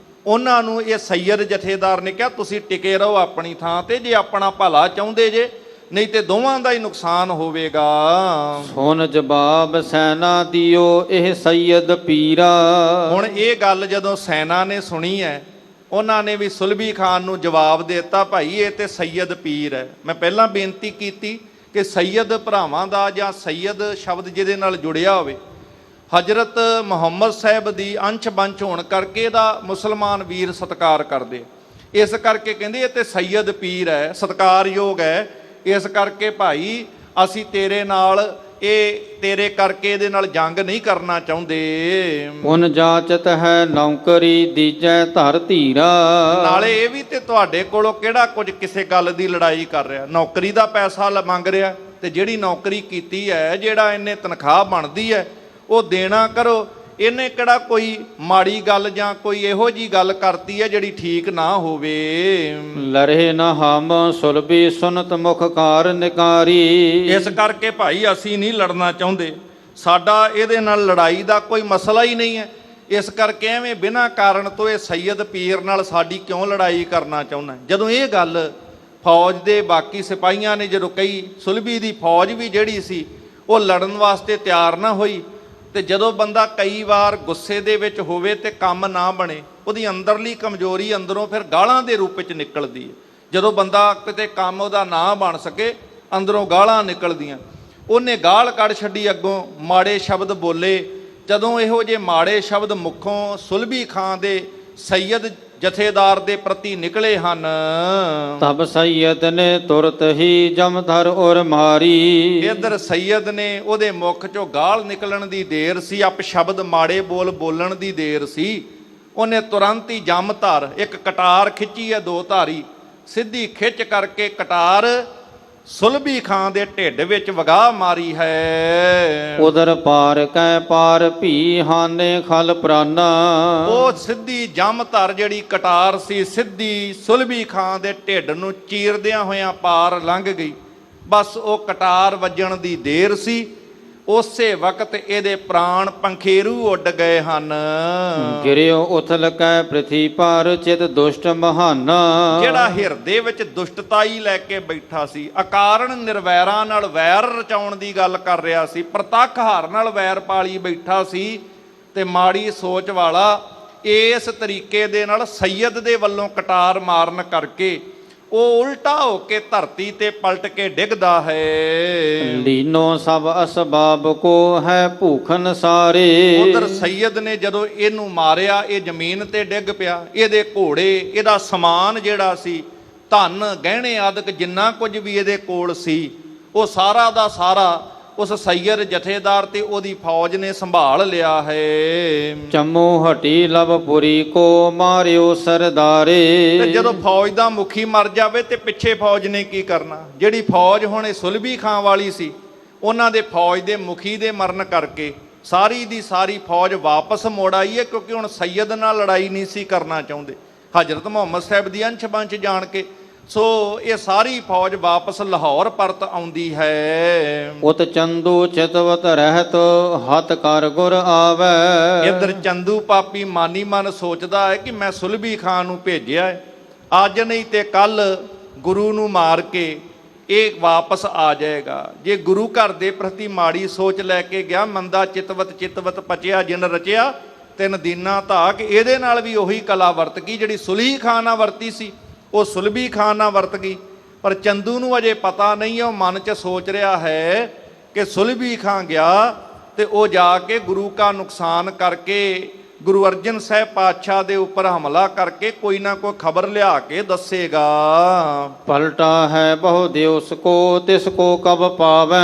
ਉਹਨਾਂ ਨੂੰ ਇਹ ਸੈਯਦ ਜਥੇਦਾਰ ਨੇ ਕਿਹਾ ਤੁਸੀਂ ਟਿਕੇ ਰਹੋ ਆਪਣੀ ਥਾਂ ਤੇ, ਜੇ ਆਪਣਾ ਭਲਾ ਚਾਹੁੰਦੇ ਜੇ, ਨਹੀਂ ਤੇ ਦੋਵਾਂ ਦਾ ਹੀ ਨੁਕਸਾਨ ਹੋਵੇਗਾ। ਸੁਨ ਜਵਾਬ ਸੈਨਾ ਦਿਓ ਇਹ ਸੈਯਦ ਪੀਰਾ। ਹੁਣ ਇਹ ਗੱਲ ਜਦੋਂ ਸੈਨਾ ਨੇ ਸੁਣੀ ਹੈ, ਉਹਨਾਂ ਨੇ ਵੀ ਸੁਲਭੀ ਖਾਨ ਨੂੰ ਜਵਾਬ ਦੇ ਦਿੱਤਾ, ਭਾਈ ਇਹ ਤੇ ਸੈਯਦ ਪੀਰ ਹੈ। ਮੈਂ ਪਹਿਲਾਂ ਬੇਨਤੀ ਕੀਤੀ ਕਿ ਸੈਯਦ ਭਰਾਵਾਂ ਦਾ ਜਾਂ ਸੈਯਦ ਸ਼ਬਦ ਜਿਹਦੇ ਨਾਲ ਜੁੜਿਆ ਹੋਵੇ, ਹਜ਼ਰਤ ਮੁਹੰਮਦ ਸਾਹਿਬ ਦੀ ਅੰਸ਼ ਬੰਸ਼ ਹੋਣ ਕਰਕੇ ਇਹਦਾ ਮੁਸਲਮਾਨ ਵੀਰ ਸਤਿਕਾਰ ਕਰਦੇ। ਇਸ ਕਰਕੇ ਕਹਿੰਦੇ ਇਹ ਤੇ ਸੈਯਦ ਪੀਰ ਹੈ, ਸਤਿਕਾਰਯੋਗ ਹੈ। ਇਸ ਕਰਕੇ ਭਾਈ ਅਸੀਂ ਤੇਰੇ ਨਾਲ, ਇਹ ਤੇਰੇ ਕਰਕੇ ਇਹਦੇ ਨਾਲ ਜੰਗ ਨਹੀਂ ਕਰਨਾ ਚਾਹੁੰਦੇ। ਪੁਨ ਜਾਚਤ ਹੈ ਨੌਕਰੀ ਦੀਜੈ ਧਰ ਧੀਰਾ। ਨਾਲੇ ਇਹ ਵੀ ਤੇ ਤੁਹਾਡੇ ਕੋਲੋਂ ਕਿਹੜਾ ਕੁਝ ਕਿਸੇ ਗੱਲ ਦੀ ਲੜਾਈ ਕਰ ਰਿਹਾ, ਨੌਕਰੀ ਦਾ ਪੈਸਾ ਮੰਗ ਰਿਹਾ, ਤੇ ਜਿਹੜੀ ਨੌਕਰੀ ਕੀਤੀ ਹੈ, ਜਿਹੜਾ ਇਹਨੇ ਤਨਖਾਹ ਬਣਦੀ ਹੈ ਉਹ ਦੇਣਾ ਕਰੋ। ਇਹਨੇ ਕਿਹੜਾ ਕੋਈ ਮਾੜੀ ਗੱਲ ਜਾਂ ਕੋਈ ਇਹੋ ਜੀ ਗੱਲ ਕਰਤੀ ਹੈ ਜਿਹੜੀ ਠੀਕ ਨਾ ਹੋਵੇ। ਲਰੇ ਨ ਹਮ ਸੁਲਭੀ ਸੁਨਤ ਮੁਖ ਕਾਰ ਨਿਕਾਰੀ। ਇਸ ਕਰਕੇ ਭਾਈ ਅਸੀਂ ਨਹੀਂ ਲੜਨਾ ਚਾਹੁੰਦੇ, ਸਾਡਾ ਇਹਦੇ ਨਾਲ ਲੜਾਈ ਦਾ ਕੋਈ ਮਸਲਾ ਹੀ ਨਹੀਂ ਹੈ। ਇਸ ਕਰਕੇ ਐਵੇਂ ਬਿਨਾਂ ਕਾਰਨ ਤੋਂ ਇਹ ਸੈਯਦ ਪੀਰ ਨਾਲ ਸਾਡੀ ਕਿਉਂ ਲੜਾਈ ਕਰਨਾ ਚਾਹੁੰਦਾ। ਜਦੋਂ ਇਹ ਗੱਲ ਫੌਜ ਦੇ ਬਾਕੀ ਸਿਪਾਹੀਆਂ ਨੇ ਜਦੋਂ ਕਹੀ, ਸੁਲਭੀ ਦੀ ਫੌਜ ਵੀ ਜਿਹੜੀ ਸੀ ਉਹ ਲੜਨ ਵਾਸਤੇ ਤਿਆਰ ਨਾ ਹੋਈ। ਤੇ ਜਦੋਂ ਬੰਦਾ ਕਈ ਵਾਰ ਗੁੱਸੇ ਦੇ ਵਿੱਚ ਹੋਵੇ ਤੇ ਕੰਮ ਨਾ ਬਣੇ, ਉਹਦੀ ਅੰਦਰਲੀ ਕਮਜ਼ੋਰੀ ਅੰਦਰੋਂ ਫਿਰ ਗਾਲਾਂ ਦੇ ਰੂਪ ਵਿੱਚ ਨਿਕਲਦੀ ਹੈ। ਜਦੋਂ ਬੰਦਾ ਕਿਤੇ ਕੰਮ ਉਹਦਾ ਨਾ ਬਣ ਸਕੇ, ਅੰਦਰੋਂ ਗਾਲਾਂ ਨਿਕਲਦੀਆਂ। ਉਹਨੇ ਗਾਲ ਕੱਢ ਛੱਡੀ, ਅੱਗੋਂ ਮਾੜੇ ਸ਼ਬਦ ਬੋਲੇ। ਜਦੋਂ ਇਹੋ ਜਿਹੇ ਮਾੜੇ ਸ਼ਬਦ ਮੁੱਖੋਂ ਸੁਲਭੀ ਖਾਂ ਦੇ ਸੈਯਦ ਜਥੇਦਾਰ ਦੇ ਪ੍ਰਤੀ ਨਿਕਲੇ ਹਨ, ਤਬ ਸੈਯਦ ਨੇ ਤੁਰਤ ਹੀ ਜਮਧਰ ਔਰ ਮਾਰੀ। ਇਧਰ ਸੈਯਦ ਨੇ ਉਹਦੇ ਮੁਖ ਚੋਂ ਗਾਲ ਨਿਕਲਣ ਦੀ ਦੇਰ ਸੀ, ਅਪ ਸ਼ਬਦ ਮਾੜੇ ਬੋਲਣ ਦੀ ਦੇਰ ਸੀ। ਉਹਨੇ ਤੁਰੰਤ ਹੀ ਜਮਧਰ, ਇੱਕ ਕਟਾਰ ਖਿੱਚੀ ਹੈ ਦੋ ਧਾਰੀ, ਸਿੱਧੀ ਖਿੱਚ ਕਰਕੇ ਕਟਾਰ ਸੁਲਭੀ ਖਾਂ ਦੇ ਢਿੱਡ ਵਿੱਚ ਵਗਾਹ ਮਾਰੀ ਹੈ। ਉਦਰ ਪਾਰ ਕੈ ਪਾਰ ਭੀ ਹਾਨੇ ਖਲ ਪ੍ਰਾਨਾ। ਉਹ ਸਿੱਧੀ ਜਮਧਰ ਜਿਹੜੀ ਕਟਾਰ ਸੀ, ਸਿੱਧੀ ਸੁਲਭੀ ਖਾਂ ਦੇ ਢਿੱਡ ਨੂੰ ਚੀਰਦਿਆਂ ਹੋਇਆਂ ਪਾਰ ਲੰਘ ਗਈ। ਬਸ ਉਹ ਕਟਾਰ ਵੱਜਣ ਦੀ ਦੇਰ ਸੀ, ਉਸੇ ਵਕਤ ਇਹਦੇ ਪ੍ਰਾਣ ਪੰਖੇਰੂ ਉੱਡ ਗਏ ਹਨ। ਗਿਰਿਓ ਉਥਲ ਕੈ ਪ੍ਰਿਥੀ ਪਰ ਚਿਤ ਦੁਸ਼ਟ ਮਹਾਨਾ। ਜਿਹੜਾ ਹਿਰਦੇ ਵਿੱਚ ਦੁਸ਼ਟਤਾਈ ਲੈ ਕੇ ਬੈਠਾ ਸੀ, ਅਕਾਰਨ ਨਿਰਵੈਰਾਂ ਨਾਲ ਵੈਰ ਰਚਾਉਣ ਦੀ ਗੱਲ ਕਰ ਰਿਹਾ ਸੀ, ਪ੍ਰਤੱਖ ਹਾਰ ਨਾਲ ਵੈਰ ਪਾਲੀ ਬੈਠਾ ਸੀ, ਤੇ ਮਾੜੀ ਸੋਚ ਵਾਲਾ ਇਸ ਤਰੀਕੇ ਦੇ ਨਾਲ ਸੈਯਦ ਦੇ ਵੱਲੋਂ ਕਟਾਰ ਮਾਰਨ ਕਰਕੇ ਉਹ ਉਲਟਾ ਹੋ ਕੇ ਧਰਤੀ ਤੇ ਪਲਟ ਕੇ ਡਿੱਗਦਾ ਹੈ। ਲੀਨੋ ਸਭ ਅਸਬਾਬ ਕੋ ਹੈ ਭੂਖਨ ਸਾਰੇ। ਉਧਰ ਸੈਯਦ ਨੇ ਜਦੋਂ ਇਹਨੂੰ ਮਾਰਿਆ, ਇਹ ਜ਼ਮੀਨ ਤੇ ਡਿੱਗ ਪਿਆ। ਇਹਦੇ ਘੋੜੇ, ਇਹਦਾ ਸਮਾਨ ਜਿਹੜਾ ਸੀ, ਧਨ ਗਹਿਣੇ ਆਦਿਕ ਜਿੰਨਾ ਕੁਝ ਵੀ ਇਹਦੇ ਕੋਲ ਸੀ, ਉਹ ਸਾਰਾ ਦਾ ਸਾਰਾ ਉਸ ਸੈਯਦ ਜਥੇਦਾਰ ਤੇ ਉਹਦੀ ਫੌਜ ਨੇ ਸੰਭਾਲ ਲਿਆ ਹੈ। ਚੰਮੂ ਹਟੀ ਲਵਪੁਰੀ ਕੋ ਮਾਰਿਓ ਸਰਦਾਰੇ। ਤੇ ਜਦੋਂ ਫੌਜ ਦਾ ਮੁਖੀ ਮਰ ਜਾਵੇ ਤੇ ਪਿੱਛੇ ਫੌਜ ਨੇ ਕੀ ਕਰਨਾ? ਜਿਹੜੀ ਫੌਜ ਹੁਣ ਇਹ ਸੁਲਭੀ ਖਾਂ ਵਾਲੀ ਸੀ, ਉਹਨਾਂ ਦੇ ਫੌਜ ਦੇ ਮੁਖੀ ਦੇ ਮਰਨ ਕਰਕੇ ਸਾਰੀ ਦੀ ਸਾਰੀ ਫੌਜ ਵਾਪਸ ਮੋੜ ਆਈ ਹੈ, ਕਿਉਂਕਿ ਹੁਣ ਸੈਯਦ ਨਾਲ ਲੜਾਈ ਨਹੀਂ ਸੀ ਕਰਨਾ ਚਾਹੁੰਦੇ ਹਜ਼ਰਤ ਮੁਹੰਮਦ ਸਾਹਿਬ ਦੀ ਅੰਸ਼ ਬੰਸ਼ ਜਾਣ ਕੇ। ਸੋ ਇਹ ਸਾਰੀ ਫੌਜ ਵਾਪਸ ਲਾਹੌਰ ਪਰਤ ਆਉਂਦੀ ਹੈ। ਉਤ ਚੰਦੂ ਚਿਤਵਤ ਰਹਿਤ ਹੱਥ ਕਰ ਗੁਰ ਆਵੇ। ਇੱਧਰ ਚੰਦੂ ਪਾਪੀ ਮਾਨੀ ਮਨ ਸੋਚਦਾ ਹੈ ਕਿ ਮੈਂ ਸੁਲਭੀ ਖਾਂ ਨੂੰ ਭੇਜਿਆ ਹੈ, ਅੱਜ ਨਹੀਂ ਤੇ ਕੱਲ ਗੁਰੂ ਨੂੰ ਮਾਰ ਕੇ ਇਹ ਵਾਪਸ ਆ ਜਾਏਗਾ। ਜੇ ਗੁਰੂ ਘਰ ਦੇ ਪ੍ਰਤੀ ਮਾੜੀ ਸੋਚ ਲੈ ਕੇ ਗਿਆ, ਮੰਦਾ ਚਿਤਵਤ ਪਚਿਆ ਜਿਨ ਰਚਿਆ ਤਿੰਨ ਦੀਨਾ ਧਾਕ, ਇਹਦੇ ਨਾਲ ਵੀ ਉਹੀ ਕਲਾ ਵਰਤ ਗਈ ਜਿਹੜੀ ਸੁਲਭੀ ਖਾਂ ਨਾਲ ਵਰਤੀ ਸੀ, ਉਹ ਸੁਲਭੀ ਖਾਂ ਨਾਲ ਵਰਤ ਗਈ। ਪਰ ਚੰਦੂ ਨੂੰ ਅਜੇ ਪਤਾ ਨਹੀਂ ਹੈ, ਉਹ ਮਨ 'ਚ ਸੋਚ ਰਿਹਾ ਹੈ ਕਿ ਸੁਲਭੀ ਖਾਂ ਗਿਆ ਤੇ ਉਹ ਜਾ ਕੇ ਗੁਰੂ ਕਾ ਨੁਕਸਾਨ ਕਰਕੇ, ਗੁਰੂ ਅਰਜਨ ਸਾਹਿਬ ਪਾਤਸ਼ਾਹ ਦੇ ਉੱਪਰ ਹਮਲਾ ਕਰਕੇ ਕੋਈ ਨਾ ਕੋਈ ਖਬਰ ਲਿਆ ਕੇ ਦੱਸੇਗਾ। ਪਲਟਾ ਹੈ ਬਹੁ ਦਿਵਸ ਕੋ ਤਿਸ ਕੋ ਕਬ ਪਾਵੈ।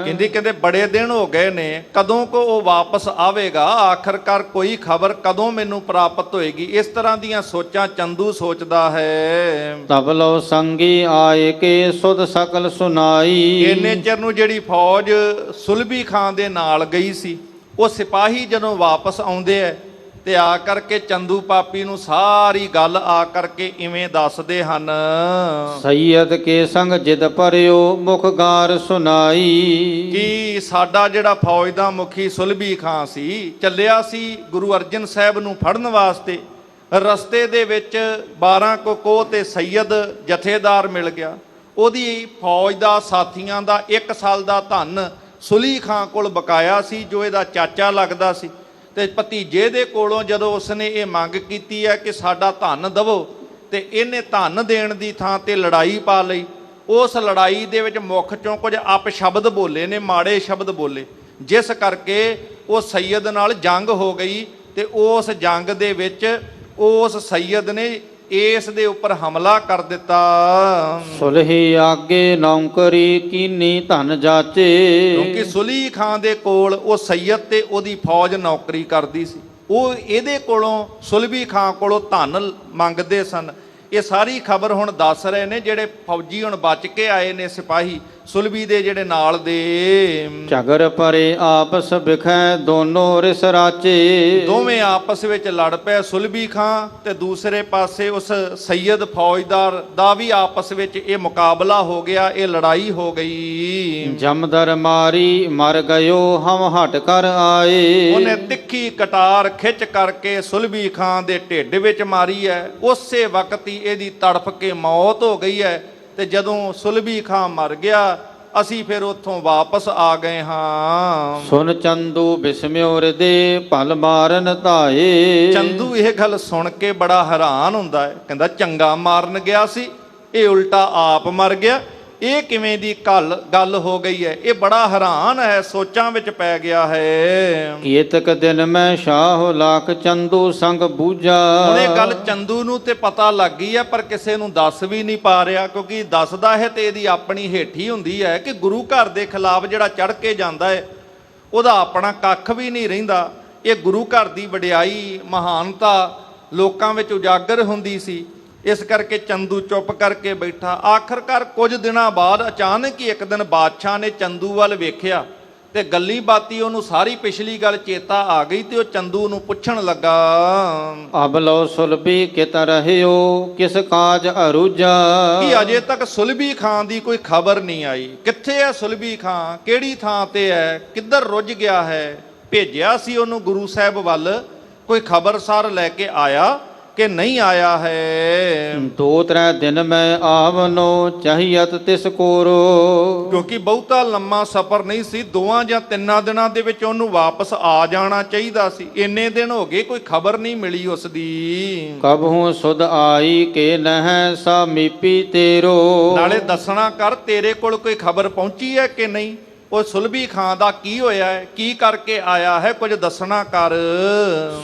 ਕਹਿੰਦੇ ਬੜੇ ਦਿਨ ਹੋ ਗਏ ਨੇ, ਕਦੋਂ ਕੋ ਉਹ ਵਾਪਸ ਆਵੇਗਾ, ਆਖਰਕਾਰ ਕੋਈ ਖਬਰ ਕਦੋਂ ਮੈਨੂੰ ਪ੍ਰਾਪਤ ਹੋਏਗੀ। ਇਸ ਤਰ੍ਹਾਂ ਦੀਆਂ ਸੋਚਾਂ ਚੰਦੂ ਸੋਚਦਾ ਹੈ। ਤਬ ਲੋ ਸੰਗੀ ਆਏ ਕੇ ਸੁਧ ਸਕਲ ਸੁਨਾਈ। ਇੰਨੇ ਚਿਰ ਨੂੰ ਜਿਹੜੀ ਫੌਜ ਸੁਲਭੀ ਖਾਂ ਦੇ ਨਾਲ ਗਈ ਸੀ, ਉਹ ਸਿਪਾਹੀ ਜਦੋਂ ਵਾਪਸ ਆਉਂਦੇ ਐ ਤੇ ਆ ਕਰਕੇ ਚੰਦੂ ਪਾਪੀ ਨੂੰ ਸਾਰੀ ਗੱਲ ਆ ਕਰਕੇ ਇਵੇਂ ਦੱਸਦੇ ਹਨ। ਸੈਯਦ ਕੇ ਸੰਗ ਜਿਦ ਪਰਿਓ ਮੁਖ ਗਾਰ ਸੁਨਾਈ। ਕਿ ਸਾਡਾ ਜਿਹੜਾ ਫੌਜ ਦਾ ਮੁਖੀ ਸੁਲਭੀ ਖਾਂ ਸੀ, ਚੱਲਿਆ ਸੀ ਗੁਰੂ ਅਰਜਨ ਸਾਹਿਬ ਨੂੰ ਫੜਨ ਵਾਸਤੇ। ਰਸਤੇ ਦੇ ਵਿੱਚ 12 ਕੋਹ ਤੇ ਸੈਯਦ ਜਥੇਦਾਰ ਮਿਲ ਗਿਆ। ਉਹਦੀ ਫੌਜ ਦਾ ਸਾਥੀਆਂ ਦਾ 1 ਸਾਲ ਦਾ ਧਨ ਸੁਲੀ ਖਾਂ ਕੋਲ ਬਕਾਇਆ ਸੀ, ਜੋ ਇਹਦਾ ਚਾਚਾ ਲੱਗਦਾ ਸੀ। ਤੇ ਭਤੀਜੇ ਦੇ ਕੋਲੋਂ ਜਦੋਂ ਉਸਨੇ ਇਹ ਮੰਗ ਕੀਤੀ ਹੈ ਕਿ ਸਾਡਾ ਧਨ ਦਵੋ, ਤੇ ਇਹਨੇ ਧਨ ਦੇਣ ਦੀ ਥਾਂ ਤੇ ਲੜਾਈ ਪਾ ਲਈ। ਉਸ ਲੜਾਈ ਦੇ ਵਿੱਚ ਮੁੱਖ ਚੋਂ ਕੁਝ ਅਪ ਸ਼ਬਦ ਬੋਲੇ ਨੇ, ਮਾੜੇ ਸ਼ਬਦ ਬੋਲੇ, ਜਿਸ ਕਰਕੇ ਉਹ ਸੈਯਦ ਨਾਲ ਜੰਗ ਹੋ ਗਈ। ਤੇ ਉਸ ਜੰਗ ਦੇ ਵਿੱਚ ਉਸ ਸੈਯਦ ਨੇ ਇਸ ਦੇ ਉੱਪਰ ਹਮਲਾ ਕਰ ਦਿੱਤਾ। ਸੁਲਹੀ ਆਗੇ ਨੌਕਰੀ ਕੀਨੀ ਧਨ ਜਾਚੇ। ਕਿਉਂਕਿ ਸੁਲੀ ਖਾਂ ਦੇ ਕੋਲ ਉਹ ਸੈਯਦ ਤੇ ਉਹਦੀ ਫੌਜ ਨੌਕਰੀ ਕਰਦੀ ਸੀ, ਉਹ ਇਹਦੇ ਕੋਲੋਂ ਸੁਲਭੀ ਖਾਂ ਕੋਲੋਂ ਧਨ ਮੰਗਦੇ ਸਨ। ਇਹ ਸਾਰੀ ਖਬਰ ਹੁਣ ਦੱਸ ਰਹੇ ਨੇ ਜਿਹੜੇ ਫੌਜੀ ਹੁਣ ਬਚ ਕੇ ਆਏ ਨੇ ਸਿਪਾਹੀ, ਸੁਲਭੀ ਦੇ ਜਿਹੜੇ ਨਾਲ ਦੇ। ਝਗਰ ਪਰੇ ਆਪਸ ਬਿਖੈ ਦੋਨੋਂ ਰਿਸ ਰਾਚੇ। ਦੋਵੇਂ ਆਪਸ ਵਿੱਚ ਲੜ ਪਏ, ਸੁਲਭੀ ਖਾਂ ਤੇ ਦੂਸਰੇ ਪਾਸੇ ਉਸ ਸੈਯਦ ਫੌਜਦਾਰ ਦਾ ਵੀ ਆਪਸ ਵਿੱਚ ਇਹ ਮੁਕਾਬਲਾ ਹੋ ਗਿਆ, ਇਹ ਲੜਾਈ ਹੋ ਗਈ। ਜਮਦਰ ਮਾਰੀ ਮਰ ਗਇਓ ਹਮ ਹਟ ਕਰ ਆਏ। ਉਹਨੇ ਤਿੱਖੀ ਕਟਾਰ ਖਿੱਚ ਕਰਕੇ ਸੁਲਭੀ ਖਾਂ ਦੇ ਢਿੱਡ ਵਿੱਚ ਮਾਰੀ ਹੈ, ਉਸੇ ਵਕਤ ਹੀ ਇਹਦੀ ਤੜਫ ਕੇ ਮੌਤ ਹੋ ਗਈ ਹੈ। ਤੇ ਜਦੋਂ ਸੁਲਭੀ ਖਾਂ ਮਰ ਗਿਆ, ਅਸੀਂ ਫਿਰ ਉੱਥੋਂ ਵਾਪਸ ਆ ਗਏ ਹਾਂ। ਸੁਨ ਚੰਦੂ ਬਿਸਮਿਓ ਹਿਰਦੇ ਭਲ ਮਾਰਨ ਧਾਏ। ਚੰਦੂ ਇਹ ਗੱਲ ਸੁਣ ਕੇ ਬੜਾ ਹੈਰਾਨ ਹੁੰਦਾ ਹੈ, ਕਹਿੰਦਾ ਚੰਗਾ ਮਾਰਨ ਗਿਆ ਸੀ, ਇਹ ਉਲਟਾ ਆਪ ਮਰ ਗਿਆ, ਇਹ ਕਿਵੇਂ ਦੀ ਗੱਲ ਹੋ ਗਈ ਹੈ। ਇਹ ਬੜਾ ਹੈਰਾਨ ਹੈ, ਸੋਚਾਂ ਵਿੱਚ ਪੈ ਗਿਆ ਹੈ। ਕੀਤਕ ਦਿਨ ਮੈਂ ਸ਼ਾਹ ਲਾਖ ਚੰਦੂ ਸੰਗ ਬੂਝਾ। ਹੁਣ ਇਹ ਗੱਲ ਚੰਦੂ ਨੂੰ ਤੇ ਪਤਾ ਲੱਗ ਗਈ ਹੈ, ਪਰ ਕਿਸੇ ਨੂੰ ਦੱਸ ਵੀ ਨਹੀਂ ਪਾ ਰਿਹਾ, ਕਿਉਂਕਿ ਦੱਸਦਾ ਹੈ ਤੇ ਇਹਦੀ ਆਪਣੀ ਹੇਠੀ ਹੁੰਦੀ ਹੈ ਕਿ ਗੁਰੂ ਘਰ ਦੇ ਖਿਲਾਫ ਜਿਹੜਾ ਚੜ ਕੇ ਜਾਂਦਾ ਹੈ ਉਹਦਾ ਆਪਣਾ ਕੱਖ ਵੀ ਨਹੀਂ ਰਹਿੰਦਾ। ਇਹ ਗੁਰੂ ਘਰ ਦੀ ਵਡਿਆਈ ਮਹਾਨਤਾ ਲੋਕਾਂ ਵਿੱਚ ਉਜਾਗਰ ਹੁੰਦੀ ਸੀ, ਇਸ ਕਰਕੇ ਚੰਦੂ ਚੁੱਪ ਕਰਕੇ ਬੈਠਾ। ਆਖਰਕਾਰ ਕੁਝ ਦਿਨਾਂ ਬਾਅਦ ਅਚਾਨਕ ਹੀ ਇੱਕ ਦਿਨ ਬਾਦਸ਼ਾਹ ਨੇ ਚੰਦੂ ਵੱਲ ਵੇਖਿਆ ਤੇ ਗੱਲੀ ਬਾਤੀ ਉਹਨੂੰ ਸਾਰੀ ਪਿਛਲੀ ਗੱਲ ਚੇਤਾ ਆ ਗਈ ਤੇ ਉਹ ਚੰਦੂ ਨੂੰ ਪੁੱਛਣ ਲੱਗਾ, ਅਬ ਲੋ ਸੁਲਭੀ ਕਿਤ ਰਹਿਓ ਕਿਸ ਕਾਜ ਅਰੂਜਾ। ਕਿ ਅਜੇ ਤੱਕ ਸੁਲਭੀ ਖਾਂ ਦੀ ਕੋਈ ਖਬਰ ਨਹੀਂ ਆਈ। ਕਿੱਥੇ ਹੈ ਸੁਲਭੀ ਖਾਂ, ਕਿਹੜੀ ਥਾਂ ਤੇ ਹੈ, ਕਿੱਧਰ ਰੁੱਝ ਗਿਆ ਹੈ। ਭੇਜਿਆ ਸੀ ਉਹਨੂੰ ਗੁਰੂ ਸਾਹਿਬ ਵੱਲ, ਕੋਈ ਖਬਰਸਾਰ ਲੈ ਕੇ ਆਇਆ ਕਿ ਨਹੀਂ ਆਇਆ ਹੈ। ਦੋ ਤਰੇ ਦਿਨ ਮੈਂ ਆਵਨੋ ਚਾਹੀਅਤ ਤਿਸ ਕੋਰੋ। ਕਿਉਂਕਿ ਬਹੁਤਾ ਲੰਮਾ ਸਫ਼ਰ ਨਹੀਂ ਸੀ, 2 ਜਾਂ 3 ਦਿਨਾਂ ਦੇ ਵਿੱਚ ਉਹਨੂੰ ਵਾਪਸ ਆ ਜਾਣਾ ਚਾਹੀਦਾ ਸੀ। ਇੰਨੇ ਦਿਨ ਹੋ ਗਏ, ਕੋਈ ਖਬਰ ਨਹੀਂ ਮਿਲੀ ਉਸ ਦੀ। ਕਬਹੂ ਸੁਧ ਆਈ ਕੇ ਨਹਿ ਸਾ ਮੀਪੀ ਤੇਰੋ। ਨਾਲੇ ਦੱਸਣਾ ਕਰ, ਤੇਰੇ ਕੋਲ ਕੋਈ ਖਬਰ ਪਹੁੰਚੀ ਹੈ ਕਿ ਨਹੀਂ। ਉਹ ਸੁਲਭੀ ਖਾਂ ਦਾ ਕੀ ਹੋਇਆ ਹੈ, ਕੀ ਕਰਕੇ ਆਇਆ ਹੈ, ਕੁਝ ਦੱਸਣਾ ਕਰ।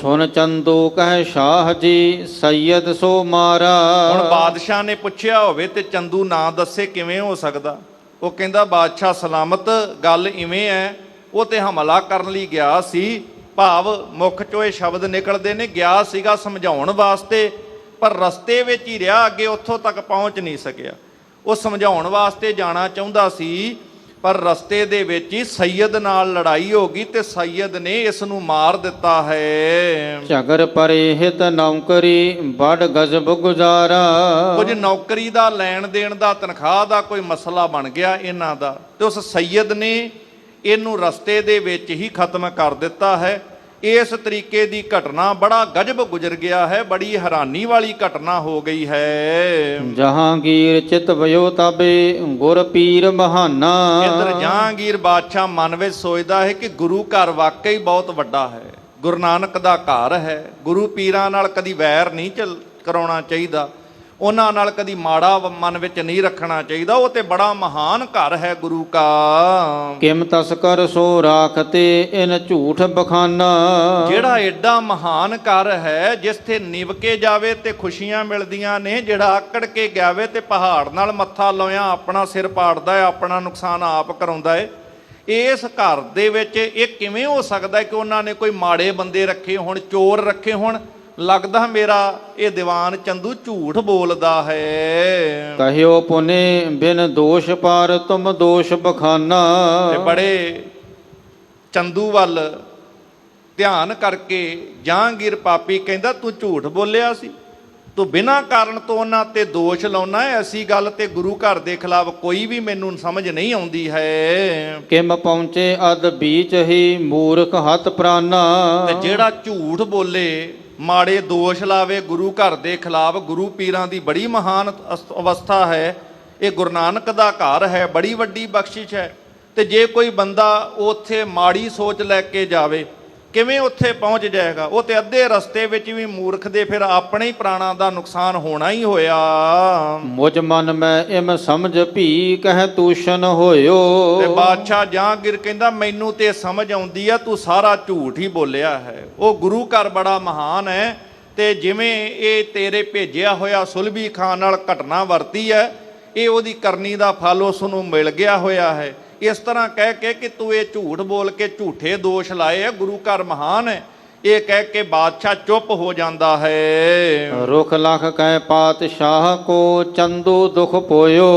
ਸੁਨ ਚੰਦੂ ਕਹਿ ਸ਼ਾਹ ਜੀ ਸੈਯਦ ਸੋ ਮਾਰਾ। ਹੁਣ ਬਾਦਸ਼ਾਹ ਨੇ ਪੁੱਛਿਆ ਹੋਵੇ ਤੇ ਚੰਦੂ ਨਾ ਦੱਸੇ ਕਿਵੇਂ ਹੋ ਸਕਦਾ। ਉਹ ਕਹਿੰਦਾ ਬਾਦਸ਼ਾਹ ਸਲਾਮਤ, ਗੱਲ ਇਵੇਂ ਹੈ, ਉਹ ਤੇ ਹਮਲਾ ਕਰਨ ਲਈ ਗਿਆ ਸੀ, ਭਾਵ ਮੁਖ ਚੋਂ ਇਹ ਸ਼ਬਦ ਨਿਕਲਦੇ ਨੇ, ਗਿਆ ਸੀਗਾ ਸਮਝਾਉਣ ਵਾਸਤੇ, ਪਰ ਰਸਤੇ ਵਿੱਚ ਹੀ ਰਿਹਾ, ਅੱਗੇ ਉੱਥੋਂ ਤੱਕ ਪਹੁੰਚ ਨਹੀਂ ਸਕਿਆ। ਉਹ ਸਮਝਾਉਣ ਵਾਸਤੇ ਜਾਣਾ ਚਾਹੁੰਦਾ ਸੀ, ਪਰ ਰਸਤੇ ਦੇ ਵਿੱਚ ਹੀ ਸੈਯਦ ਨਾਲ ਲੜਾਈ ਹੋ ਗਈ ਤੇ ਸੈਯਦ ਨੇ ਇਸ ਨੂੰ ਮਾਰ ਦਿੱਤਾ ਹੈ। ਝਗਰ ਪਰੇ ਹਿਤ ਨੌਕਰੀ ਬੜ ਗਜ਼ਬ ਗੁਜ਼ਾਰਾ। ਕੁਝ ਨੌਕਰੀ ਦਾ ਲੈਣ ਦੇਣ ਦਾ, ਤਨਖਾਹ ਦਾ ਕੋਈ ਮਸਲਾ ਬਣ ਗਿਆ ਇਹਨਾਂ ਦਾ, ਤੇ ਉਸ ਸੈਯਦ ਨੇ ਇਹਨੂੰ ਰਸਤੇ ਦੇ ਵਿੱਚ ਹੀ ਖਤਮ ਕਰ ਦਿੱਤਾ ਹੈ। ਇਸ ਤਰੀਕੇ ਦੀ ਘਟਨਾ ਬੜਾ ਗਜਬ ਗੁਜ਼ਰ ਗਿਆ ਹੈ, ਬੜੀ ਹੈਰਾਨੀ ਵਾਲੀ ਘਟਨਾ ਹੋ ਗਈ ਹੈ। ਜਹਾਂਗੀਰ ਚਿਤ ਵਯੋ ਤਬੇ ਗੁਰ ਪੀਰ ਬਹਾਨਾ। ਇੱਧਰ ਜਹਾਂਗੀਰ ਬਾਦਸ਼ਾਹ ਮਨ ਵਿੱਚ ਸੋਚਦਾ ਹੈ ਕਿ ਗੁਰੂ ਘਰ ਵਾਕਈ ਬਹੁਤ ਵੱਡਾ ਹੈ, ਗੁਰੂ ਨਾਨਕ ਦਾ ਘਰ ਹੈ, ਗੁਰੂ ਪੀਰਾਂ ਨਾਲ ਕਦੀ ਵੈਰ ਨਹੀਂ ਕਰਾਉਣਾ ਚਾਹੀਦਾ, ਉਹਨਾਂ ਨਾਲ ਕਦੀ ਮਾੜਾ ਮਨ ਵਿੱਚ ਨਹੀਂ ਰੱਖਣਾ ਚਾਹੀਦਾ, ਉਹ ਤੇ ਬੜਾ ਮਹਾਨ ਘਰ ਹੈ ਗੁਰੂ ਕਾ। ਕਿਮ ਤਸਕਰ ਸੋ ਰਾਖਤੇ ਇਨ ਝੂਠ ਬਖਾਨਾ। ਜਿਹੜਾ ਐਡਾ ਮਹਾਨ ਘਰ ਹੈ, ਜਿਸ ਤੇ ਨਿਵ ਕੇ ਜਾਵੇ ਤੇ ਖੁਸ਼ੀਆਂ ਮਿਲਦੀਆਂ ਨੇ, ਜਿਹੜਾ ਆਕੜ ਕੇ ਜਾਵੇ ਤੇ ਪਹਾੜ ਨਾਲ ਮੱਥਾ ਲਾਇਆ ਆਪਣਾ ਸਿਰ ਪਾੜਦਾ ਹੈ, ਆਪਣਾ ਨੁਕਸਾਨ ਆਪ ਕਰਾਉਂਦਾ ਹੈ। ਇਸ ਘਰ ਦੇ ਵਿੱਚ ਇਹ ਕਿਵੇਂ ਹੋ ਸਕਦਾ ਕਿ ਉਹਨਾਂ ਨੇ ਕੋਈ ਮਾੜੇ ਬੰਦੇ ਰੱਖੇ ਹੋਣ, ਚੋਰ ਰੱਖੇ ਹੋਣ। ਲੱਗਦਾ ਮੇਰਾ ਇਹ ਦੀਵਾਨ ਚੰਦੂ ਝੂਠ ਬੋਲਦਾ ਹੈ। ਕਹਿਓ ਪੁਨੇ ਬਿਨ ਦੋਸ਼ ਪਰ ਤੁਮ ਦੋਸ਼ ਬਖਾਨਾ। ਤੇ ਬੜੇ ਚੰਦੂ ਵੱਲ ਧਿਆਨ ਕਰਕੇ ਜਹਾਂਗੀਰ ਪਾਪੀ ਕਹਿੰਦਾ, ਤੂੰ ਝੂਠ ਬੋਲਿਆ ਸੀ, ਤੂੰ ਬਿਨਾਂ ਕਾਰਨ ਤੋਂ ਉਹਨਾਂ ਤੇ ਦੋਸ਼ ਲਾਉਣਾ ਹੈ। ਐਸੀ ਗੱਲ ਤੇ ਗੁਰੂ ਘਰ ਦੇ ਖਿਲਾਫ ਕੋਈ ਵੀ ਮੈਨੂੰ ਸਮਝ ਨਹੀਂ ਆਉਂਦੀ ਹੈ। ਕਿਮ ਪਹੁੰਚੇ ਅਦ ਬੀਚ ਹੀ ਮੂਰਖ ਹੱਥ ਪ੍ਰਾਨਾ। ਤੇ ਜਿਹੜਾ ਝੂਠ ਬੋਲੇ, ਮਾੜੇ ਦੋਸ਼ ਲਾਵੇ ਗੁਰੂ ਘਰ ਦੇ ਖਿਲਾਫ, ਗੁਰੂ ਪੀਰਾਂ ਦੀ ਬੜੀ ਮਹਾਨ ਅਵਸਥਾ ਹੈ, ਇਹ ਗੁਰੂ ਨਾਨਕ ਦਾ ਘਰ ਹੈ, ਬੜੀ ਵੱਡੀ ਬਖਸ਼ਿਸ਼ ਹੈ। ਤੇ ਜੇ ਕੋਈ ਬੰਦਾ ਉੱਥੇ ਮਾੜੀ ਸੋਚ ਲੈ ਕੇ ਜਾਵੇ, ਕਿਵੇਂ ਉੱਥੇ ਪਹੁੰਚ ਜਾਏਗਾ। ਉਹ ਤੇ ਅੱਧੇ ਰਸਤੇ ਵਿੱਚ ਵੀ ਮੂਰਖ ਦੇ ਫਿਰ ਆਪਣੇ ਹੀ ਪ੍ਰਾਣਾਂ ਦਾ ਨੁਕਸਾਨ ਹੋਣਾ ਹੀ ਹੋਇਆ। ਮੁਝ ਮਨ ਮੈਂ ਇਮ ਸਮਝ ਭੀ ਕਹਿ ਤੂਸ਼ਨ ਹੋਇਓ। ਤੇ ਬਾਦਸ਼ਾਹ ਜਹਾਂਗੀਰ ਕਹਿੰਦਾ, ਮੈਨੂੰ ਤੇ ਸਮਝ ਆਉਂਦੀ ਆ ਤੂੰ ਸਾਰਾ ਝੂਠ ਹੀ ਬੋਲਿਆ ਹੈ। ਉਹ ਗੁਰੂ ਘਰ ਬੜਾ ਮਹਾਨ ਹੈ, ਤੇ ਜਿਵੇਂ ਇਹ ਤੇਰੇ ਭੇਜਿਆ ਹੋਇਆ ਸੁਲਭੀ ਖਾਂ ਨਾਲ ਘਟਨਾ ਵਰਤੀ ਹੈ, ਇਹ ਉਹਦੀ ਕਰਨੀ ਦਾ ਫਲ ਉਸ ਨੂੰ ਮਿਲ ਗਿਆ ਹੋਇਆ ਹੈ। ਇਸ ਤਰ੍ਹਾਂ ਕਹਿ ਕੇ ਕਿ ਤੂੰ ਇਹ ਝੂਠ ਬੋਲ ਕੇ ਝੂਠੇ ਦੋਸ਼ ਲਾਏ ਆ, ਗੁਰੂ ਘਰ ਮਹਾਨ ਹੈ, ਇਹ ਕਹਿ ਕੇ ਬਾਦਸ਼ਾਹ ਚੁੱਪ ਹੋ ਜਾਂਦਾ ਹੈ। ਰੁਖ ਲਖ ਕਹਿ ਪਾਤਸ਼ਾਹ ਕੋ ਚੰਦੂ ਦੁਖ ਪੋਇਓ।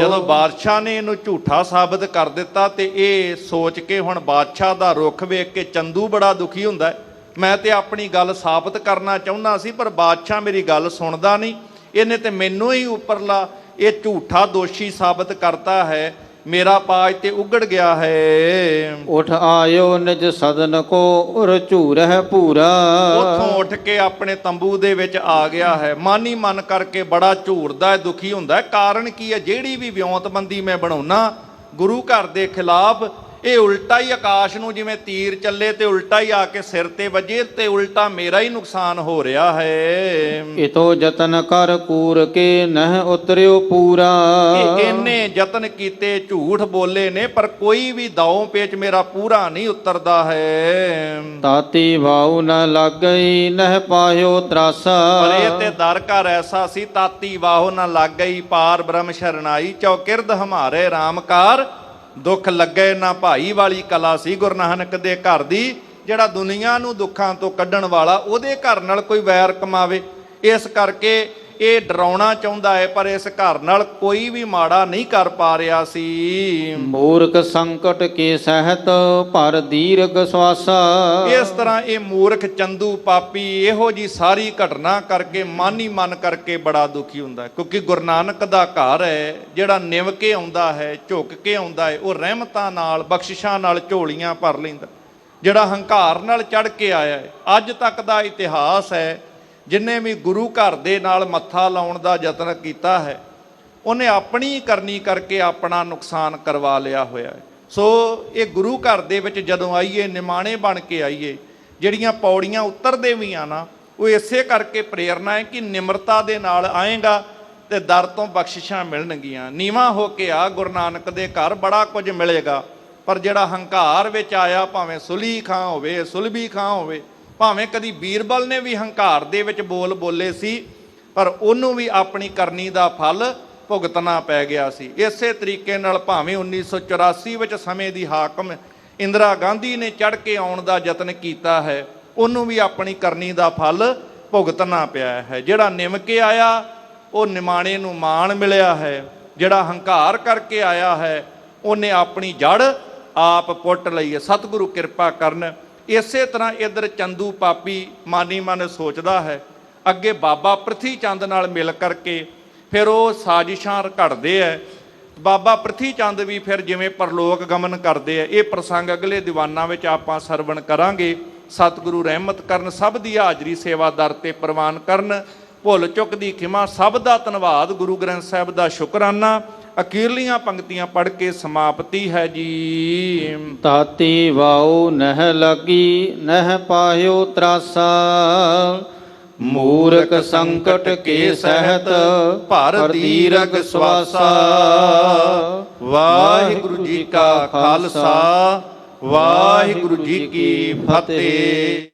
ਜਦੋਂ ਬਾਦਸ਼ਾਹ ਨੇ ਇਹਨੂੰ ਝੂਠਾ ਸਾਬਤ ਕਰ ਦਿੱਤਾ ਤੇ ਇਹ ਸੋਚ ਕੇ ਹੁਣ ਬਾਦਸ਼ਾਹ ਦਾ ਰੁਖ ਵੇਖ ਕੇ ਚੰਦੂ ਬੜਾ ਦੁਖੀ ਹੁੰਦਾ ਹੈ। ਮੈਂ ਤੇ ਆਪਣੀ ਗੱਲ ਸਾਬਤ ਕਰਨਾ ਚਾਹੁੰਦਾ ਸੀ ਪਰ ਬਾਦਸ਼ਾਹ ਮੇਰੀ ਗੱਲ ਸੁਣਦਾ ਨਹੀਂ, ਇਹਨੇ ਤੇ ਮੈਨੂੰ ਹੀ ਉੱਪਰਲਾ ਇਹ ਝੂਠਾ ਦੋਸ਼ੀ ਸਾਬਤ ਕਰਤਾ ਹੈ, ਮੇਰਾ ਪਾਜ ਤੇ ਉਗੜ ਗਿਆ ਹੈ। ਉਠ ਆਇਓ ਨਿਜ ਸਦਨ ਕੋ ਉਰ ਝੂਰਹਿ ਪੂਰਾ। ਉੱਥੋਂ ਉੱਠ ਕੇ ਆਪਣੇ ਤੰਬੂ ਦੇ ਵਿੱਚ ਆ ਗਿਆ ਹੈ। ਮਨ ਹੀ ਮਨ ਕਰਕੇ ਬੜਾ ਝੂਰਦਾ ਹੈ, ਦੁਖੀ ਹੁੰਦਾ ਹੈ। ਕਾਰਨ ਕੀ ਹੈ? ਜਿਹੜੀ ਵੀ ਵਿਉਂਤਬੰਦੀ ਮੈਂ ਬਣਾਉਣਾ ਗੁਰੂ ਘਰ ਦੇ ਖਿਲਾਫ, ਇਹ ਉਲਟਾ ਹੀ ਆਕਾਸ਼ ਨੂੰ ਜਿਵੇਂ ਤੀਰ ਚੱਲੇ ਤੇ ਉਲਟਾ ਹੀ ਆ ਕੇ ਸਿਰ ਤੇ ਵੱਜੇ ਤੇ ਉਲਟਾ ਮੇਰਾ ਹੀ ਨੁਕਸਾਨ ਹੋ ਰਿਹਾ ਹੈ। ਇਤੋ ਯਤਨ ਕਰ ਕੂਰ ਕੇ ਨਹਿ ਉਤਰਿਓ ਪੂਰਾ। ਇਹਨੇ ਯਤਨ ਕੀਤੇ, ਝੂਠ ਬੋਲੇ ਨੇ, ਪਰ ਕੋਈ ਵੀ ਦਾਉ ਪੇਚ ਮੇਰਾ ਪੂਰਾ ਨਹੀਂ ਉਤਰਦਾ ਹੈ। ਤਾਤੀ ਵਾਉ ਨ ਲੱਗਈ ਨਹਿ ਪਾਇਓ ਤਰਾਸਾ। ਪਰ ਇਹ ਤੇ ਦਰ ਘਰ ਐਸਾ ਸੀ, ਤਾਤੀ ਵਾਹੋ ਨਾ ਲੱਗ ਗਈ ਪਾਰ ਬ੍ਰਹਮ ਸ਼ਰਨਾਈ। ਚੌਕਿਰਦ ਹਮਾਰੇ ਰਾਮਕਾਰ ਦੁੱਖ ਲੱਗੇ ਨਾ ਭਾਈ ਵਾਲੀ ਕਲਾ ਸੀ ਗੁਰੂ ਨਾਨਕ ਦੇ ਘਰ ਦੀ। ਜਿਹੜਾ ਦੁਨੀਆ ਨੂੰ ਦੁੱਖਾਂ ਤੋਂ ਕੱਢਣ ਵਾਲਾ, ਉਹਦੇ ਘਰ ਨਾਲ ਕੋਈ ਵੈਰ ਕਮਾਵੇ। ਇਸ ਕਰਕੇ ਇਹ ਡਰਾਉਣਾ ਚਾਹੁੰਦਾ ਹੈ ਪਰ ਇਸ ਘਰ ਨਾਲ ਕੋਈ ਵੀ ਮਾੜਾ ਨਹੀਂ ਕਰ ਪਾ ਰਿਹਾ ਸੀ। ਮੂਰਖ ਸੰਕਟ ਕੇ ਸਹਿਤ ਭਰ ਦੀਰਘ ਸਵਾਸਾ। ਇਸ ਤਰ੍ਹਾਂ ਇਹ ਮੂਰਖ ਚੰਦੂ ਪਾਪੀ ਇਹੋ ਜੀ ਸਾਰੀ ਘਟਨਾ ਕਰਕੇ ਮਨ ਹੀ ਮਨ ਕਰਕੇ ਬੜਾ ਦੁਖੀ ਹੁੰਦਾ ਹੈ। ਕਿਉਂਕਿ ਗੁਰੂ ਨਾਨਕ ਦਾ ਘਰ ਹੈ, ਜਿਹੜਾ ਨਿਵ ਕੇ ਆਉਂਦਾ ਹੈ, ਝੁਕ ਕੇ ਆਉਂਦਾ ਹੈ, ਉਹ ਰਹਿਮਤਾਂ ਨਾਲ ਬਖਸ਼ਿਸ਼ਾਂ ਨਾਲ ਝੋਲੀਆਂ ਭਰ ਲੈਂਦਾ। ਜਿਹੜਾ ਹੰਕਾਰ ਨਾਲ ਚੜ ਕੇ ਆਇਆ ਹੈ, ਅੱਜ ਤੱਕ ਦਾ ਇਤਿਹਾਸ ਹੈ, ਜਿੰਨੇ ਵੀ ਗੁਰੂ ਘਰ ਦੇ ਨਾਲ ਮੱਥਾ ਲਾਉਣ ਦਾ ਯਤਨ ਕੀਤਾ ਹੈ, ਉਹਨੇ ਆਪਣੀ ਕਰਨੀ ਕਰਕੇ ਆਪਣਾ ਨੁਕਸਾਨ ਕਰਵਾ ਲਿਆ ਹੋਇਆ ਹੈ। ਸੋ ਇਹ ਗੁਰੂ ਘਰ ਦੇ ਵਿੱਚ ਜਦੋਂ ਆਈਏ, ਨਿਮਾਣੇ ਬਣ ਕੇ ਆਈਏ, ਜਿਹੜੀਆਂ ਪੌੜੀਆਂ ਉਤਰਦੇ ਵੀ ਆ ਨਾ, ਉਹ ਇਸੇ ਕਰਕੇ ਪ੍ਰੇਰਨਾ ਹੈ ਕਿ ਨਿਮਰਤਾ ਦੇ ਨਾਲ ਆਏਗਾ ਤੇ ਦਰ ਤੋਂ ਬਖਸ਼ਿਸ਼ਾਂ ਮਿਲਣਗੀਆਂ। ਨੀਵਾਂ ਹੋ ਕੇ ਆ ਗੁਰੂ ਨਾਨਕ ਦੇ ਘਰ, ਬੜਾ ਕੁਝ ਮਿਲੇਗਾ। ਪਰ ਜਿਹੜਾ ਹੰਕਾਰ ਵਿੱਚ ਆਇਆ, ਭਾਵੇਂ ਸੁਲੀ ਖਾਂ ਹੋਵੇ, ਸੁਲਭੀ ਖਾਂ ਹੋਵੇ, ਭਾਵੇਂ ਕਦੀ ਬੀਰਬਲ ਨੇ ਵੀ ਹੰਕਾਰ ਦੇ ਵਿੱਚ ਬੋਲੇ ਸੀ, ਪਰ ਉਹਨੂੰ ਵੀ ਆਪਣੀ ਕਰਨੀ ਦਾ ਫਲ ਭੁਗਤਣਾ ਪੈ ਗਿਆ ਸੀ। ਇਸੇ ਤਰੀਕੇ ਨਾਲ ਭਾਵੇਂ 1984 ਵਿੱਚ ਸਮੇਂ ਦੀ ਹਾਕਮ ਇੰਦਰਾ ਗਾਂਧੀ ਨੇ ਚੜ੍ਹ ਕੇ ਆਉਣ ਦਾ ਯਤਨ ਕੀਤਾ ਹੈ, ਉਹਨੂੰ ਵੀ ਆਪਣੀ ਕਰਨੀ ਦਾ ਫਲ ਭੁਗਤਣਾ ਪਿਆ ਹੈ। ਜਿਹੜਾ ਨਿਮ ਕੇ ਆਇਆ, ਉਹ ਨਿਮਾਣੇ ਨੂੰ ਮਾਣ ਮਿਲਿਆ ਹੈ। ਜਿਹੜਾ ਹੰਕਾਰ ਕਰਕੇ ਆਇਆ ਹੈ, ਉਹਨੇ ਆਪਣੀ ਜੜ ਆਪ ਪੁੱਟ ਲਈ ਹੈ। ਸਤਿਗੁਰੂ ਕਿਰਪਾ ਕਰਨ। ਇਸੇ ਤਰ੍ਹਾਂ ਇੱਧਰ ਚੰਦੂ ਪਾਪੀ ਮਾਨੀ ਮਨ ਸੋਚਦਾ ਹੈ, ਅੱਗੇ ਬਾਬਾ ਪ੍ਰਿਥੀ ਚੰਦ ਨਾਲ ਮਿਲ ਕਰਕੇ ਫਿਰ ਉਹ ਸਾਜ਼ਿਸ਼ਾਂ ਘੜਦੇ ਹੈ। ਬਾਬਾ ਪ੍ਰਿਥੀ ਚੰਦ ਵੀ ਫਿਰ ਜਿਵੇਂ ਪਰਲੋਕ ਗਮਨ ਕਰਦੇ ਆ। ਇਹ ਪ੍ਰਸੰਗ ਅਗਲੇ ਦੀਵਾਨਾਂ ਵਿੱਚ ਆਪਾਂ ਸਰਵਣ ਕਰਾਂਗੇ। ਸਤਿਗੁਰੂ ਰਹਿਮਤ ਕਰਨ, ਸਭ ਦੀ ਹਾਜ਼ਰੀ ਸੇਵਾ ਦਰ ਤੇ ਪ੍ਰਵਾਨ ਕਰਨ। ਭੁੱਲ ਚੁੱਕ ਦੀ ਖਿਮਾ, ਸਭ ਦਾ ਧੰਨਵਾਦ। ਗੁਰੂ ਗ੍ਰੰਥ ਸਾਹਿਬ ਦਾ ਸ਼ੁਕਰਾਨਾ। ਅਖੀਰਲੀਆਂ ਪੰਕਤੀਆਂ ਪੜ੍ਹ ਕੇ ਸਮਾਪਤੀ ਹੈ ਜੀ। ਤਾਤੀ ਵਾਉ ਨਹਿ ਲੱਗੀ ਨਹਿ ਪਾਇਓ ਤਰਾਸਾ। ਮੂਰਖ ਸੰਕਟ ਕੇ ਸਹਿਤ ਭਰ ਦੀਰਘ ਸਵਾਸਾ। ਵਾਹਿਗੁਰੂ ਜੀ ਕਾ ਖਾਲਸਾ, ਵਾਹਿਗੁਰੂ ਜੀ ਕੀ ਫਤਿਹ।